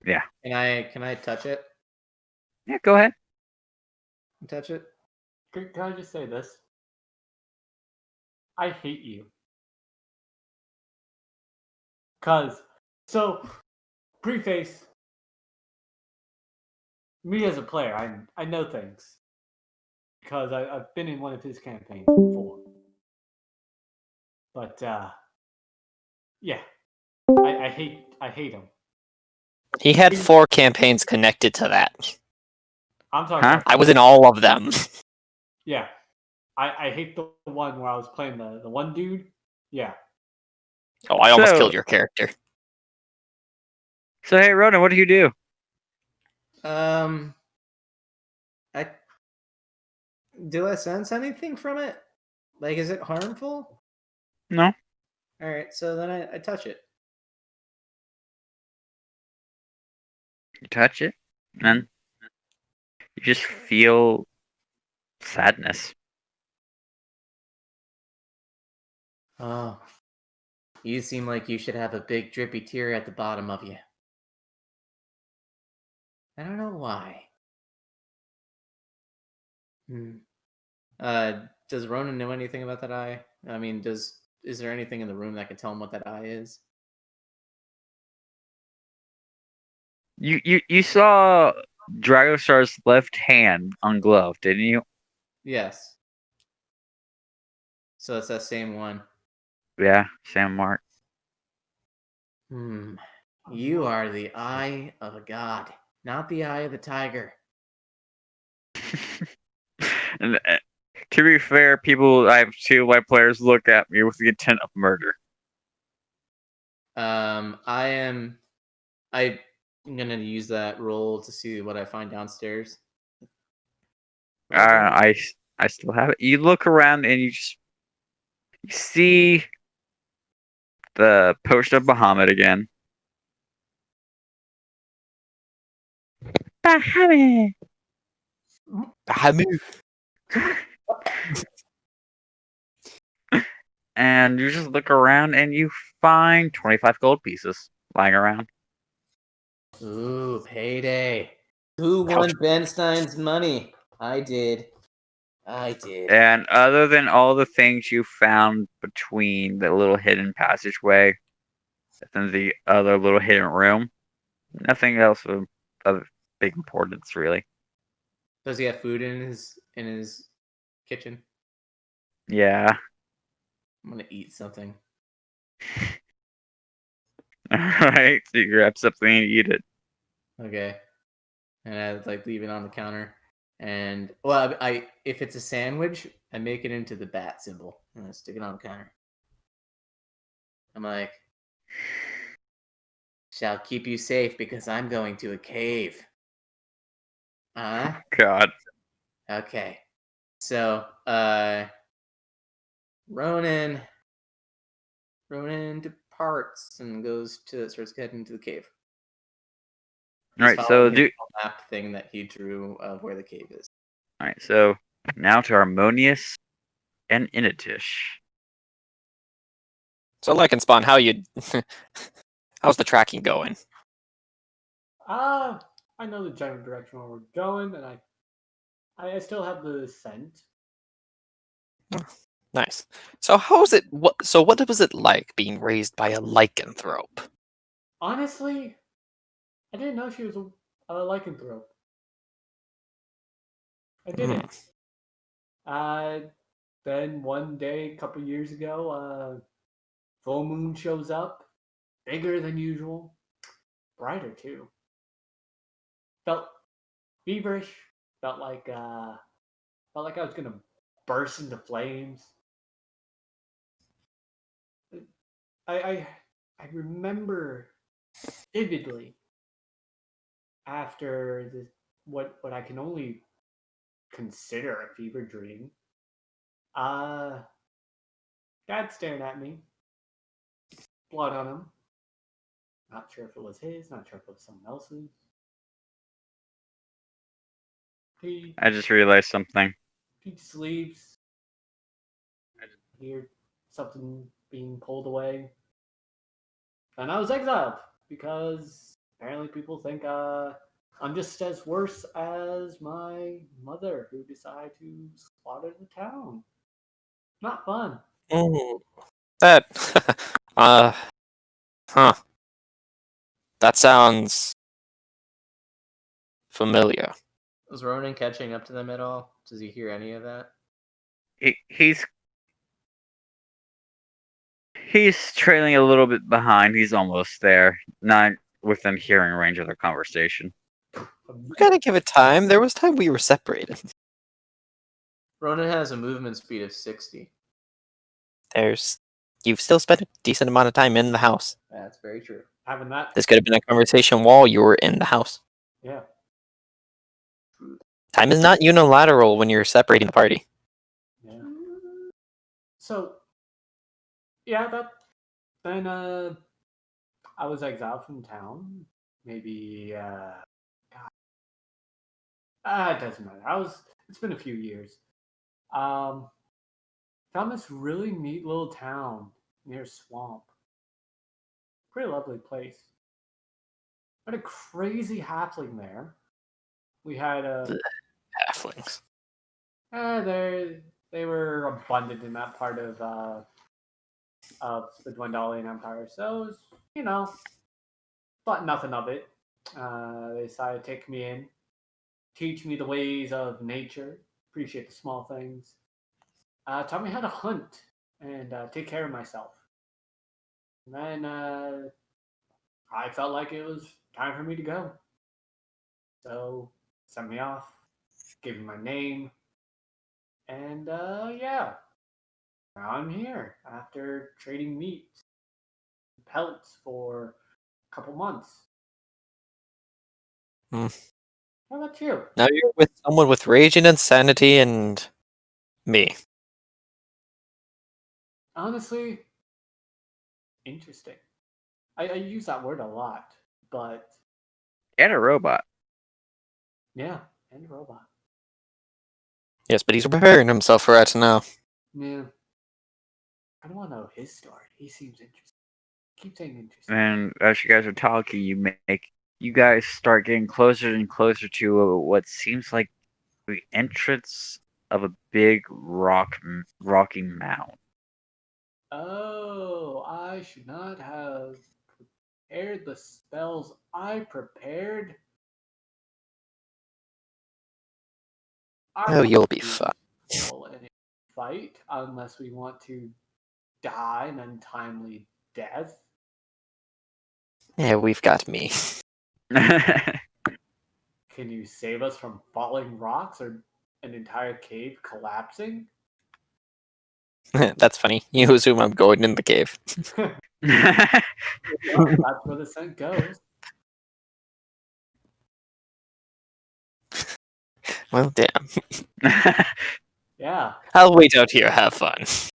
Yeah. Can I touch it? Yeah, go ahead. Touch it? Can I just say this? I hate you. So, preface, me as a player, I know things. Because I've been in one of his campaigns before. But, yeah. I hate him. He had 4 campaigns connected to that. I'm talking Huh? about... I was in all of them. Yeah. I hate the one where I was playing the one dude. Yeah. Oh, I almost So- killed your character. So hey, Ronan, what do you do? I do I sense anything from it? Like, is it harmful? No. All right, so then I touch it. You touch it, and you just feel sadness. Oh, you seem like you should have a big drippy tear at the bottom of you. I don't know why. Does Ronan know anything about that eye? I mean, is there anything in the room that can tell him what that eye is? You saw Dragostar's left hand ungloved, didn't you? Yes. So it's that same one. Yeah, Sam Mark. You are the eye of a god, not the eye of the tiger. And to be fair, people, I have 2 white players look at me with the intent of murder. I'm gonna use that roll to see what I find downstairs. I still have it. You look around and you see the potion of Bahamut again. Bahamut. And you just look around and you find 25 gold pieces lying around. Ooh, payday. Who won Ben Stein's money? I did. And other than all the things you found between the little hidden passageway and the other little hidden room, nothing else of big importance, really. Does he have food in his kitchen? Yeah. I'm gonna eat something. Alright, so you grab something and eat it. Okay. And I like leave it on the counter. And well, I if it's a sandwich, I make it into the bat symbol and I stick it on the counter. I'm like, shall keep you safe because I'm going to a cave. God. Okay. So, Ronan departs and starts heading to the cave. Alright, so following his map thing that he drew of where the cave is. Alright, so now to Harmonious and Initish. So, like and Spawn, how's the tracking going? I know the general direction where we're going, and I still have the scent. Nice. So what was it like being raised by a lycanthrope? Honestly, I didn't know she was a lycanthrope. I didn't. Then one day, a couple years ago, full moon shows up, bigger than usual, brighter too. Felt feverish. Felt like I was gonna burst into flames. I remember vividly after what I can only consider a fever dream. Dad staring at me, blood on him. Not sure if it was his, not sure if it was someone else's. I just realized something. He sleeps. I hear something being pulled away. And I was exiled because apparently people think I'm just as worse as my mother who decided to slaughter the town. Not fun. That Huh. That sounds familiar. Was Ronan catching up to them at all? Does he hear any of that? He's trailing a little bit behind. He's almost there, not within hearing range of their conversation. We gotta give it time. There was time we were separated. Ronan has a movement speed of 60. You've still spent a decent amount of time in the house. That's very true. Having that. This could have been a conversation while you were in the house. Yeah. Time is not unilateral when you're separating the party. Yeah. So, yeah, then I was exiled from town. Maybe it doesn't matter. It's been a few years. Found this really neat little town near a swamp. Pretty lovely place. Had a crazy halfling there. We had Halflings. they were abundant in that part of the Dwendalian Empire. So it was, thought nothing of it. They decided to take me in, teach me the ways of nature, appreciate the small things. Taught me how to hunt and take care of myself. And then I felt like it was time for me to go. So sent me off, gave me my name, and yeah, now I'm here after trading meat, pelts for a couple months. Hmm. How about you? Now you're with someone with rage and insanity and me. Honestly, interesting. I use that word a lot, but And a robot. yeah, and robot. Yes, but he's preparing himself for it now. Yeah. I don't want to know his story. He seems interesting. Keep saying interesting. And as you guys are talking, you guys start getting closer and closer to what seems like the entrance of a big rocky mound. Oh, I should not have prepared the spells I prepared. Oh, you'll be fine. Roll in a fight unless we want to die an untimely death. Yeah, we've got me. Can you save us from falling rocks or an entire cave collapsing? That's funny. You assume I'm going in the cave. Well, that's where the scent goes. Well, damn. Yeah. I'll wait out here. Have fun. It's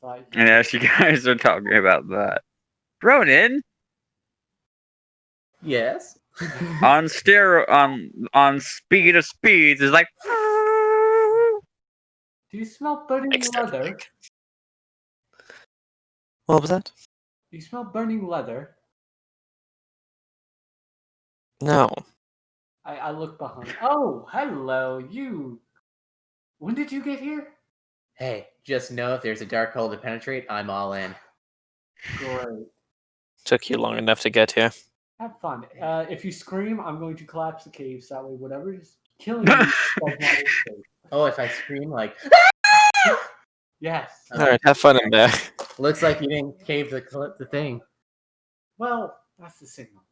like, And as you guys are talking about that, Ronan Yes. on speed of speeds is like. do you smell burning leather? Ecstatic. What was that? Do you smell burning leather? No. I look behind. Oh, hello, you. When did you get here? Hey, just know if there's a dark hole to penetrate, I'm all in. Great. Took you long enough to get here. Have fun. If you scream, I'm going to collapse the cave. So that way, whatever is killing you does not escape. Oh, if I scream like, Yes. Alright, have fun in there. looks like you didn't cave the thing. Well, that's the signal.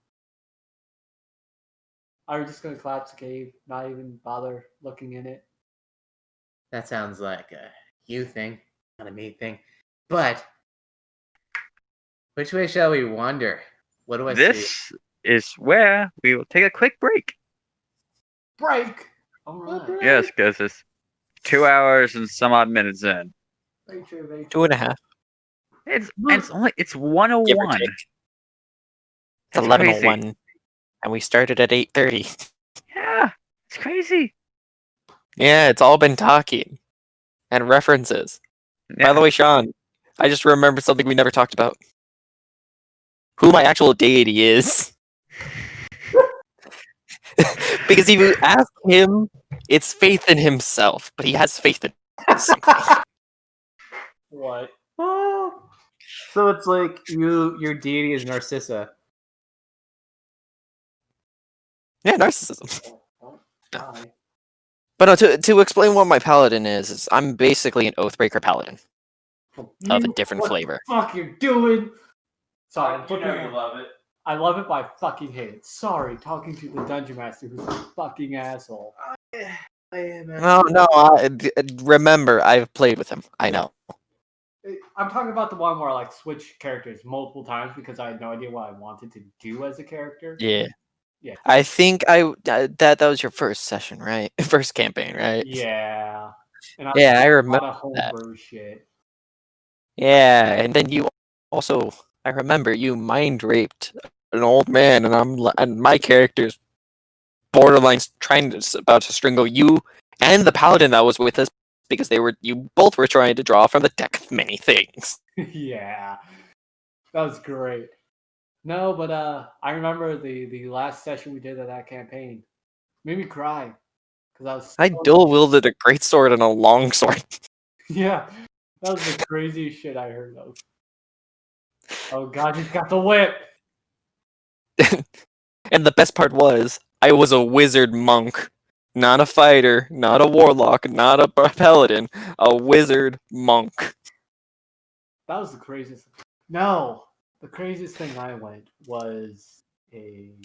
Are we just going to collapse the cave? Not even bother looking in it? That sounds like a you thing, not a me thing. But which way shall we wander? What do I see? This is where we will take a quick break. Break. All right. Yes, because it's 2 hours and some odd minutes in. Very true. Very 2.5. It's Give or 101. take. It's That's 11:01, and we started at 8:30. Yeah, it's crazy. Yeah, it's all been talking and references. Yeah. By the way, Sean, I just remembered something we never talked about. Who my actual deity is. Because if you ask him, it's faith in himself, but he has faith in something. What? So it's like your deity is Narcissa. Yeah, narcissism. Don't die. But no, to explain what my paladin is I'm basically an Oathbreaker paladin of a different What flavor. the fuck you're doing? Sorry, You know you love it. I love it, but I fucking hate it. Sorry, talking to the dungeon master who's a fucking asshole. No, remember, I've played with him. I know. I'm talking about the one where I like switch characters multiple times because I had no idea what I wanted to do as a character. Yeah. Yeah. I think that was your first session, right? First campaign, right? Yeah. And Yeah, I a remember lot of that. homebrew shit. Yeah, and then you also, I remember you mind raped an old man, and my character's borderline about to strangle you and the paladin that was with us because you both were trying to draw from the deck of many things. Yeah. That was great. No, but I remember the last session we did of that campaign. Made me cry. Because I was I dual wielded a great sword and a long sword. Yeah. That was the craziest shit I heard of. Oh god, he's got the whip! And the best part was, I was a wizard monk. Not a fighter, not a warlock, not a paladin, a wizard monk. That was the craziest. No, the craziest thing I went was it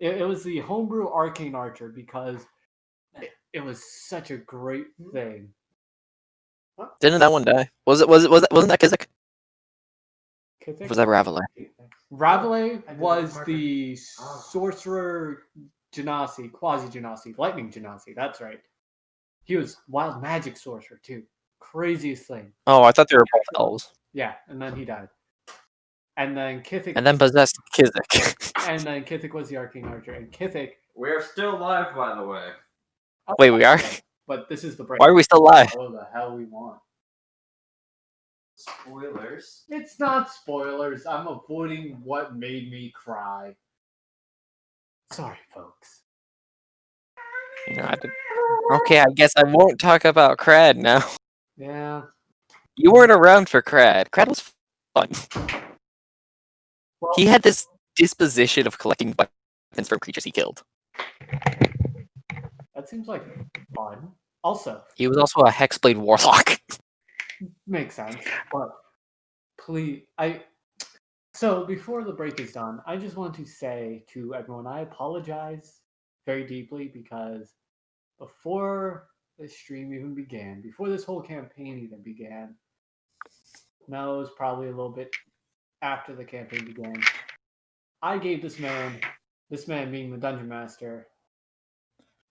was the homebrew arcane archer because it was such a great thing. Didn't that one die? Wasn't that Kizik? Kithik? Was that Raveler? Ravelet was the sorcerer Genasi, quasi Genasi, lightning Genasi. That's right. He was wild magic sorcerer too. Craziest thing. Oh, I thought they were both elves. Yeah, and then he died. And then Kithik. And then possessed Kizik. And then Kithik was the arcane archer, and Kithik. We're still live, by the way. Wait, we are? But this is the break. Why are we still live? What the hell we want? Spoilers. It's not spoilers. I'm avoiding what made me cry. Sorry, folks. You know, okay, I guess I won't talk about Crad now. Yeah. You weren't around for Crad. Crad was fun. Well, He had this disposition of collecting weapons from creatures he killed. that seems like fun. Also, He was also a Hexblade warlock. makes sense. But please, so before the break is done, I just want to say to everyone, I apologize very deeply because before this stream even began, before this whole campaign even began, no, it was probably a little bit after the campaign began, I gave this man being the dungeon master,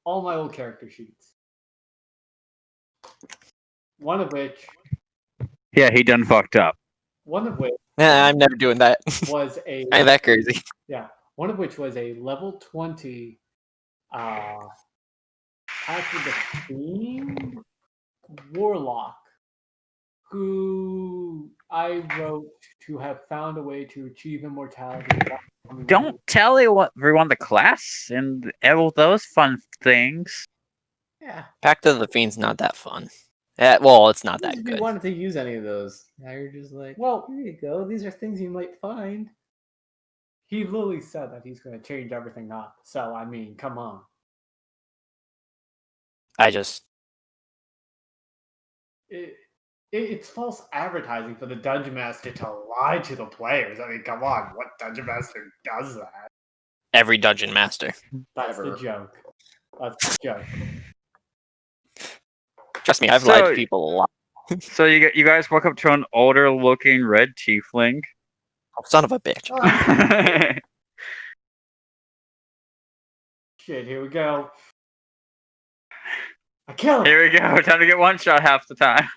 all my old character sheets. One of which Yeah, he done fucked up. Nah, I'm never doing that. was a I'm that crazy. yeah, one of which was a level 20 Path of the Fiend warlock who I wrote to have found a way to achieve immortality. Don't tell everyone the class and all those fun things. Yeah. Pact of the Fiend's not that fun. Well, it's not that If you good. wanted to use any of those, now you're just like, Well, here you go. These are things you might find. he literally said that he's going to change everything up. So, I mean, come on. It's false advertising for the dungeon master to lie to the players. I mean, come on, what dungeon master does that? Every dungeon master. That's Ever. the joke. That's the joke. Trust me, I've lied to people a lot. So you guys woke up to an older looking red tiefling. Oh, son of a bitch. Oh, shit, here we go. I kill him. Here we go. Time to get one shot half the time.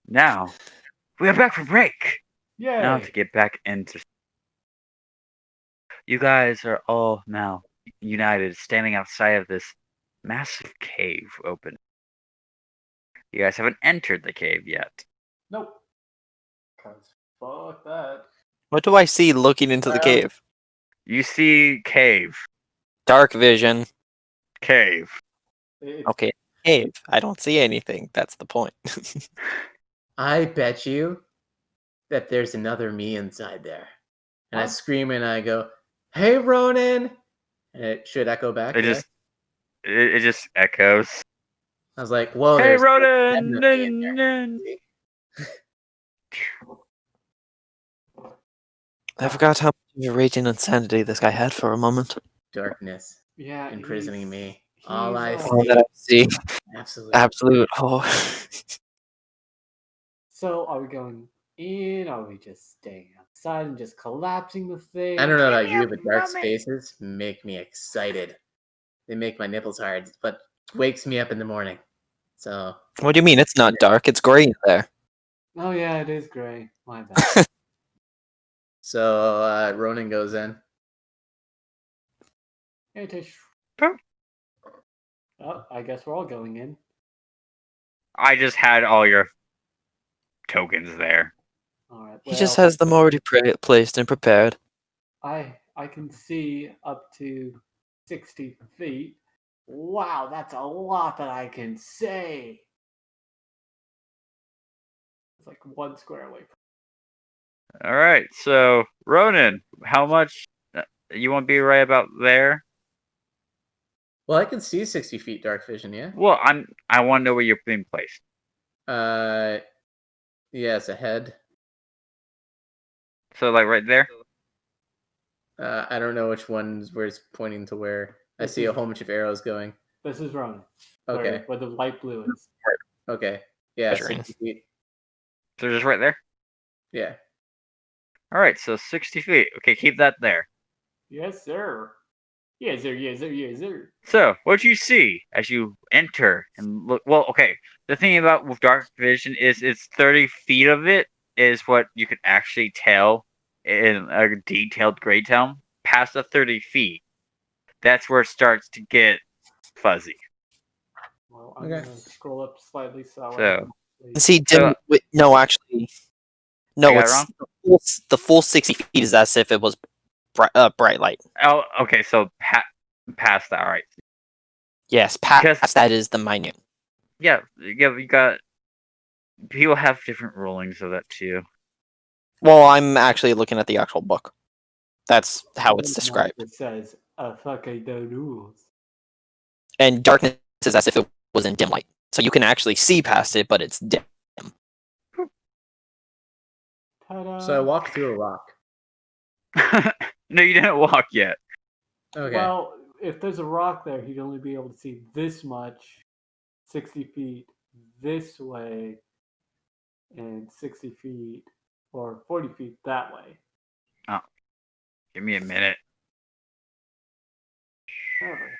Now, we are back from break. Yay. Now to get back into. You guys are all now united, standing outside of this massive cave open. You guys haven't entered the cave yet. Nope. Cause fuck that. What do I see looking into the cave? You see cave. Dark vision. Cave. Okay, cave. I don't see anything. That's the point. I bet you that there's another me inside there. And I Huh? scream and I go, "Hey, Ronan!" And it should echo back. It Yeah. just echoes. I was like, "Whoa, Hey, there's Ronan! definitely in there." See? I forgot how much of a raging insanity this guy had for a moment. Darkness Yeah, imprisoning he's- me. All I he's, All see, that I see, absolute. absolute. Oh, So are we going in? Are we just staying outside and just collapsing the thing? I don't know about Give me you, a but dark moment. spaces make me excited. They make my nipples hard, but wakes me up in the morning. So what do you mean? It's not dark. It's gray in there. Oh yeah, it is gray. My bad. Ronan goes in. Hey Tish. Boop. Oh, I guess we're all going in. I just had all your tokens there. All right. He just well, has them already placed and prepared. I can see up to 60 feet. Wow, that's a lot that I can say. It's like 1 square away. All right, so Ronan, how much you want to be right about there? Well, I can see 60 feet dark vision. Yeah. Well, I want to know where you're being placed. Yeah, it's ahead. So like right there. I don't know which ones where it's pointing to where. I This see a is- whole bunch of arrows going. This is Ronan. Okay. Where the light blue is. Okay. Yeah, Measuring. 60 feet. So just right there. Yeah. All right, so 60 feet. Okay, keep that there. Yes, sir. Yes, sir. Yes, sir. Yes, sir. So what you see as you enter and look. Well, okay. The thing about with dark vision is it's 30 feet of it is what you can actually tell in a detailed gray town. Past the 30 feet, that's where it starts to get fuzzy. Well, I'm Okay. gonna scroll up slightly so I So- can actually- See, So- no, actually, no. I got it It's wrong? the full 60 feet is as if it was bright light. Oh, okay. So past that, all right. Yes, Because- past that is the minute. Yeah, you got. People have different rulings of that too. Well, I'm actually looking at the actual book. That's how it's Wildemount described. It says, fuck I the rules. And darkness is as if it was in dim light. So you can actually see past it, but it's dim. Ta-da. So I walked through a rock. No, you didn't walk yet. Okay. Well, if there's a rock there, he'd only be able to see this much, 60 feet this way, and 60 feet or 40 feet that way. Give me a minute. However,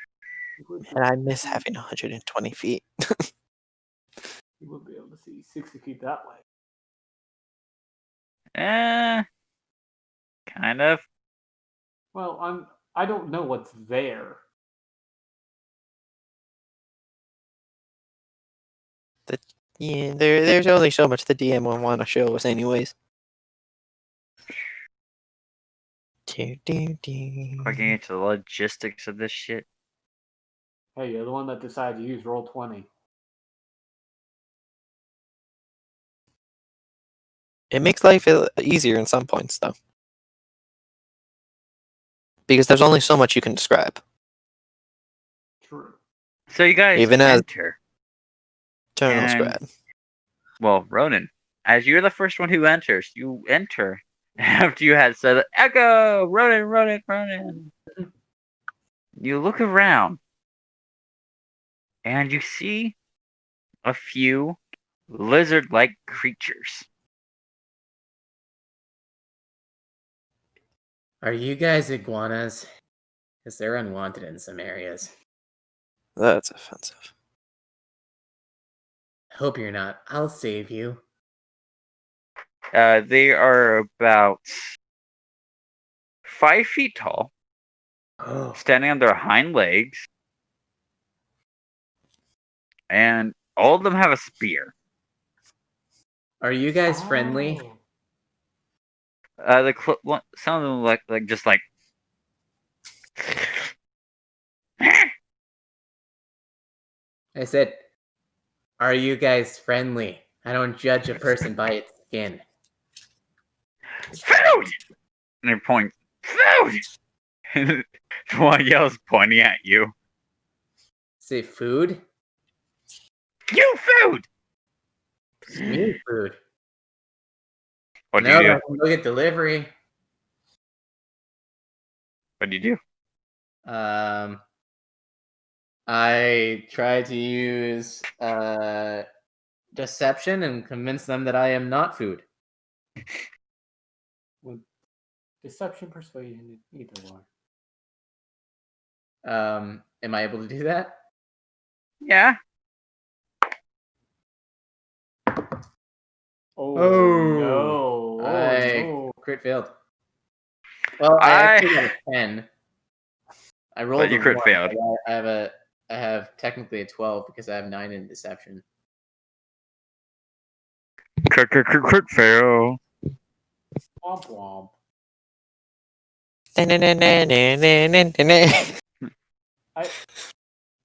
he would, And I miss having 120 feet. he would be able to see 60 feet that way. Kind of. Well, I don't know what's there. Yeah, there's only so much the DM will want to show us, anyways. Looking into the logistics of this shit. Hey, you're the one that decided to use roll 20. It makes life easier in some points, though. Because there's only so much you can describe. True. So you guys Even as- enter. Eternal And- scribe. Well, Ronan, as you're the first one who enters, you enter after you had said, "Echo, Ronan, Ronan, Ronan." You look around, and you see a few lizard-like creatures. Are you guys iguanas? Because they're unwanted in some areas. That's offensive. Hope you're not. I'll save you. They are about 5 feet tall, Oh. standing on their hind legs, and all of them have a spear. Are you guys friendly? Oh. Some of them like just like. I said, are you guys friendly? I don't judge a person by its skin. Food! And they point, food! And the one yells, pointing at you. Say food? You food! It's me food. What do No, you I do? can go get delivery. What do you do? I try to use deception and convince them that I am not food. With deception, persuasion, either one. Am I able to do that? Yeah. Oh, Oh, no! Oh, I no. crit failed. Well, I actually got a 10. I rolled But you a crit 1, failed. but I have technically a 12 because I have 9 in deception. Crit fail. Womp womp.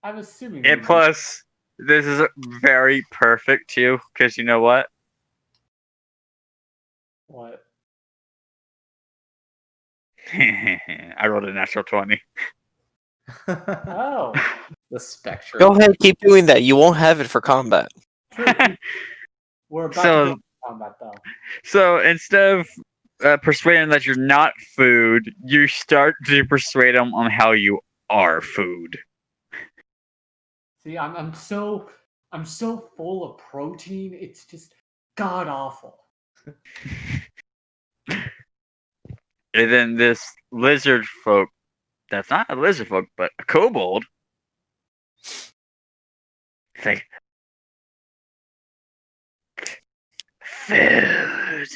I'm assuming. And plus, this is very perfect too, because you know what? What? I rolled a natural 20. Oh, The spectrum. Go ahead, keep doing that. You won't have it for combat. true. We're about to So, go into combat, though. so instead of persuading them that you're not food, you start to persuade them on how you are food. See, I'm so full of protein. It's just god awful. And then this lizard folk, that's not a lizard folk, but a kobold, it's like, food!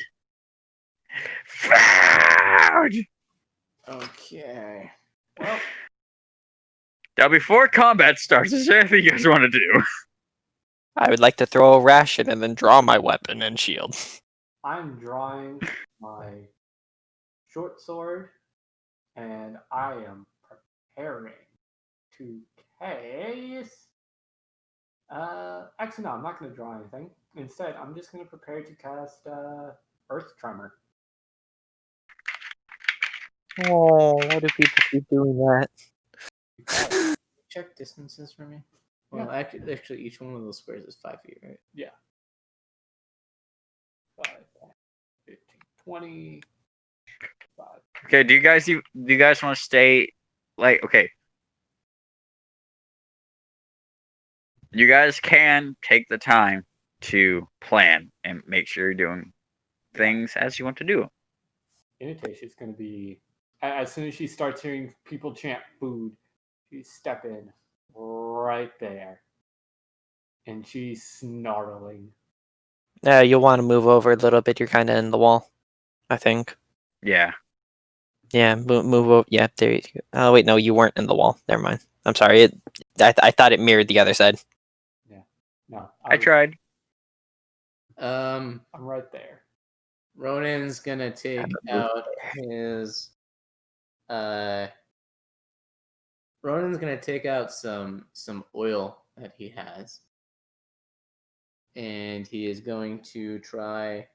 Food! Okay. Well, Now, before combat starts, is there anything you guys want to do? I would like to throw a ration and then draw my weapon and shield. I'm drawing my short sword, and I am preparing to cast. Actually, no, I'm not going to draw anything. Instead, I'm just going to prepare to cast Earth Tremor. Oh, why do people keep doing that? Check distances for me. Well, actually, each one of those squares is 5 feet, right? Yeah. 5, 10, 15, 20. 5. Okay, do you guys want to stay, like, okay. You guys can take the time to plan and make sure you're doing things as you want to do. Initatia is going to be, as soon as she starts hearing people chant food, she step in right there. And she's snarling. You'll want to move over a little bit. You're kind of in the wall, I think. Yeah. Yeah, move over. Yeah, there you go. Oh, wait, no, you weren't in the wall. Never mind. I'm sorry. I thought it mirrored the other side. Yeah. No. I tried. I'm right there. Ronan's gonna take out his Ronan's gonna take out some oil that he has. And he is going to try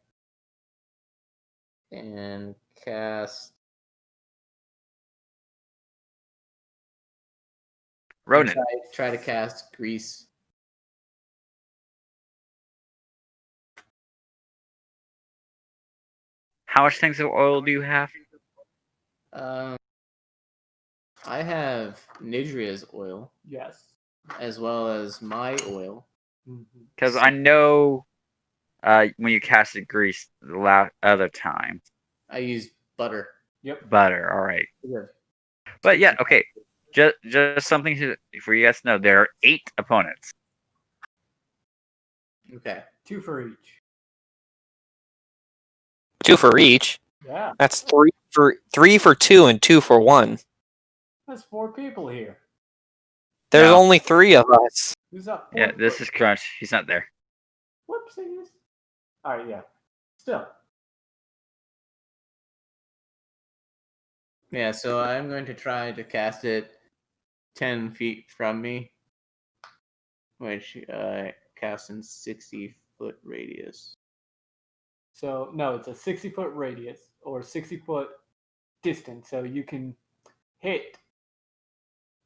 and cast Ronan. Try to cast grease. How much things of oil do you have? I have Nidria's oil Yes. as well as my oil. Because I know when you casted grease the other time. I used butter. Yep. Butter, alright. Good. But yeah, okay. Just something for you guys to know. There are 8 opponents. Okay. 2 for each. 2 for each. Yeah. That's 3 for 2 and 2 for 1. There's 4 people here. There's No. only 3 of us. Who's up? Yeah, this is Crunch. He's not there. Whoopsies. Alright, yeah. Still. Yeah, so I'm going to try to cast it 10 feet from me, which casts in 60-foot radius. So, no, it's a 60-foot radius. or 60-foot distance, so you can hit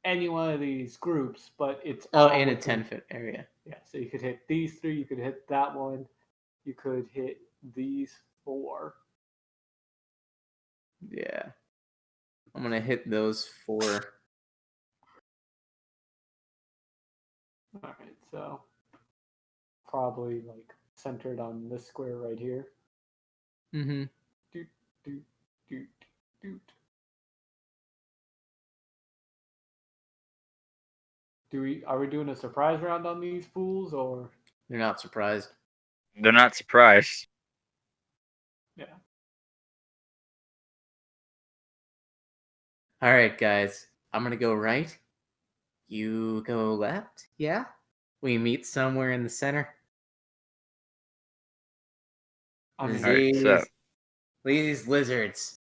any one of these groups, but it's Oh, all in a within- 10-foot area. Yeah, so you could hit these three, you could hit that one, you could hit these four. Yeah. I'm gonna hit those 4. All right, so probably like centered on this square right here. Mm-hmm. Doot, doot, doot, doot. Are we doing a surprise round on these fools, or They're not surprised. They're not surprised. yeah? All right, guys. I'm gonna go right. You go left. Yeah. We meet somewhere in the center. I mean, Alright, so- These lizards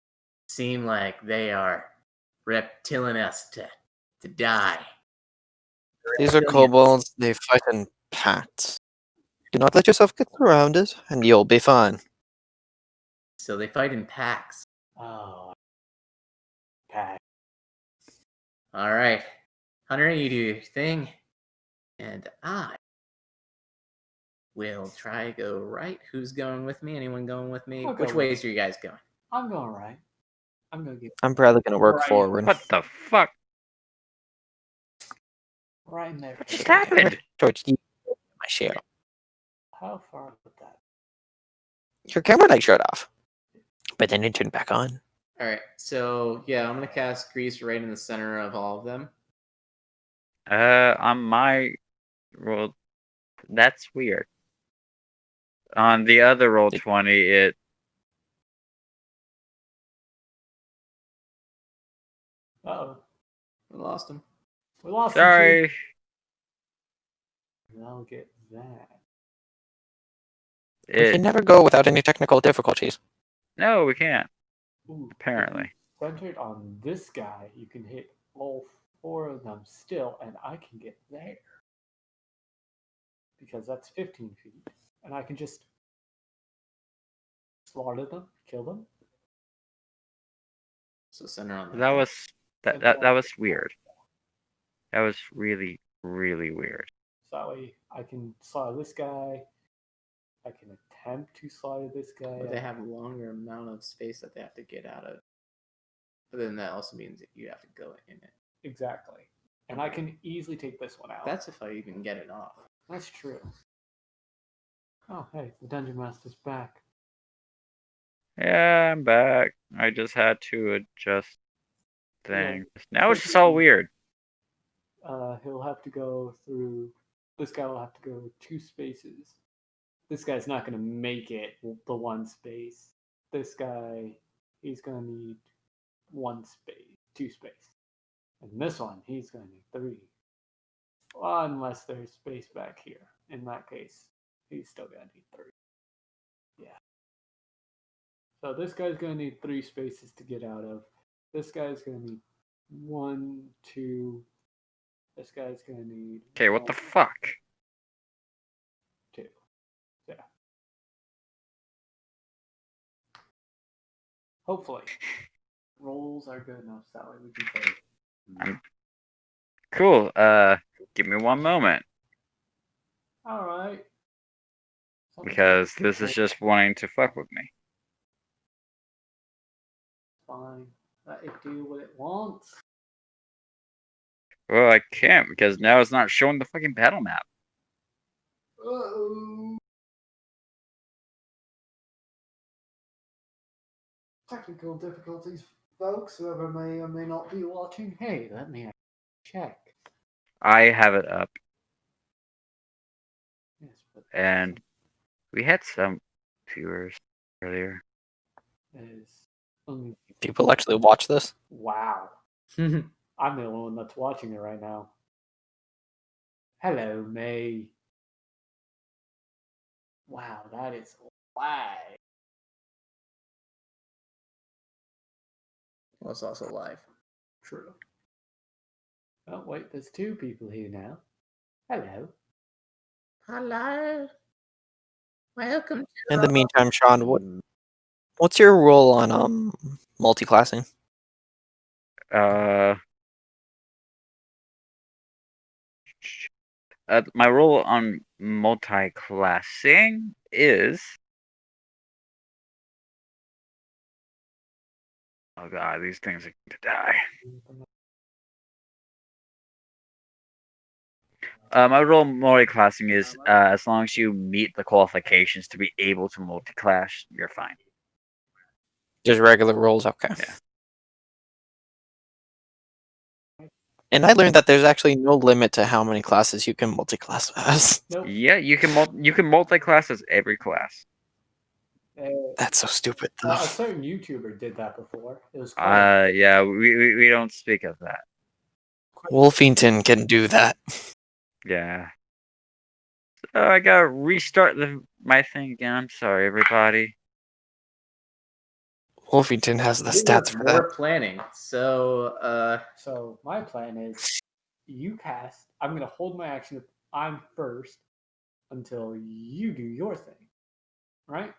seem like they are reptilianous to die. These are kobolds. They fight in packs. Do not let yourself get surrounded, and you'll be fine. So they fight in packs. oh, pack. All right, Hunter, you do your thing, and I will try to go right. Who's going with me? Anyone going with me? I'll go Which with ways are you guys going? I'm going right. I'm gonna get I'm probably gonna work Right. forward. What the fuck? right in there. What just happened? George, you my share. How far would that? Your camera light shut off, but then it turned back on. All right, so yeah, I'm gonna cast Grease right in the center of all of them. On my roll, that's weird. On the other roll 20, it Oh, We lost him. we lost. him, sorry. too. I'll get that. We can It never go without any technical difficulties. no, we can't. Ooh, Apparently. centered on this guy, you can hit all 4 of them still, and I can get there because that's 15 feet, and I can just slaughter them, kill them. So center on That was Center that on- was weird. That was really weird. So that way I can slaughter this guy. I can attempt to slaughter this guy. But they have a longer amount of space that they have to get out of. But then that also means that you have to go in it. Exactly. And I can easily take this one out. That's if I even get it off. That's true. Oh, hey, the Dungeon Master's back. Yeah, I'm back. I just had to adjust things. Now it's just all weird. He'll have to go through. This guy will have to go 2 spaces. This guy's not going to make it the 1 space. This guy, he's going to need 1 space, 2 space. And this one, he's going to need 3. Well, unless there's space back here. In that case, he's still going to need 3. Yeah. So this guy's going to need 3 spaces to get out of. This guy's going to need 1, 2. This guy's going to need. Okay, what the fuck? 2. Yeah. Hopefully. Rolls are good enough so that way we can play. Cool. Give me one moment Alright. because this is just wanting to fuck with me. Fine. Let it do what it wants. Well, I can't because now it's not showing the fucking battle map. Uh-oh. Technical difficulties, folks. Whoever may or may not be watching. Hey, let me check. I have it up, Yes, but and we had some viewers earlier. is only People actually watch this. wow. I'm the only one that's watching it right now. Hello, May. Wow, that is lag. Well, it's also live. True. Oh wait, there's 2 people here now. Hello. Hello. Welcome to In the meantime, Sean, What's your role on multi-classing? My role on multi-classing is. Oh god, these things are going to die. My role in multi-classing is as long as you meet the qualifications to be able to multi-class, you're fine. Just regular roles, okay. Yeah. And I learned that there's actually no limit to how many classes you can multi-class as. Nope. Yeah, you can multi-class as every class. That's so stupid, though. A certain YouTuber did that before. It was quite Yeah, we don't speak of that. Wolfington can do that. Yeah. So I gotta restart my thing again. I'm sorry, everybody. Wolfington has the stats for that. We're planning. So, So my plan is, you cast. I'm gonna hold my action if I'm first until you do your thing, right?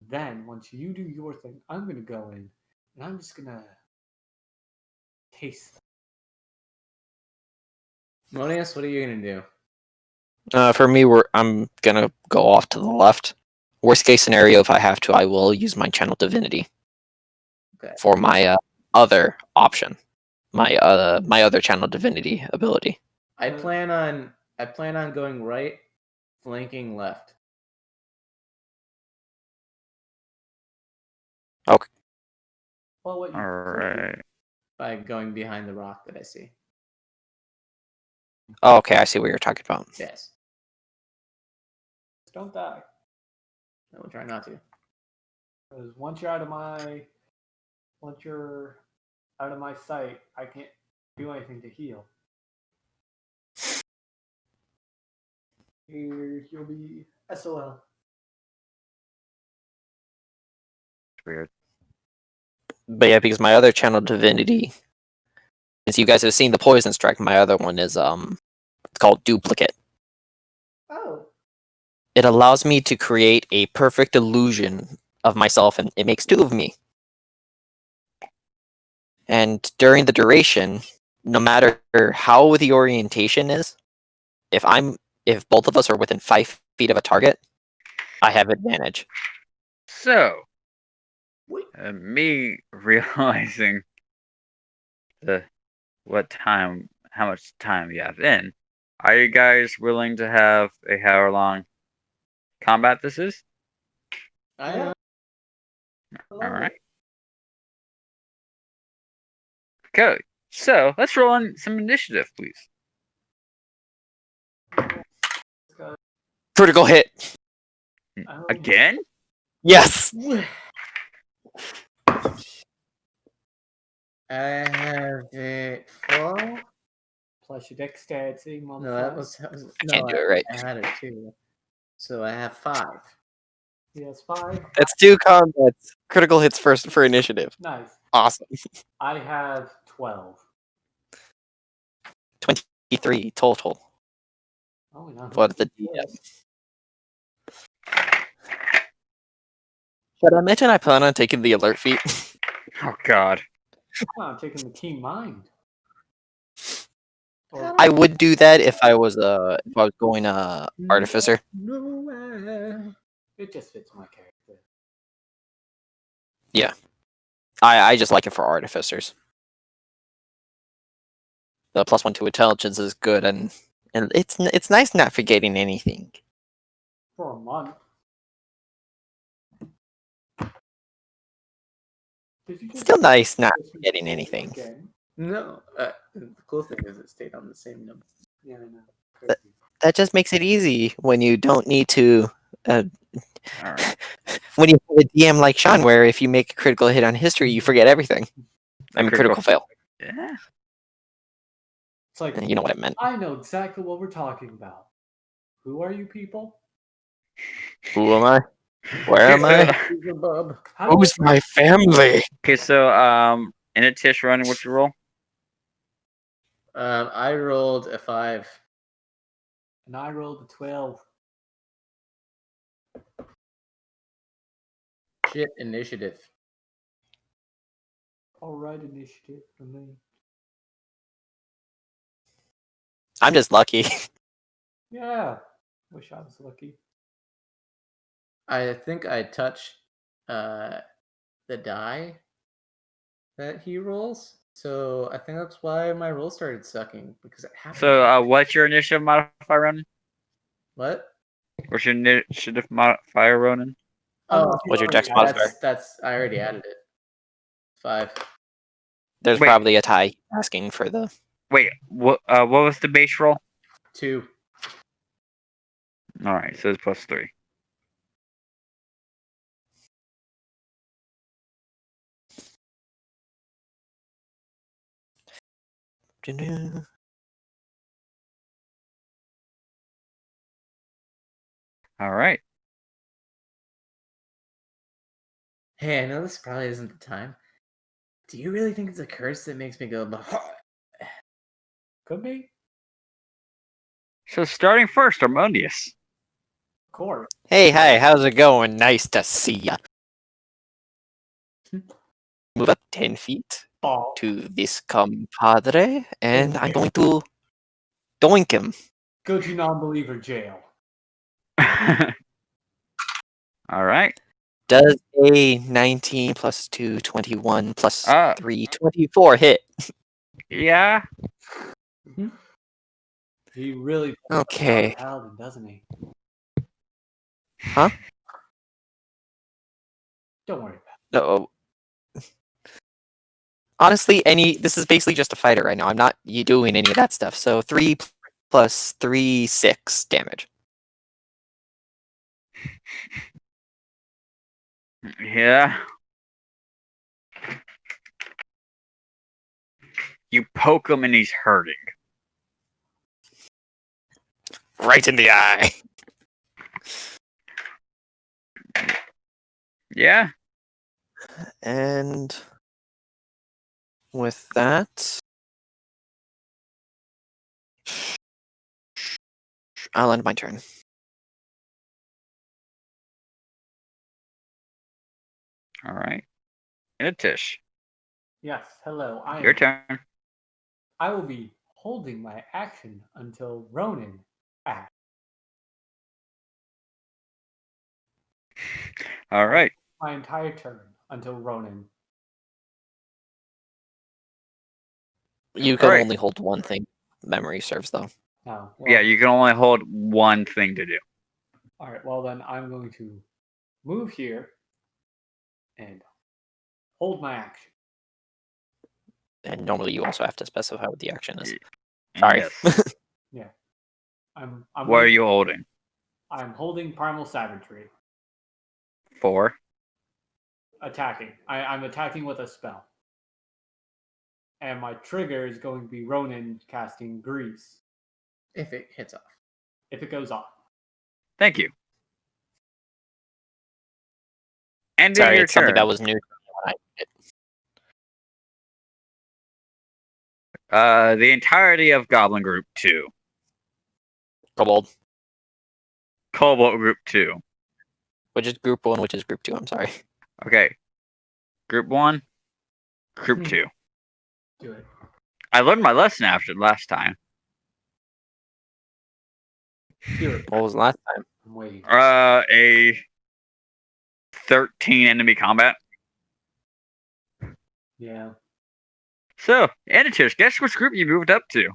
Then once you do your thing, I'm gonna go in and I'm just gonna taste. Monius, what are you gonna do? For me, I'm gonna go off to the left. Worst case scenario, if I have to, I will use my channel divinity Okay. for my other option, my other channel divinity ability. I plan on going right, flanking left. Okay. Well, what you All could do- right. By going behind the rock that I see. Oh, okay, I see what you're talking about. Yes. Just don't die. I will try not to. Because once you're out of my sight, I can't do anything to heal. You'll be SOL. It's weird. But yeah, because my other channel divinity, since you guys have seen the poison strike, my other one is it's called duplicate. Oh. It allows me to create a perfect illusion of myself, and it makes two of me. And during the duration, no matter how the orientation is, if both of us are within 5 feet of a target, I have advantage. So, me realizing how much time you have in, are you guys willing to have a hour long combat this is? I am. All right. Okay, so let's roll on some initiative, please. Critical hit. Again? Yes. I have a 4. Plus your dexterity No, modifier. that was Can't do it right. I had a 2. So I have 5. He has 5. That's 2 combats. Critical hits first for initiative. Nice. Awesome. I have 12. 23 total. Oh, no. What the DM? Should I mention I plan on taking the alert feat? Oh God. I'm taking the keen mind. I would do that if I was going artificer. No. It just fits my character. Yeah. I just like it for artificers. The +1 to intelligence is good, and it's nice not forgetting anything. For a month. Still nice not forgetting anything. Again? No. The cool thing is it stayed on the same number. Yeah, I know. Crazy. That just makes it easy when you don't need to. All right. When you have a DM like Sean, where if you make a critical hit on history, you forget everything. I mean, critical fail. Yeah. It's like, You know what I meant. I know exactly what we're talking about. Who are you people? Who am I? Where am I? Who's my family? Okay, so Initish running, what's your roll? I rolled a 5. And I rolled a 12. Shit, initiative. All right, initiative for me. I'm just lucky. Yeah. Wish I was lucky. I think I touched the die that he rolls. So I think that's why my roll started sucking because it happened. So, what's your initiative modifier, Ronan? What? What's your initiative modifier, Ronan? Oh, What's your yeah, dex modifier? that's I already added it. 5. There's Wait. probably a tie asking for the. Wait, what was the base roll? 2. All right, so it's +3. All right. Hey, I know this probably isn't the time. Do you really think it's a curse that makes me go? Could be. So starting first, Harmonious. Of course. Hey, hi, how's it going? Nice to see ya. Move up 10 feet Ball. to this compadre, and I'm going to doink him. Go to non-believer jail. All right. Does a 19 plus 2, 21 plus Uh. 3, 24 hit? Yeah. He really Okay. paladin, doesn't he? Huh? Don't worry about No. Honestly, this is basically just a fighter right now. I'm not doing any of that stuff. So 3 plus 3, 6 damage. Yeah. You poke him and he's hurting. Right in the eye. Yeah. And with that, I'll end my turn. All right. Initish, Yes, hello. your turn. I will be holding my action until Ronan acts. All right. My entire turn until Ronan. You can Alright. only hold one thing. Memory serves, though. No. Well, Yeah, you can only hold one thing to do. All right. Well, then I'm going to move here and hold my action. And normally you also have to specify what the action is. Sorry. Yes. Yeah. I'm What are you holding? I'm holding primal savagery. 4. Attacking. I'm attacking with a spell. And my trigger is going to be Ronan casting Grease If it hits off. if it goes off. Thank you. Ending Sorry, your it's something turn. that was new. to me when I did it. The entirety of Goblin Group 2. Kobold. Cobalt Group 2. Which is group 1, which is group 2. I'm sorry. Okay. Group 1. Group 2. Do it. I learned my lesson after last time. Do it. What was the last time? I'm waiting. A 13 enemy combat. Yeah. So, Anitish, guess which group you moved up to?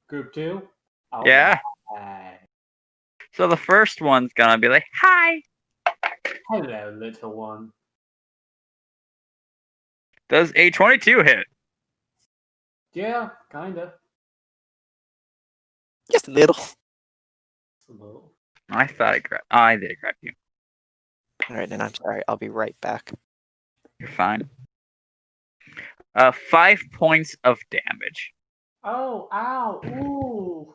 Group 2? Yeah. Alright. So the first one's gonna be like, hi. Hello, little one. Does a 22 hit? Yeah, kinda. Just a little. It's a little. I thought I did grab you. Alright, and I'm sorry. I'll be right back. You're fine. 5 points of damage. Oh, ow, ooh.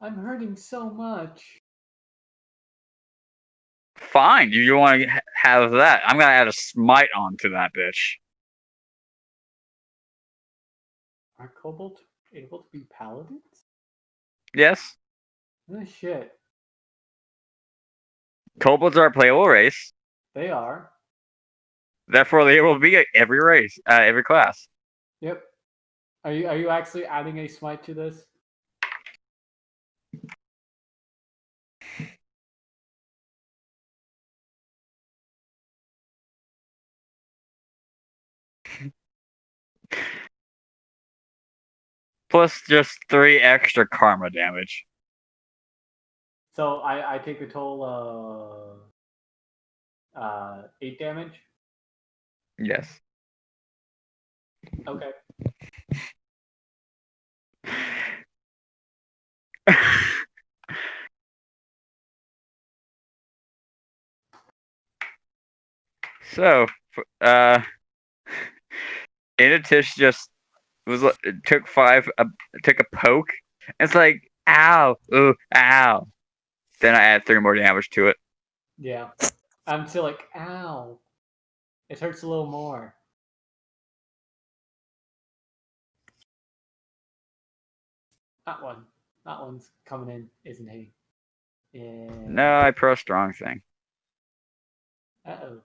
I'm hurting so much. Fine. You want to have that? I'm gonna add a smite onto that bitch. Are kobolds able to be paladins? Yes. Oh, shit. Kobolds are a playable race. They are. Therefore, they will be at every race, every class. Yep. Are you actually adding a smite to this? Plus just 3 extra karma damage. So I take a total 8 damage. Yes. Okay. So, Inatish just took 5, took a poke. It's like, ow, ooh, ow. Then I add 3 more damage to it. Yeah. I'm still like, ow. It hurts a little more. That one. That one's coming in, isn't he? Yeah. No, I pro strong thing. Uh-oh.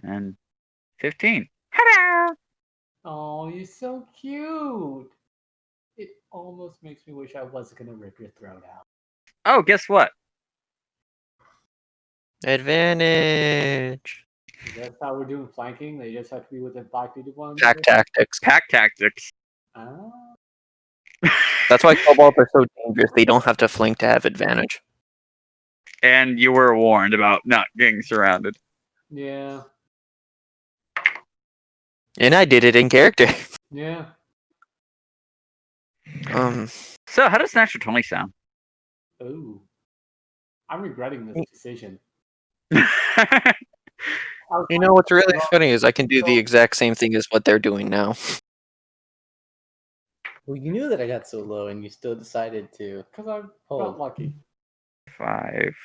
And 15. Hello. Oh, you're so cute. It almost makes me wish I wasn't gonna rip your throat out. Oh, guess what? Advantage. That's how we're doing flanking. They just have to be within 5 feet of one Pack another. tactics. Pack tactics. Ah. That's why kobolds are so dangerous. They don't have to flank to have advantage. And you were warned about not getting surrounded. Yeah. And I did it in character. Yeah. So, how does Natural 20 sound? Ooh. I'm regretting this decision. You know what's really funny is I can do the exact same thing as what they're doing now. Well, you knew that I got so low, and you still decided to. Because I Hold. felt lucky. 5.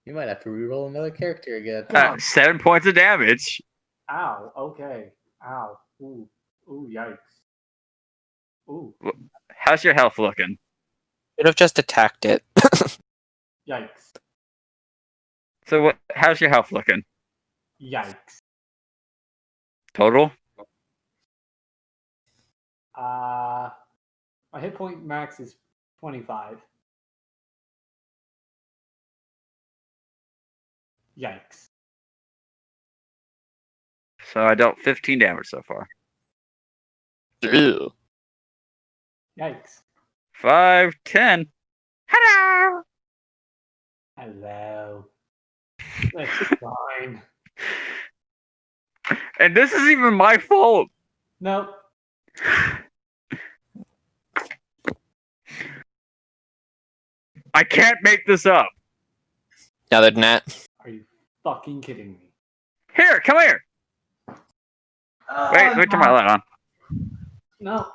You might have to reroll another character again. 7 points of damage. Ow. Okay. Ow. Ooh. Ooh, yikes. Ooh. How's your health looking? Should have just attacked it. Yikes. So, what? How's your health looking? Yikes. Total? My hit point max is 25. Yikes. So, I dealt 15 damage so far. Ew. Yikes. 5, 10. Hello! Hello. That's fine. And this is even my fault. Nope. I can't make this up. Other than that, Are you fucking kidding me? Here, come here. Wait, turn my light on. No.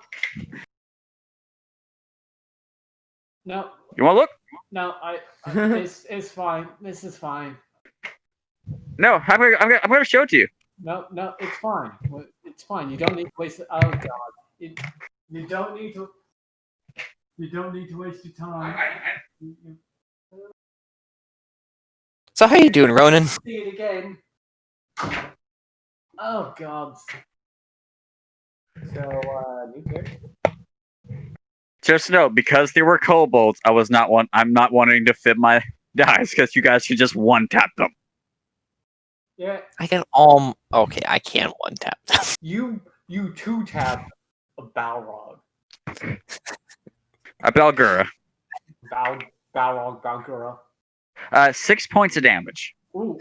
No. You want to look? No, it's fine. This is fine. No, I'm gonna show it to you. No, it's fine. It's fine. You don't need to waste. Oh god, you don't need to. You don't need to waste your time. so how you doing, Ronan? See it again. Oh god. So new character. Just know, because they were kobolds, I'm not wanting to fit my dice because you guys can just one tap them. Yeah. I can okay, I can one tap. You two tap a Balrog. A Balgura. Balrog, Balgura. 6 points of damage. Ooh.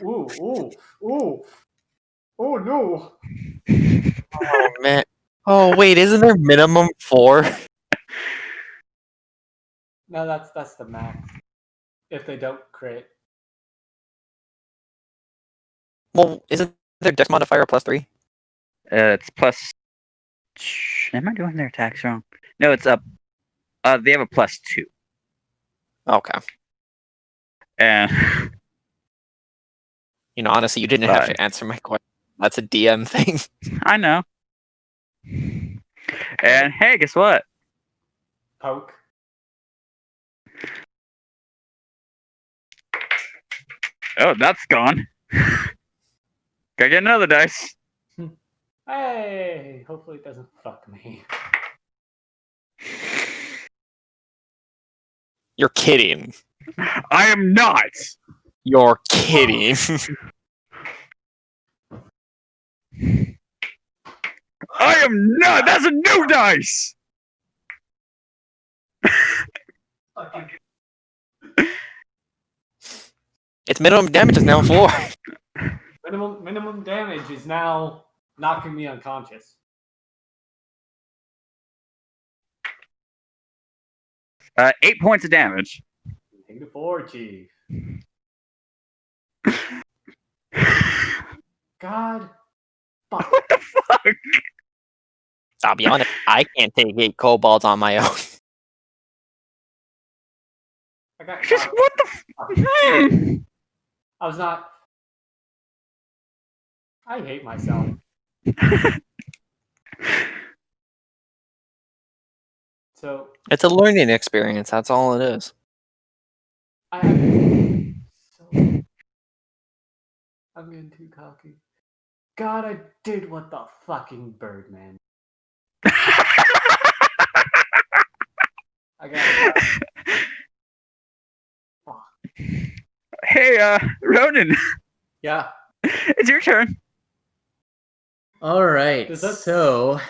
Oh no. Oh man. Oh wait, isn't there minimum 4? No, that's the max. If they don't crit. Well, isn't their dex modifier a +3? It's plus. Am I doing their attacks wrong? No, it's up. They have a +2. Okay. And You know, honestly, you didn't have Five. to answer my question. That's a DM thing. I know. And hey, guess what? Poke. Oh, that's gone. Gotta get another dice. Hey, hopefully it doesn't fuck me. You're kidding. I am not. You're kidding. I am not. That's a new dice. Fucking Its minimum damage is now 4. minimum damage is now knocking me unconscious. 8 points of damage. -4, Chief. God. Fuck. What the fuck? I'll be honest, I can't take 8 kobolds on my own. I got Just caught. what the? I was not. I hate myself. So It's a learning experience, that's all it is. I'm getting too cocky. God, I did what the fucking Birdman. I got. Fuck. Hey, Ronan, Yeah. it's your turn. All right. Does that- So,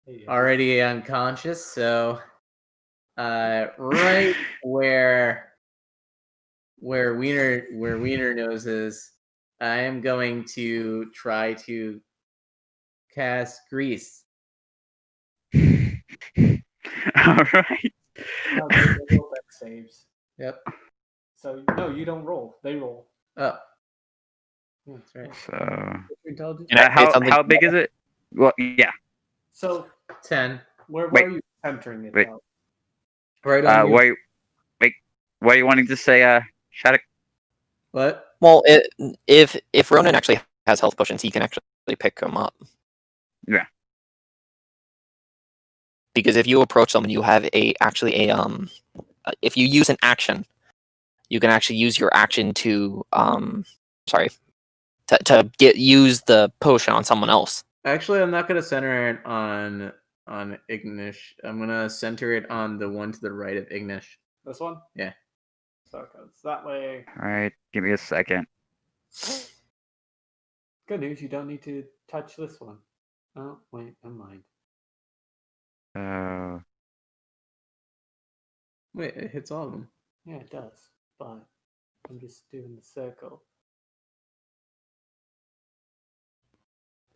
Hey, already unconscious. So, right where Wiener nose is, I am going to try to cast grease. All right. No, they roll deck saves. Yep. So no, you don't roll. They roll. Oh, Yeah, that's right. So, What's your intelligence? And I say how something- big is it? Well, yeah. So 10. where Wait. are you centering it? Wait. Though? Right on you. What are you wanting to say, Shattuck? What? Well, if Ronan actually has health potions, he can actually pick them up. Yeah. Because if you approach someone, you have if you use an action, you can actually use your action to use the potion on someone else. Actually, I'm not gonna center it on Ignish. I'm gonna center it on the one to the right of Ignish. This one? Yeah. So it goes that way. All right. Give me a second. Good news, you don't need to touch this one. Oh, wait, never mind. Wait, it hits all of them. Yeah, it does. But I'm just doing the circle.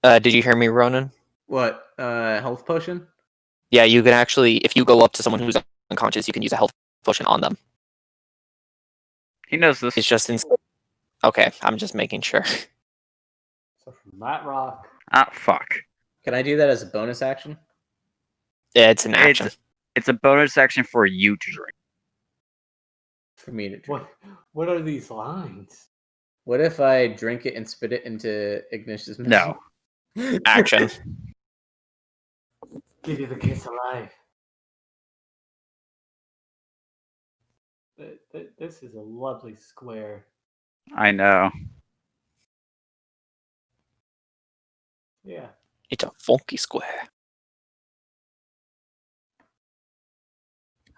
Did you hear me, Ronan? What? Health potion? Yeah, you can actually, if you go up to someone who's unconscious, you can use a health potion on them. He knows this. It's just okay. I'm just making sure. So from that rock. Ah, fuck. Can I do that as a bonus action? Yeah, it's an action. It's a bonus action for you to drink. For me to drink. What are these lines? What if I drink it and spit it into Ignish's mouth? No. Action. Give you the kiss of life. This is a lovely square. I know. Yeah. It's a funky square.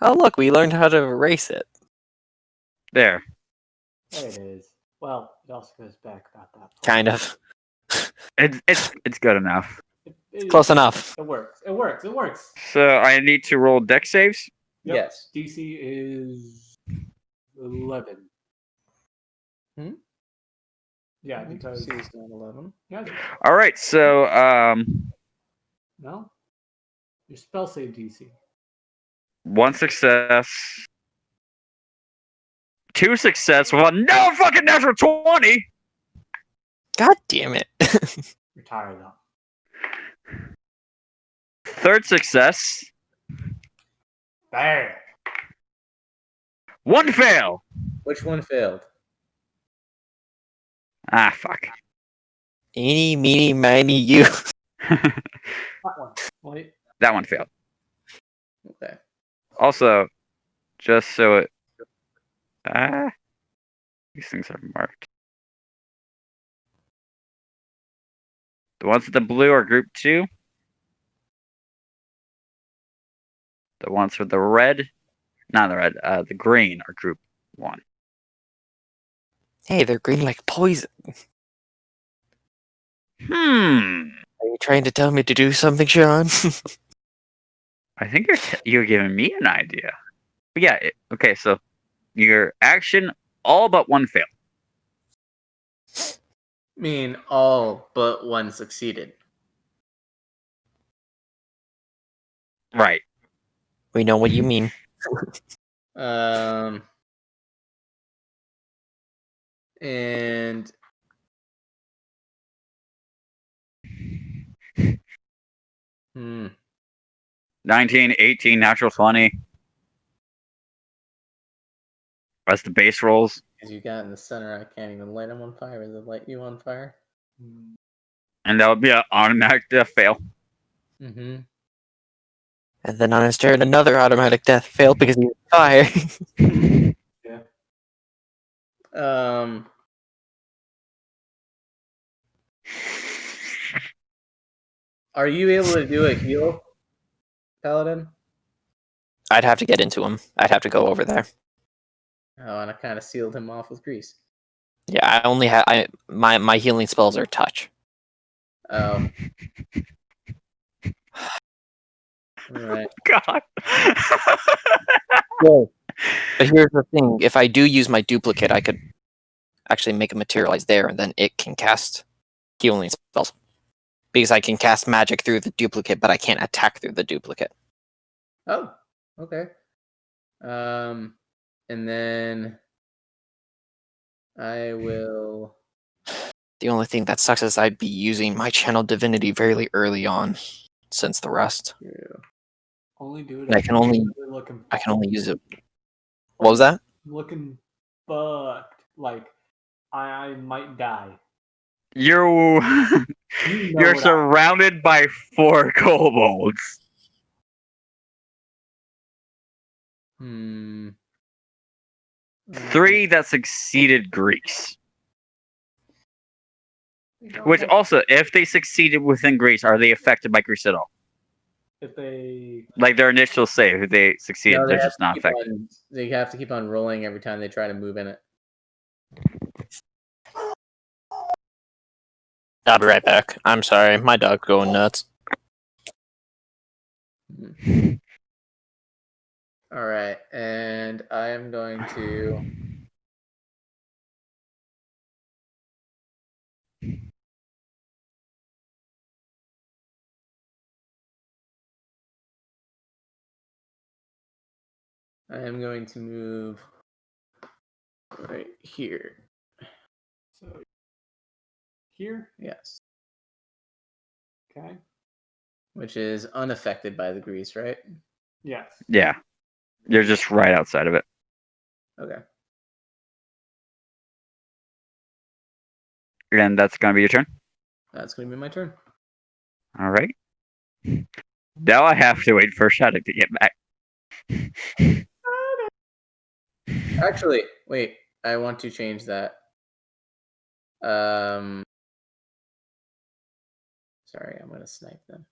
Oh look, we learned how to erase it. There. There it is. Well, it also goes back about that. Kind of. It's good enough. Close enough. It works. It works. It works. So I need to roll deck saves. Yep. Yes. DC is 11. Hmm? Yeah, because DC is not 11. yeah, All right. So no, your spell save DC. 1 success. 2 success. Well, no fucking natural 20. God damn it. You're tired though. 3rd success. There. 1 fail. Which one failed? Ah, fuck. Eeny, meeny, miny, you. That one. Wait. That one failed. Okay. Also, just so it. Ah, these things are marked. The ones with the blue are group 2. The ones with the red, not the red, the green are group 1. Hey, they're green like poison. Hmm. Are you trying to tell me to do something, Sean? I think you're giving me an idea. But yeah. Okay. So your action, all but one failed. Mean all but one succeeded. Right. We know what you mean. Um, and hmm, 19, 18, natural 20. That's the base rolls. as you got in the center, I can't even light them on fire. Does it light you on fire? And that would be an automatic fail. Mm-hmm. And then on his turn, another automatic death failed because he was fire. Yeah. Um, are you able to do a heal, Paladin? I'd have to get into him. I'd have to go over there. Oh, and I kind of sealed him off with grease. Yeah, I only have my healing spells are touch. Oh. All right. God. But here's the thing: if I do use my duplicate, I could actually make it materialize there, and then it can cast healing spells. Because I can cast magic through the duplicate, but I can't attack through the duplicate. Oh, okay. And then I will. The only thing that sucks is I'd be using my channel divinity very early on, since the rest. Only do it. And I if can you're only really looking. I can only use it. What was that? Looking fucked. Like I might die. You're You know you're what surrounded by 4 kobolds. Hmm. 3 that succeeded Greece. I- Which also, if they succeeded within Greece, are they affected by Greece at all? if they Like their initial save, if they succeed, No, they're just not affected. they have to keep on rolling every time they try to move in it. I'll be right back. I'm sorry, my dog's going nuts. All right, and I am going to. I am going to move right here. so here, Yes, okay. which is unaffected by the grease, right? Yes. Yeah. You're just right outside of it. Okay. And that's going to be your turn. That's going to be my turn. All right. Now I have to wait for Shadow to get back. Actually, wait. I want to change that. Sorry, I'm going to snipe them.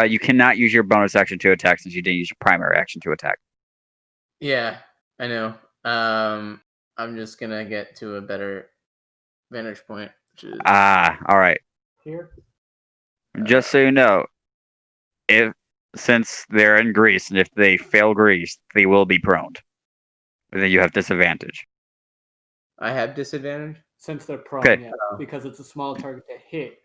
You cannot use your bonus action to attack since you didn't use your primary action to attack. Yeah, I know. I'm just going to get to a better vantage point, which is All right. Here. Just so you know, since they're in Greece, and if they fail Greece, they will be prone. And then you have disadvantage. I have disadvantage. Since they're prone, Okay. yeah, because it's a small target to hit.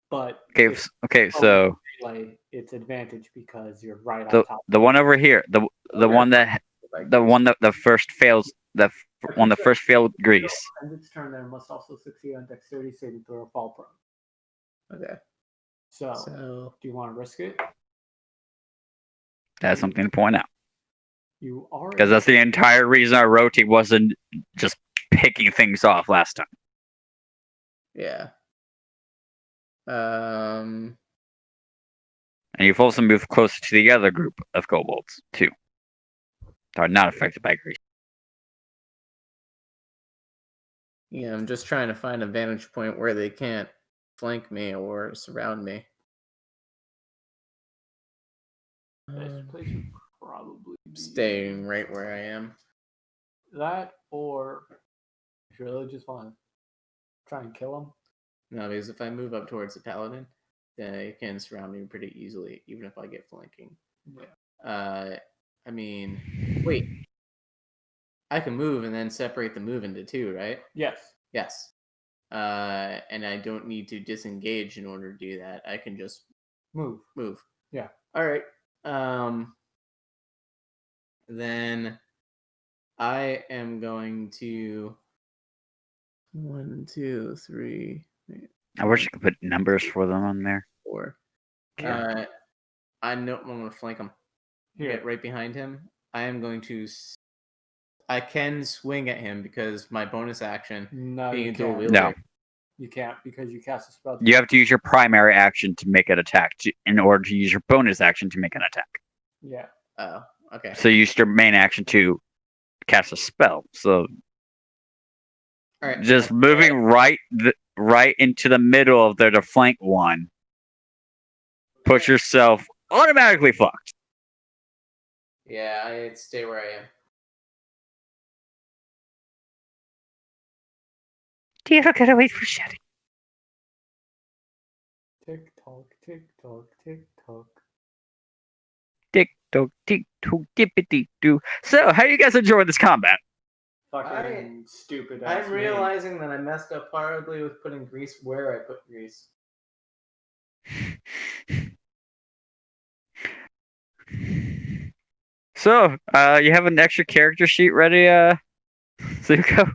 But Okay. if Okay. prone So melee, it's advantage because you're right on the top. the one over here, the one that the first fails, the one that first failed Greece. And its turn then must also succeed on dexterity saving throw or fall prone. Okay. So, So do you want to risk it? That's something to point out. You are Because that's the entire reason our rotate wasn't just picking things off last time. Yeah. And you've also moved closer to the other group of kobolds, too. That are not affected by grease. Yeah, I'm just trying to find a vantage point where they can't flank me or surround me. Best place would probably be Staying right where I am. that, or if you really just want to try and kill him. No, because if I move up towards the paladin, they can surround me pretty easily, even if I get flanking. Yeah. I mean, wait. I can move and then separate the move into two, right? Yes. Yes. And I don't need to disengage in order to do that. I can just Move. move. Yeah. All right. Then I am going to 1, 2, 3. I wish I could put numbers for them on there. 4. Yeah. I know I'm going to flank him. Here. Get right behind him. I am going to. I can swing at him because my bonus action No, being you a dual can't. wielder. No. You can't because you cast a spell. You have to use your primary action to make an attack in order to use your bonus action to make an attack. Yeah. Oh, okay. So you used your main action to cast a spell. So All right. just moving right into the middle of their flank one, put yourself automatically fucked. Yeah, I stay where I am. Do you ever get away from shouting? Tick tock, tick tock, tick tock. Tick tock, tick tock, tippity doo. So, how you guys enjoying this combat? Fucking stupid. I'm realizing that I messed up horribly with putting grease where I put grease. So, you have an extra character sheet ready, Zuko?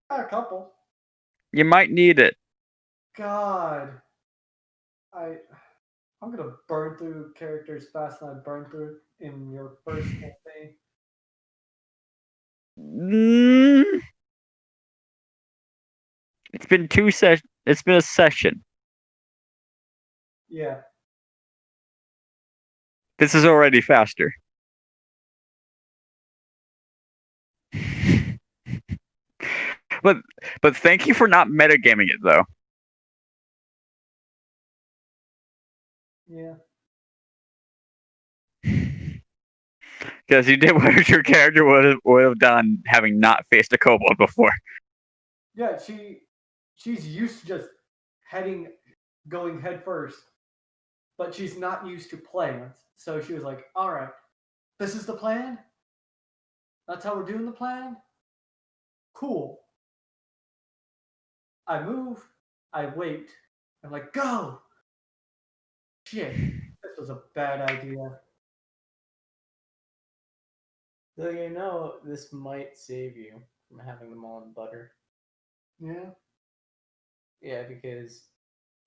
A couple. You might need it. God. I'm gonna burn through characters faster than I burned through in your first campaign. Mm. It's been It's been a session. Yeah. This is already faster. but thank you for not metagaming it though. Yeah. Because you did what your character would have done having not faced a kobold before. Yeah, she's used to just going head first, but she's not used to playing. So she was like, all right, this is the plan? That's how we're doing the plan? Cool. I move, I wait, I'm like, go! Shit, this was a bad idea. So you know this might save you from having them all in butter. Yeah. Yeah, because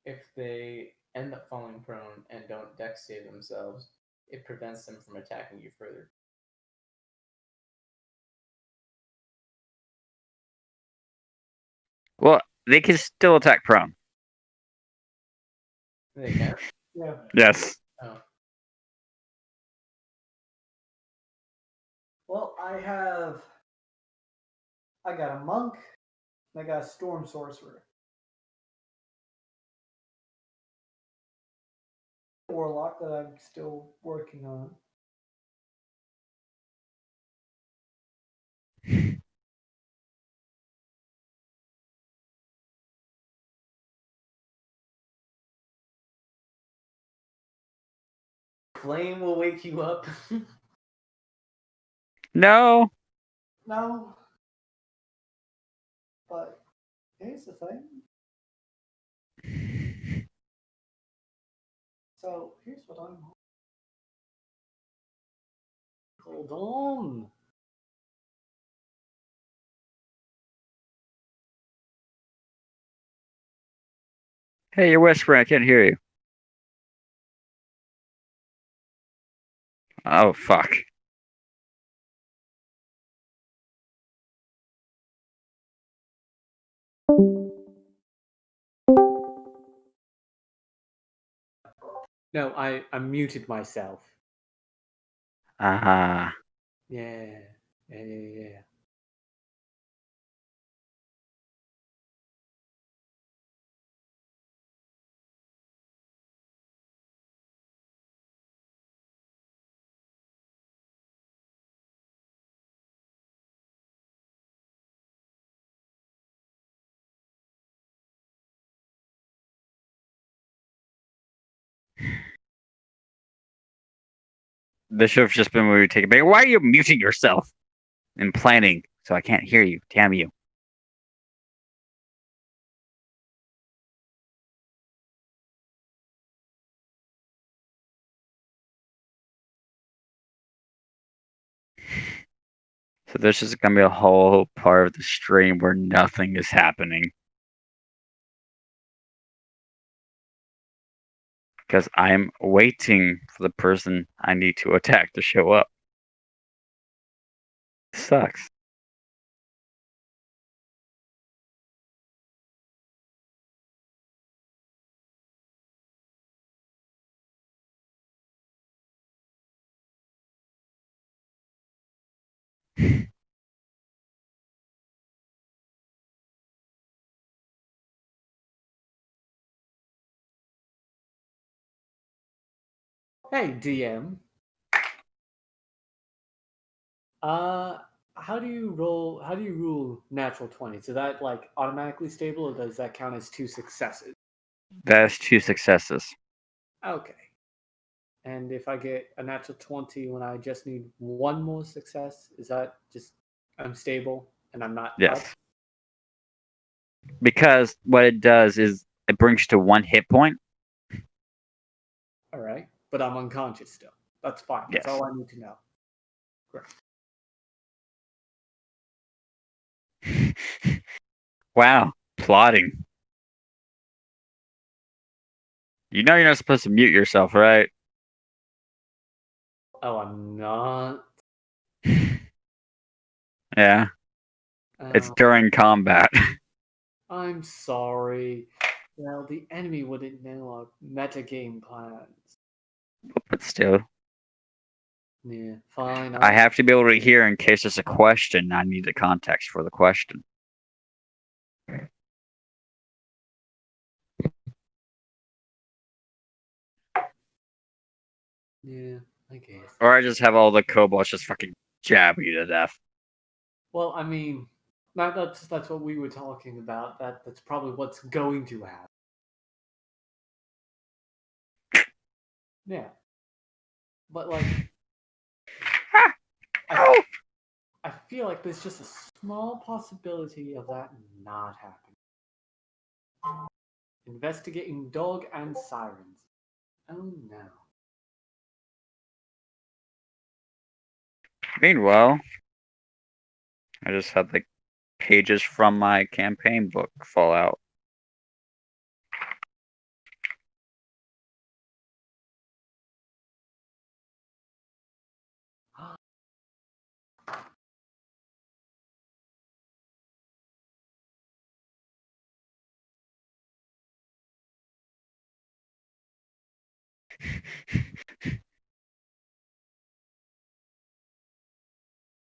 if they end up falling prone and don't dex save themselves, it prevents them from attacking you further. Well, they can still attack prone. They can? Yeah. Yes. Oh. Well, I got a monk, and I got a storm sorcerer. Warlock that I'm still working on. Flame will wake you up. No. No. But here's the thing. So here's what I'm. Hold on. Hey, you're whispering. I can't hear you. Oh, fuck. No, I muted myself. Ah. Yeah. Yeah. This should have just been where we take a break. Why are you muting yourself? And planning, so I can't hear you. Damn you. So this is gonna be a whole part of the stream where nothing is happening. Because I'm waiting for the person I need to attack to show up. Sucks. Hey, DM. How do you roll? How do you rule natural 20? Is that like automatically stable, or does that count as 2 successes? That's 2 successes. Okay. And if I get a natural 20 when I just need 1 more success, is that just I'm stable and I'm not Yes. up? Because what it does is it brings you to 1 hit point. All right, but I'm unconscious still. That's fine. That's Yes. all I need to know. Great. Wow. Plotting. You know you're not supposed to mute yourself, right? Oh, I'm not. Yeah. It's Oh, during combat. I'm sorry. Well, the enemy wouldn't know our metagame plans. But still. Yeah, fine. I have to be able to hear in case there's a question. I need the context for the question. Yeah, I guess. Or I just have all the kobolds just fucking jab you to death. Well, I mean, that's what we were talking about. That's probably what's going to happen. Yeah, but like, I, I feel like there's just a small possibility of that not happening. Investigating dog and sirens. Oh no. Meanwhile, I just had like pages from my campaign book fall out.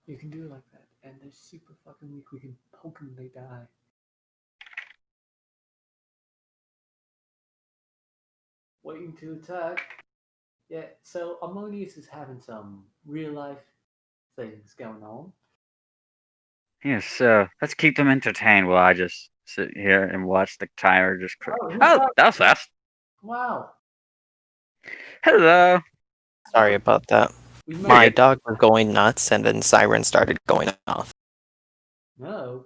You can do it like that, and they're super fucking weak. We can poke them, they die. Waiting to attack. Yeah, so Ammonius is having some real life things going on. Yes, so let's keep them entertained while I just sit here and watch the timer just quick. Oh, who's Oh, that? that was fast. Wow. Hello. Sorry about that. We My met. dog was going nuts, and then siren started going off. No.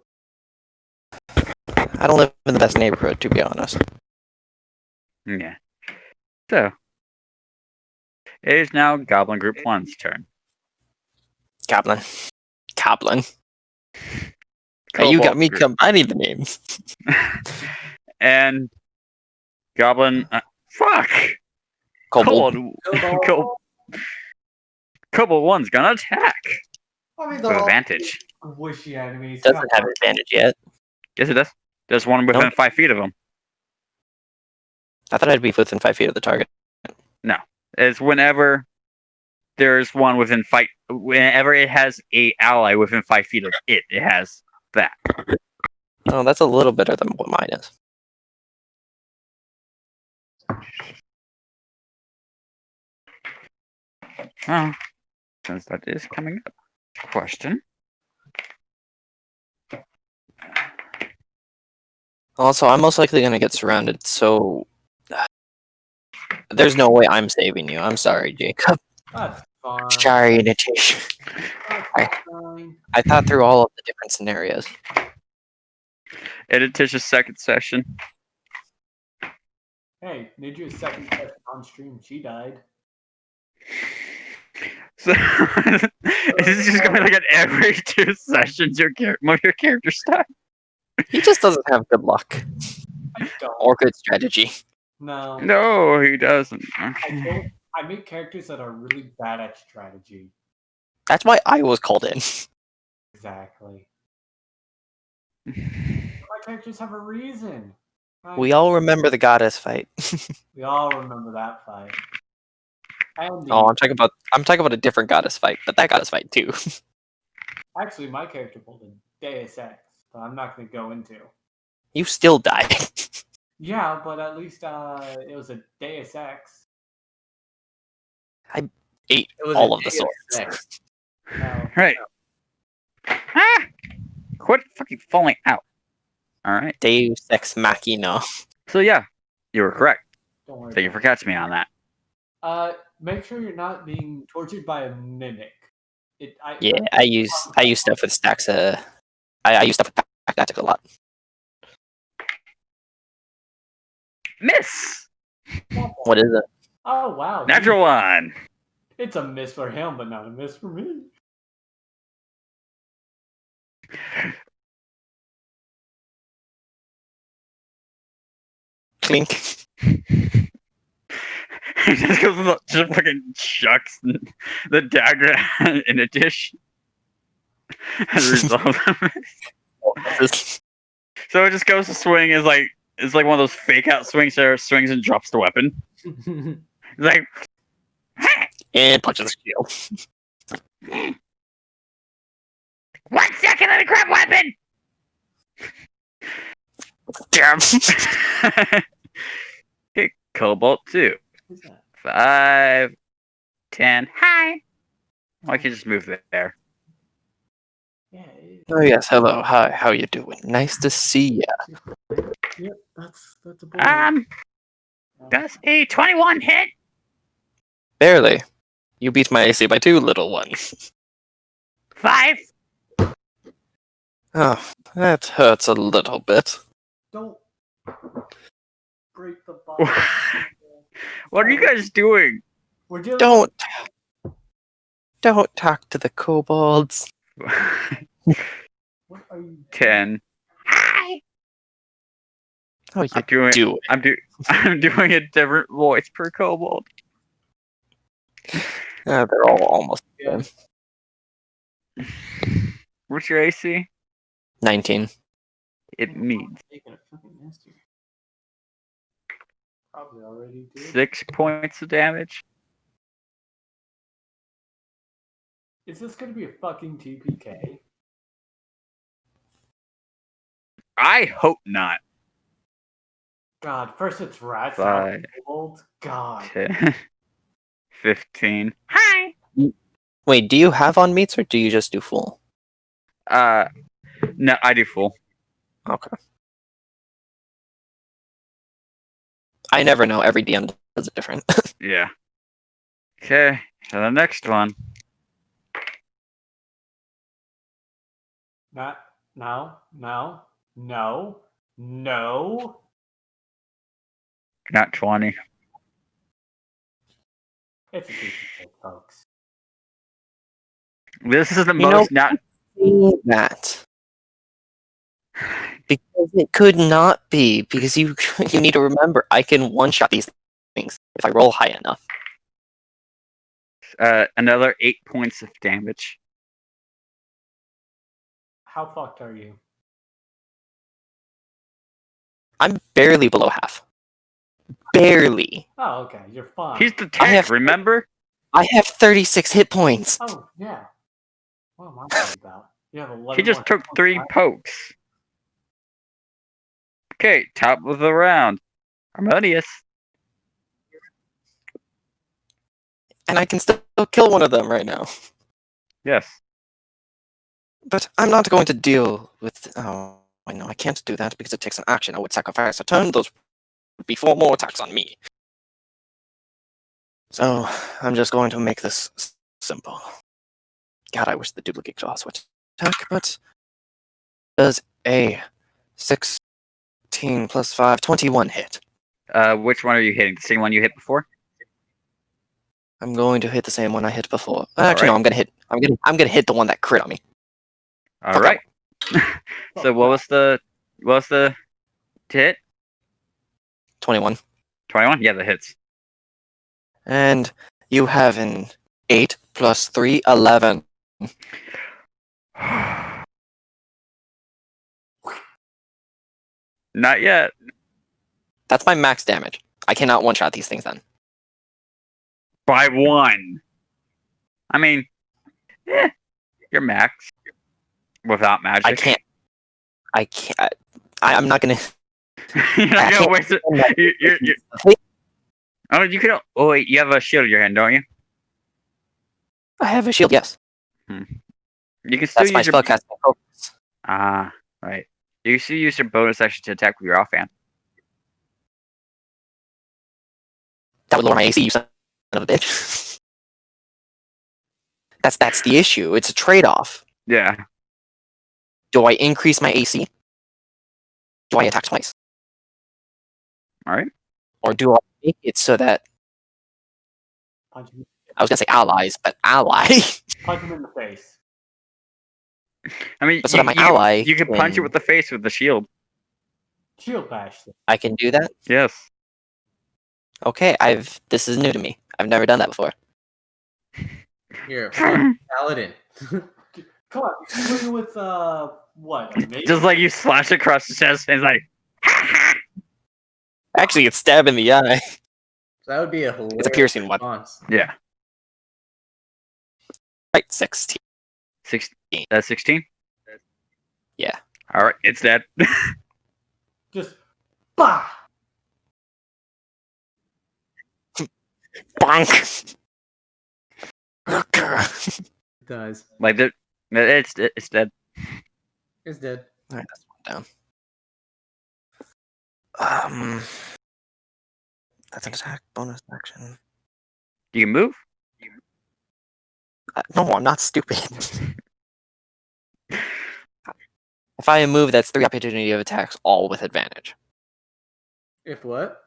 I don't live in the best neighborhood, to be honest. Yeah. So, it is now Goblin Group 1's turn. Goblin. Goblin. Hey, you got Kobold me Group. combining the names. And Goblin. Fuck! Kobold. Kobold 1's gonna attack. I mean, With advantage. Wishy enemies. Doesn't have advantage yet. Yes, it does. There's one within Nope. 5 feet of him. I thought I'd be within 5 feet of the target. No, it's whenever there's one within fight. Whenever it has a ally within 5 feet of it, it has that. Oh, that's a little better than what mine is. Well, since that is coming up, question. Also, I'm most likely gonna get surrounded, so there's no way I'm saving you. I'm sorry, Jacob. That's fine. Sorry, Natasha. That's fine. I thought through all of the different scenarios. Edit Tish's second session. Hey, Niju's second session on stream, she died. So this is just going like at every 2 sessions one of your characters die. He just doesn't have good luck I don't. or good strategy. No. No, he doesn't. I make characters that are really bad at strategy. That's why I was called in. Exactly. My characters have a reason. Right? We all remember the goddess fight. We all remember that fight. And the, Oh, I'm talking about a different goddess fight, but that goddess fight too. actually, my character pulled a Deus Ex, but I'm not going to go into. You still die. Yeah, but at least it was a Deus Ex. Ate It was all a of the Deus swords. Ex. No, Right. Ah! Quit fucking falling out. Alright. Deus Ex Machina. So yeah, you were correct. don't worry. Thank you for catching me on that. Make sure you're not being tortured by a mimic. Yeah, I use stuff with stacks. I use stuff with tactics a lot. Miss! What is it? Oh wow! Natural one. It's a miss for him, but not a miss for me. Clink. He just goes and just fucking chucks the dagger in a dish. As a result of it. So it just goes to swing as like it's like one of those fake out swings there swings and drops the weapon. It's like And punches the shield. 1 second, let me grab weapon. Damn. Okay, Cobalt 2. Who's that? 5, 10. Hi. Why can't you just move there? Yeah. Oh yes, hello, hi, how you doing? Nice to see ya. Yep. That's a boy. Does a 21 hit? Barely. You beat my AC by 2, little one. 5. Oh, that hurts a little bit. Don't break the bottle. What are you guys doing? We're dealing. Don't talk to the kobolds. What are you? 10. Hi. Oh, you I'm doing. do it. I'm doing a different voice per kobold. They're all almost Yeah. What's your AC? 19. It means Taking a fucking nasty. Probably already did. 6 points of damage. Is this gonna be a fucking TPK? I hope not. God, first it's rats, now 5, it's kobolds. God. 10, 15. Hi. Wait, do you have on meats or do you just do full? No, I do full. Okay. I never know. Every DM does it different. Yeah. Okay, so the next one. Not no, no, no, no. Not 20. It's a TPK, folks. This is the You most not. that. Because it could not be. Because you need to remember, I can one-shot these things if I roll high enough. Another 8 points of damage. How fucked are you? I'm barely below half. Barely. Oh, okay. You're fine. He's the I tank, have- remember? I have 36 hit points. Oh, yeah. What am I worried about? You have 11 He just more took hit 3 points, pokes. Okay, top of the round. Harmonious. And I can still kill one of them right now. Yes. But I'm not going to deal with... Oh, I know I can't do that because it takes an action. I would sacrifice a turn. Those would be 4 more attacks on me. So, I'm just going to make this simple. God, I wish the duplicate claws would attack, but... Does a 16 plus 5, 21 hit? Which one are you hitting? The same one you hit before? I'm going to hit the same one I hit before. Actually, no, Alright. I'm gonna hit the one that crit on me. All right. So what was the hit? 21. 21. Yeah, that hits. And you have an 8 plus 3, 11. Not yet. That's my max damage. I cannot one-shot these things then. By 1. I mean, you're max without magic. I can't. I'm not gonna. You're not I gonna can't- waste it. Oh, you can. Oh wait, you have a shield in your hand, don't you? I have a shield, yes. You can still That's my use your. spellcasting focus. Ah, right. You can still use your bonus action to attack with your offhand. That would lower my AC, you son of a bitch. That's the issue. It's a trade-off. Yeah. Do I increase my AC? Do I attack twice? All right. Or do I make it so that Punch him, I was gonna say allies, but ally? punch him in the face. I mean, But so that my ally you can punch it can- with the face with the shield. Shield bash. I can do that. Yes. Okay, this is new to me. I've never done that before. You're a fun paladin. Come on, swing with what? A mace? Just like you slash across the chest and it's like. Actually, it's stab in the eye. So that would be a hilarious It's a piercing one. response. Yeah. Right, 16. 16. Yeah. All right, it's dead. Just bah. Bonk. It does. Like it's dead. It's dead. Alright, that's one down. That's an attack bonus action. You can move. No, I'm not stupid. If I move, that's 3 opportunity of attacks, all with advantage. If what?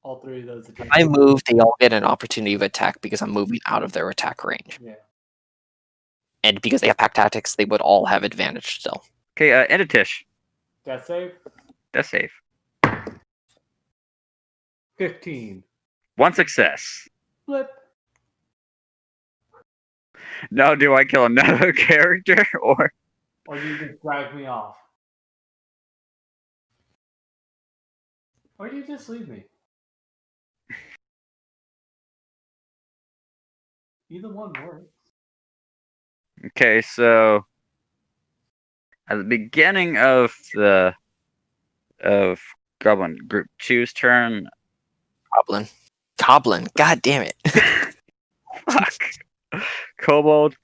All 3 of those If attacks. I move, they all get an opportunity of attack because I'm moving out of their attack range. Yeah. And because they have pack tactics, they would all have advantage still. Okay, Editish. Death save. That's safe. 15. 1 success. Flip. Now, do I kill another character or? Or you just drag me off. Or you just leave me. Either one works. Okay, so at the beginning of Goblin Group 2's turn. Goblin. God damn it. Fuck. Kobold.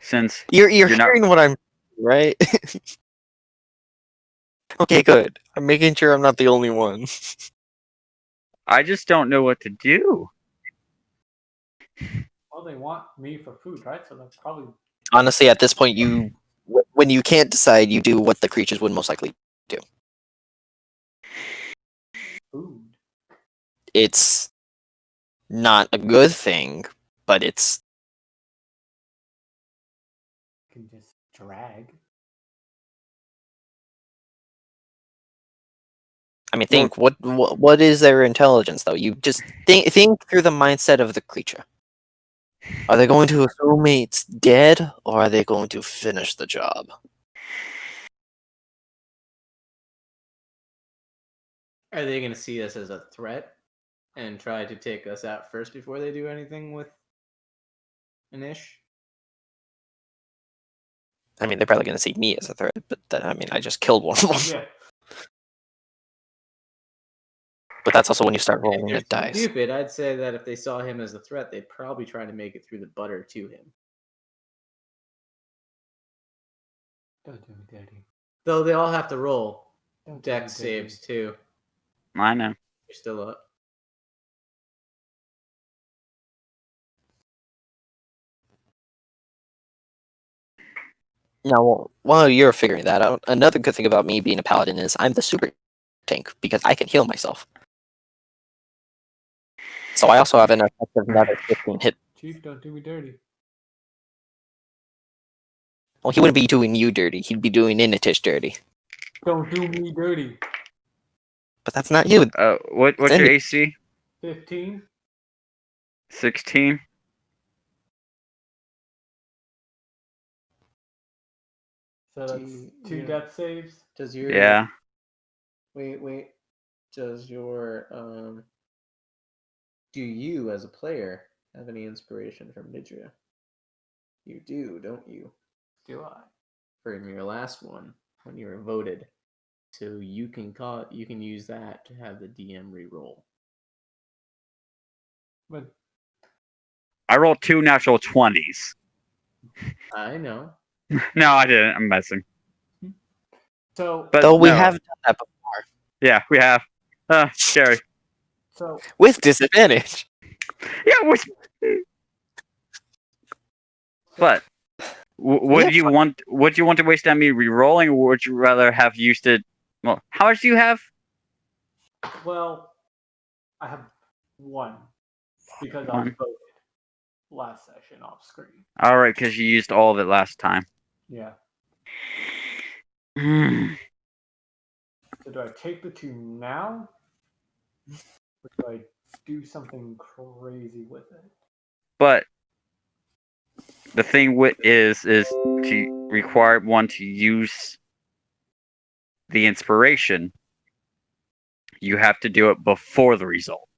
Since You're not- hearing what I'm right? Okay, good. I'm making sure I'm not the only one. I just don't know what to do. Well, they want me for food, right? So that's probably Honestly, at this point, when you can't decide, you do what the creatures would most likely. food. It's not a good thing, but it's You can just drag. I mean, think what is their intelligence though? You just think through the mindset of the creature. Are they going to assume it's dead, or are they going to finish the job? Are they going to see us as a threat and try to take us out first before they do anything with Anish? I mean, they're probably going to see me as a threat, but I mean, I just killed one of them. Yeah. But that's also when you start If rolling they're the dice. stupid, I'd say that if they saw him as a threat, they'd probably try to make it through the butter to him. Don't do me dirty. Though they all have to roll Don't do me dex dirty. saves too. I know. You're still up. Now, while you're figuring that out, another good thing about me being a paladin is I'm the super tank because I can heal myself. So I also have an effective another 15 hit. Chief, don't do me dirty. Well, he wouldn't be doing you dirty. He'd be doing Initish dirty. Don't do me dirty. But that's not you. What's your AC? 15. 16. So that's two death saves. Does your Yeah. wait? Does your do you as a player have any inspiration from Nidria? You do, don't you? Do I? For your last one, when you were voted, so you can use that to have the DM re-roll. But I rolled 2 natural 20s. I know. No, I didn't. I'm messing. so But Though we no. have done that before. Yeah, we have. Scary. so With disadvantage. Yeah, but would you want to waste on me re-rolling, or would you rather have used it? Well, how much do you have? well, I have one because I was One. voted last session off screen. All right, because you used all of it last time. Yeah. Hmm. So do I take the 2 now, or do I do something crazy with it? But the thing is to require one to use the inspiration. You have to do it before the result.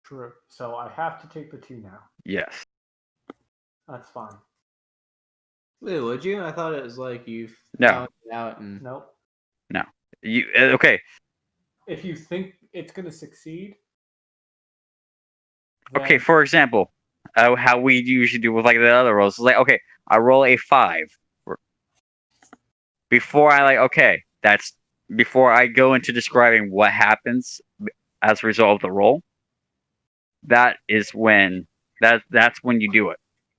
True. So I have to take the 2 now. Yes. That's fine. Wait, would you? I thought it was like you No. found it out and Nope. You okay? If you think it's going to succeed, Okay. then- For example, how we usually do with like the other rolls. It's like, okay, I roll a 5 before that's before I go into describing what happens as a result of the roll. That is when that's when you do it.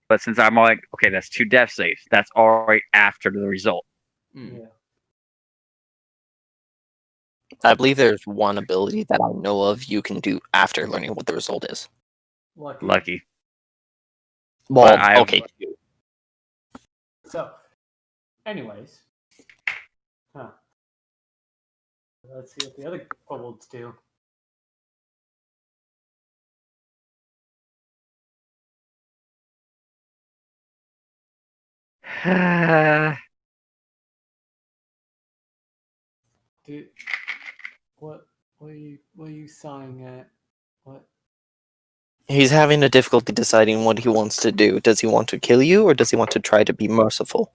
But since I'm like, okay, that's 2 death saves. That's all right after the result. yeah. I believe there's one ability that I know of you can do after learning what the result is. Lucky. Well, I have- okay. So, anyways, let's see what the other kobolds do. Do what are you sighing at? What? He's having a difficulty deciding what he wants to do. Does he want to kill you, or does he want to try to be merciful?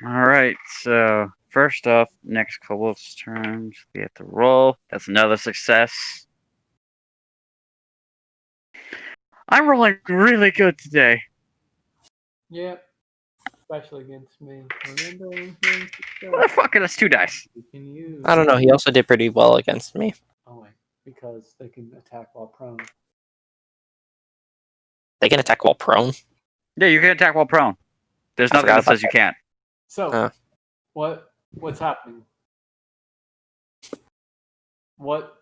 All right. So first off, next kobold's turns. We have to roll. That's another success. I'm rolling really good today. Yep. Especially against me. Remembering things Motherfucker, that's 2 dice. you can use. I don't know. He also did pretty well against me. Oh wait, because they can attack while prone. They can attack while prone. Yeah, you can attack while prone. There's I nothing forgot that about says you can't. So, what's happening? What?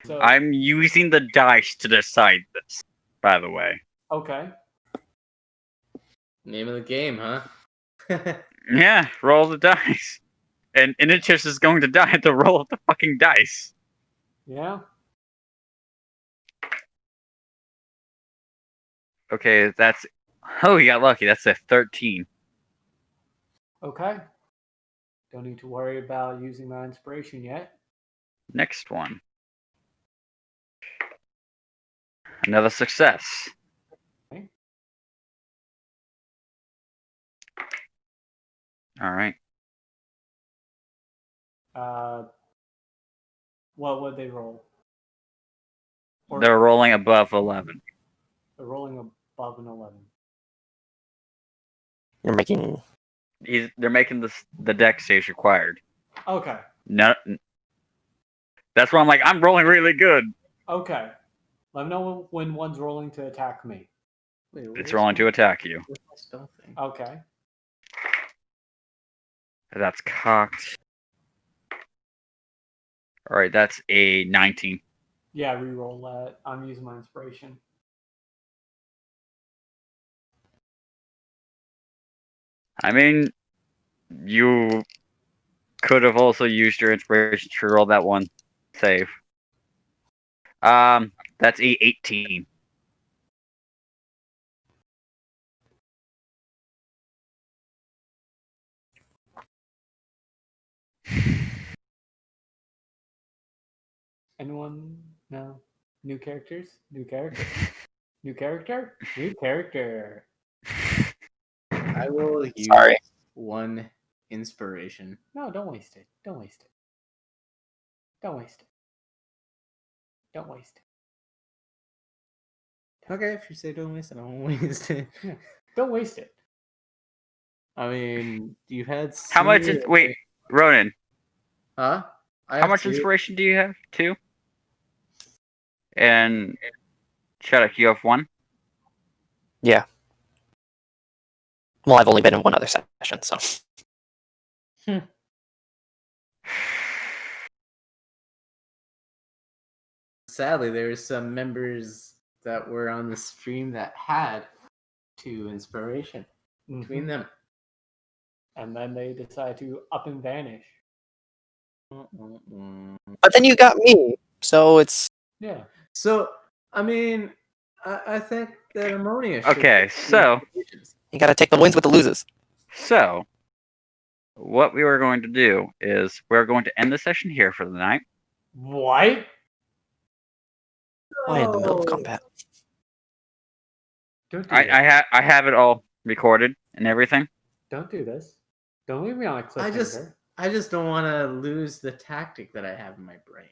So, I'm using the dice to decide this, by the way. okay. name of the game, huh? Yeah, roll the dice. And Inichus is going to die at the roll of the fucking dice. Yeah. Okay, that's. Oh, you got lucky. That's a 13. Okay. Don't need to worry about using my inspiration yet. Next one. Another success. Okay. All right. What would they roll? Or They're rolling above 11. they're rolling above an 11. You're making. They're making the deck stage required. Okay. No, that's why I'm like, I'm rolling really good. Okay. Let me know when one's rolling to attack me. Wait, It's rolling to attack you. Where's my spell thing? Okay. That's cocked. All right, that's a 19. Yeah, reroll that. I'm using my inspiration. I mean, you could have also used your inspiration to roll that one save. That's a 18. Anyone? No. New characters? New character. New character? New character. I will use Sorry. one inspiration. No, don't waste it. Don't waste it. Don't waste it. Don't waste it. Okay, if you say don't waste it, I won't waste it. Yeah. Don't waste it. I mean, you've had How much is. Wait, Ronan, Huh? I how have much two. inspiration do you have? 2? And Shattuck, you have 1? Yeah. Well, I've only been in one other session, so. Sadly, there were some members that were on the stream that had 2 inspiration between them. And then they decide to up and vanish. But then you got me, so it's. Yeah. So, I mean, I think that Ammonia should Okay, get two so. inspirations. You gotta take the wins with the loses. So, what we were going to do is we're going to end the session here for the night. What? Why in the middle of No. combat? Don't do this. I have it all recorded and everything. Don't do this. Don't leave me on a cliffhanger. I just don't want to lose the tactic that I have in my brain.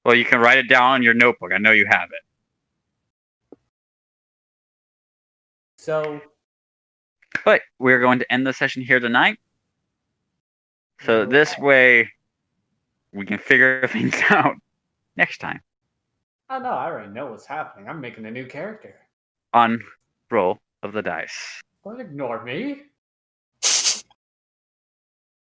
Well, you can write it down on your notebook. I know you have it. So, But we're going to end the session here tonight. So this way we can figure things out next time oh no, I already know what's happening. I'm making a new character. on Roll of the Dice. Don't ignore me.